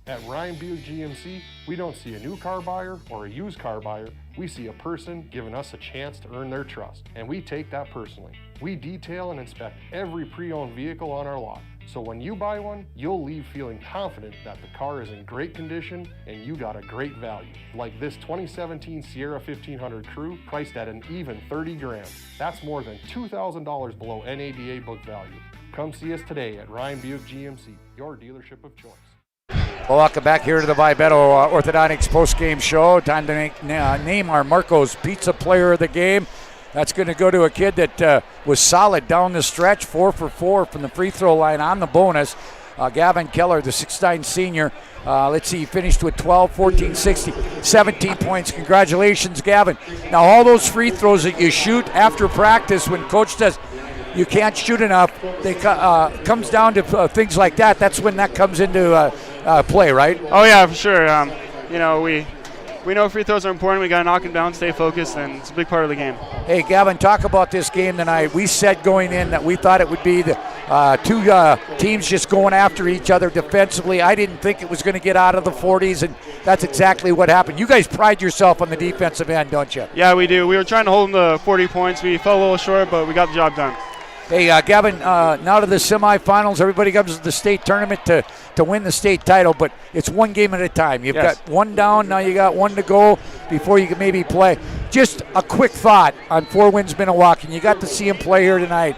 Speaker 5: At Ryan Buick GMC, we don't see a new car buyer or a used car buyer. We see a person giving us a chance to earn their trust, and we take that personally. We detail and inspect every pre-owned vehicle on our lot. So when you buy one, you'll leave feeling confident that the car is in great condition and you got a great value. Like this 2017 Sierra 1500 Crew, priced at an even 30 grand. That's more than $2,000 below NADA book value. Come see us today at Ryan Buick GMC, your dealership of choice.
Speaker 14: Well, welcome back here to the Vibeto Orthodontics postgame show. Time to name our Marco's Pizza Player of the Game. That's going to go to a kid that was solid down the stretch, 4 for 4 from the free throw line on the bonus. Gavin Keller, the 6'9 senior. Let's see, he finished with 12, 14, 16, 17 points. Congratulations, Gavin. Now, all those free throws that you shoot after practice when coach says you can't shoot enough, they comes down to things like that. That's when that comes into play, right?
Speaker 18: Oh, yeah, for sure. We know free throws are important. We got to knock them down, stay focused, and it's a big part of the game.
Speaker 14: Hey, Gavin, talk about this game tonight. We said going in that we thought it would be Two teams just going after each other defensively. I didn't think it was going to get out of the 40s, and that's exactly what happened. You guys pride yourself on the defensive end, don't you?
Speaker 18: Yeah, we do. We were trying to hold them to 40 points. We fell a little short, but we got the job done.
Speaker 14: Hey, Gavin, now to the semifinals. Everybody comes to the state tournament to win the state title, but it's one game at a time. You've got one down, now you got one to go before you can maybe play. Just a quick thought on Four Winds Minnewaukee. You got to see them play here tonight.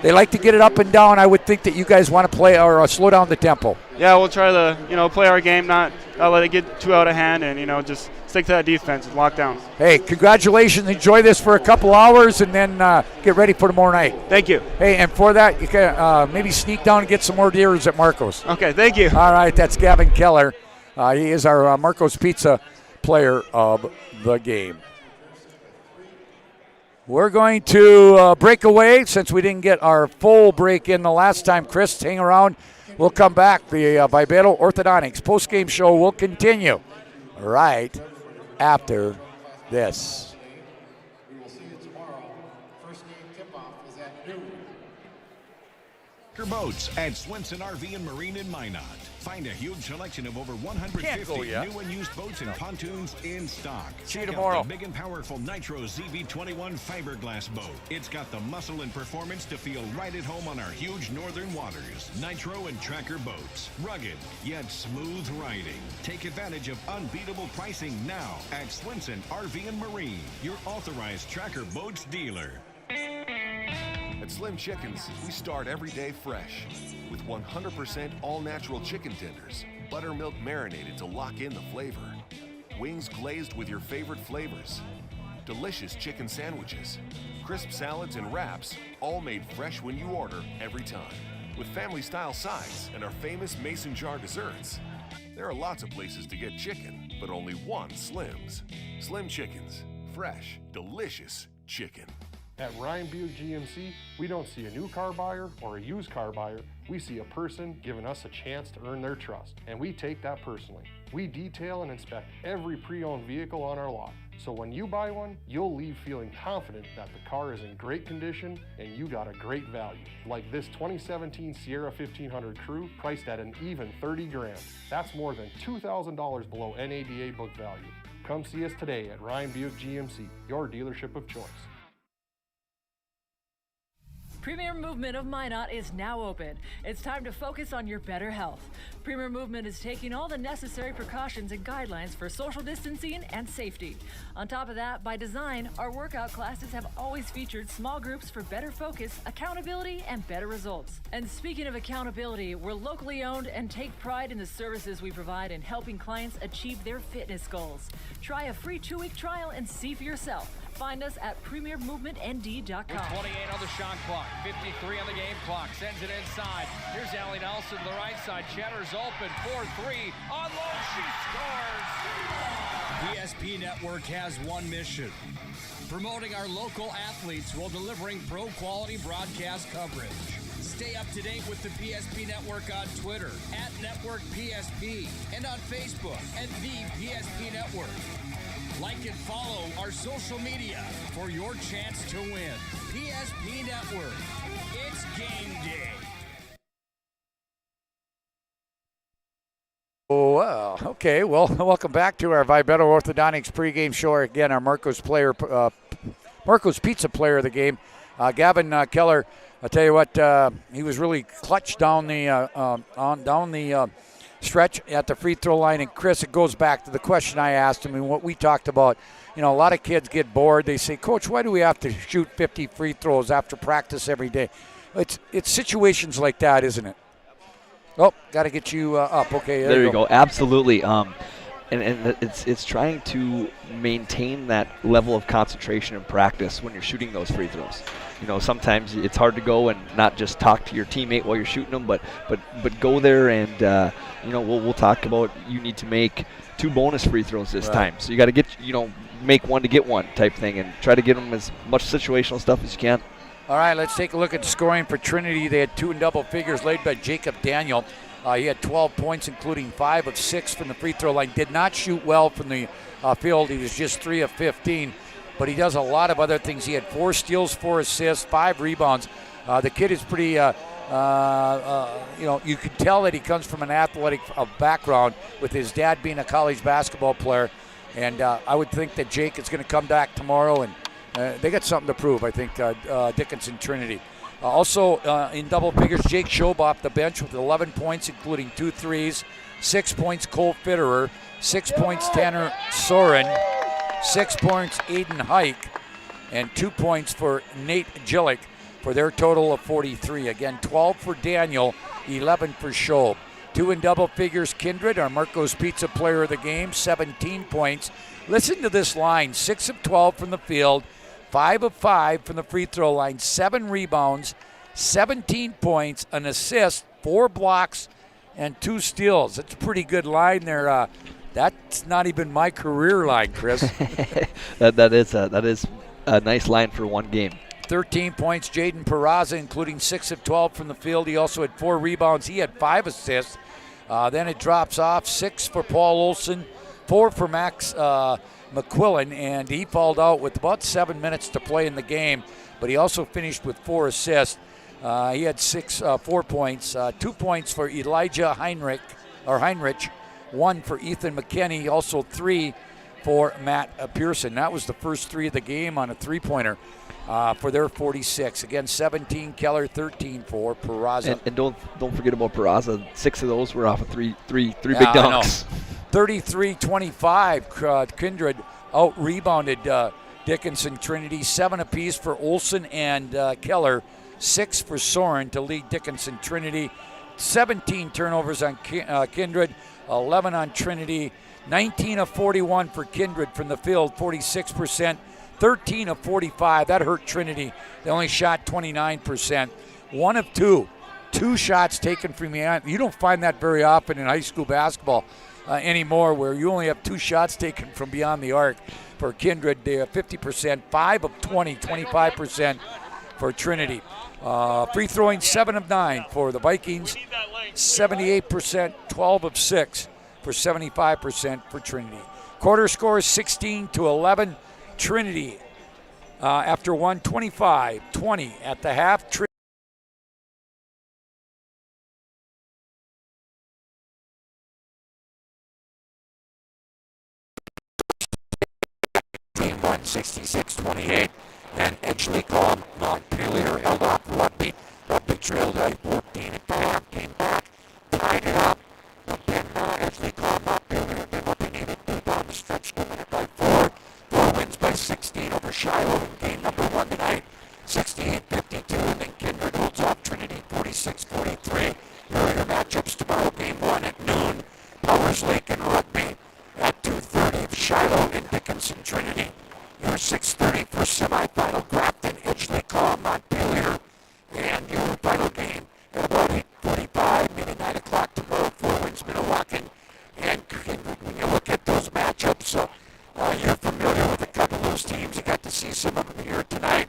Speaker 14: They like to get it up and down. I would think that you guys want to play or slow down the tempo.
Speaker 18: Yeah, we'll try to play our game, not let it get too out of hand, and just stick to that defense and lock down.
Speaker 14: Hey, congratulations. Enjoy this for a couple hours and then get ready for tomorrow night.
Speaker 18: Thank you.
Speaker 14: Hey, and for that, you can maybe sneak down and get some more deers at Marco's.
Speaker 18: Okay, thank you.
Speaker 14: All right, that's Gavin Keller. He is our Marco's Pizza player of the game. We're going to break away since we didn't get our full break in the last time. Chris, hang around. We'll come back. The Vibeto Orthodontics postgame show will continue right after this.
Speaker 13: We will see you tomorrow. First game tip-off is at noon.
Speaker 2: Boats at Swenson RV and Marine in Minot. Find a huge selection of over 150 new and used boats and pontoons in stock.
Speaker 14: See you
Speaker 2: Check
Speaker 14: tomorrow.
Speaker 2: out the big and powerful Nitro ZB21 fiberglass boat. It's got the muscle and performance to feel right at home on our huge northern waters. Nitro and Tracker boats. Rugged, yet smooth riding. Take advantage of unbeatable pricing now at Swenson RV and Marine, your authorized Tracker boats dealer.
Speaker 15: At Slim Chickens, we start every day fresh with 100% all-natural chicken tenders, buttermilk marinated to lock in the flavor, wings glazed with your favorite flavors, delicious chicken sandwiches, crisp salads and wraps, all made fresh when you order every time, with family-style sides and our famous mason jar desserts. There are lots of places to get chicken, but only one Slim's. Slim Chickens, fresh, delicious chicken.
Speaker 5: At Ryan Buick GMC, we don't see a new car buyer or a used car buyer. We see a person giving us a chance to earn their trust, and we take that personally. We detail and inspect every pre-owned vehicle on our lot, so when you buy one, you'll leave feeling confident that the car is in great condition and you got a great value. Like this 2017 Sierra 1500 Crew, priced at an even $30 grand. That's more than $2,000 below NADA book value. Come see us today at Ryan Buick GMC, your dealership of choice.
Speaker 6: Premier Movement of Minot is now open. It's time to focus on your better health. Premier Movement is taking all the necessary precautions and guidelines for social distancing and safety. On top of that, by design, our workout classes have always featured small groups for better focus, accountability, and better results. And speaking of accountability, we're locally owned and take pride in the services we provide in helping clients achieve their fitness goals. Try a free 2-week trial and see for yourself. Find us at premiermovementnd.com.
Speaker 17: With 28 on the shot clock, 53 on the game clock, sends it inside. Here's Allie Nelson to the right side. Cheddar's open, 4-3. On low, she scores!
Speaker 19: PSP Network has one mission: promoting our local athletes while delivering pro-quality broadcast coverage. Stay up to date with the PSP Network on Twitter at Network PSP and on Facebook at the PSP Network. Like and follow our social media for your chance to win. PSP Network. It's game day.
Speaker 14: Oh, okay. Well, welcome back to our Vibeto Orthodontics pregame show. Again, our Marco's Pizza player of the game, Gavin Keller. I'll tell you what, he was really clutch down the stretch at the free throw line. And Chris, it goes back to the question I asked him and what we talked about. You know, a lot of kids get bored. They say, Coach, why do we have to shoot 50 free throws after practice every day? It's situations like that, isn't it? Oh, got to get you up. Okay,
Speaker 10: there you go. Absolutely. And it's trying to maintain that level of concentration and practice when you're shooting those free throws. You know, sometimes it's hard to go and not just talk to your teammate while you're shooting them, but go there and we'll talk about you need to make 2 bonus free throws this time. So you got to get make one to get one type thing and try to get them as much situational stuff as you can.
Speaker 14: All right, let's take a look at the scoring for Trinity. They had 2 in double figures led by Jacob Daniel. He had 12 points, including 5 of 6 from the free throw line. Did not shoot well from the field. He was just 3 of 15. But he does a lot of other things. He had 4 steals, 4 assists, 5 rebounds. The kid is pretty, you can tell that he comes from an athletic background with his dad being a college basketball player. And I would think that Jake is going to come back tomorrow, and they got something to prove, I think, Dickinson Trinity. Also in double figures, Jake Schob off the bench with 11 points, including 2 threes, 6 points Cole Fitterer, 6 points Tanner Soren, 6 points Aiden Hike, and 2 points for Nate Gillick for their total of 43. Again, 12 for Daniel, 11 for Schob. 2 in double figures, Kindred, our Marco's Pizza player of the game, 17 points. Listen to this line, 6 of 12 from the field, 5 of 5 from the free throw line, 7 rebounds, 17 points, an assist, 4 blocks, and 2 steals. That's a pretty good line there. That's not even my career line, Chris.
Speaker 10: that is a nice line for one game.
Speaker 14: 13 points, Jaden Peraza, including 6 of 12 from the field. He also had 4 rebounds. He had 5 assists. Then it drops off, 6 for Paul Olson, 4 for Max McQuillan, and he fouled out with about 7 minutes to play in the game, but he also finished with 4 assists. He had 4 points, 2 points for Elijah Heinrich, 1 for Ethan McKinney, also 3 for Matt Pearson. That was the first 3 of the game on a three-pointer for their 46. Again, 17 Keller, 13 for Peraza.
Speaker 10: And don't forget about Peraza. 6 of those were off of three big dunks.
Speaker 14: 33-25, Kindred out-rebounded Dickinson Trinity, 7 apiece for Olson and Keller, 6 for Soren to lead Dickinson Trinity. 17 turnovers on Kindred, 11 on Trinity, 19 of 41 for Kindred from the field, 46%, 13 of 45. That hurt Trinity. They only shot 29%. 1 of 2. 2 shots taken from the. You don't find that very often in high school basketball anymore, where you only have 2 shots taken from beyond the arc. For Kindred, they have 50%, 5 of 20, 25% for Trinity. Free throwing, 7 of 9 for the Vikings, 78%, 12 of 6 for 75% for Trinity. Quarter score 16-11. Trinity after 1, 25-20 at the half. Team won 66-28. Then Edgeley Column, Montpelier held off Rugby. Rugby trailed at 14 at the half, came back, tied it up. But then Edgeley Column, Montpelier, they what they needed to down the stretch, winning it by 4. 4 wins by 16 over Shiloh in game number 1 tonight. 68-52, and then Kindred holds off Trinity 46-43. Your other matchups tomorrow, game 1 at noon. Powers Lake and Rugby at 2:30. Shiloh and Dickinson Trinity. Your 6:30 for semifinal, Grafton, Edgeley Column, Montpelier. And your final game at about 8:45, maybe 9 o'clock tomorrow, 4 wins Minnewacan and Kindred. When you look at those matchups, you're familiar with a couple of those teams. You got to see some of them here tonight.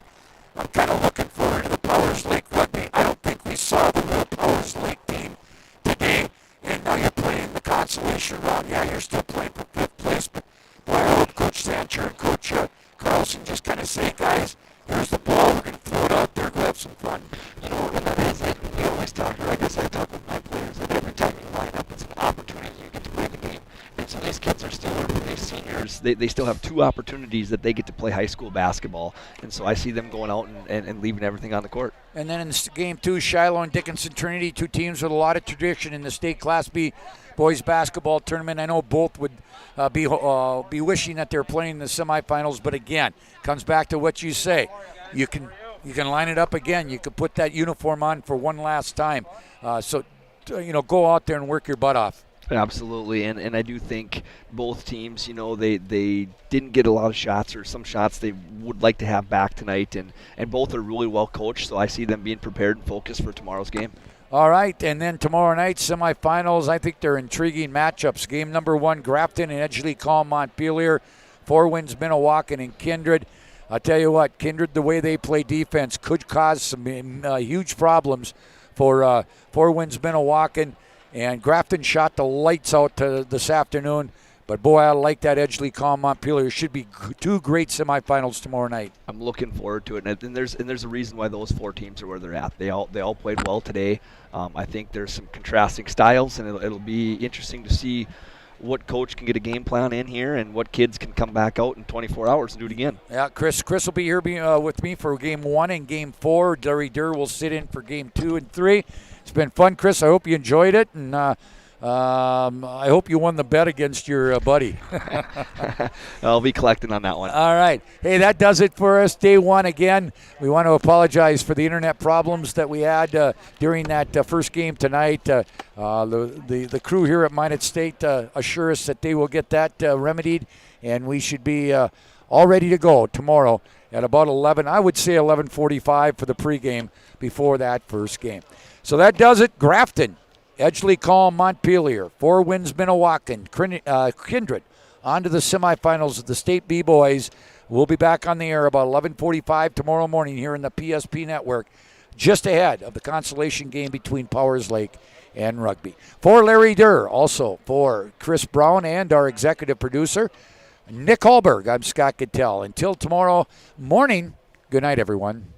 Speaker 14: I'm kind of looking forward to the Powers Lake Rugby. I don't think we saw the real Powers Lake team today. And now you're playing the consolation round. Yeah, you're still playing for 5th place, but boy, I hope Coach Sancher and Coach Carlson just kind of say, guys, here's the ball. We're going to throw it out there. Go have some fun. You know what that is? Like we always talk, or I guess I talk with my players, that every time you line up, it's an opportunity you get to win the game. And so these kids are still early seniors. They still have 2 opportunities that they get to play high school basketball. And so I see them going out and leaving everything on the court. And then in game 2, Shiloh and Dickinson Trinity, 2 teams with a lot of tradition in the state Class B boys basketball tournament. I know both would be wishing that they're playing in the semifinals, but again, comes back to what you say. You can line it up again. You can put that uniform on for one last time. So go out there and work your butt off. Absolutely, and I do think both teams, they didn't get a lot of shots, or some shots they would like to have back tonight, and both are really well coached, so I see them being prepared and focused for tomorrow's game. All right, and then tomorrow night, semifinals. I think they're intriguing matchups. Game number 1, Grafton and Edgeley Column, Montpelier. 4 wins Minnewacan and Kindred. I'll tell you what, Kindred, the way they play defense could cause some huge problems for 4 wins Minnewacan. And Grafton shot the lights out this afternoon, But, boy, I like that Edgeley Calm Montpelier. Should be two great semifinals tomorrow night.
Speaker 10: I'm looking forward to it, and there's a reason why those 4 teams are where they're at. They all played well today. I think there's some contrasting styles, and it'll be interesting to see what coach can get a game plan in here and what kids can come back out in 24 hours and do it again.
Speaker 14: Yeah, Chris will be here with me for Game 1 and Game 4. Larry Durr will sit in for Game 2 and 3. It's been fun, Chris. I hope you enjoyed it, and I hope you won the bet against your buddy.
Speaker 10: I'll be collecting on that one.
Speaker 14: All right. Hey, that does it for us. Day 1 again. We want to apologize for the internet problems that we had during that first game tonight. The crew here at Minot State assure us that they will get that remedied, and we should be all ready to go tomorrow at about 11. I would say 11:45 for the pregame before that first game. So that does it. Grafton, Edgeley Calm Montpelier, 4 wins Minnewacan, Kindred on to the semifinals of the State B-Boys. We'll be back on the air about 11:45 tomorrow morning here in the PSP Network, just ahead of the consolation game between Powers Lake and Rugby. For Larry Durr, also for Chris Brown and our executive producer, Nick Hallberg, I'm Scott Kittell. Until tomorrow morning, good night, everyone.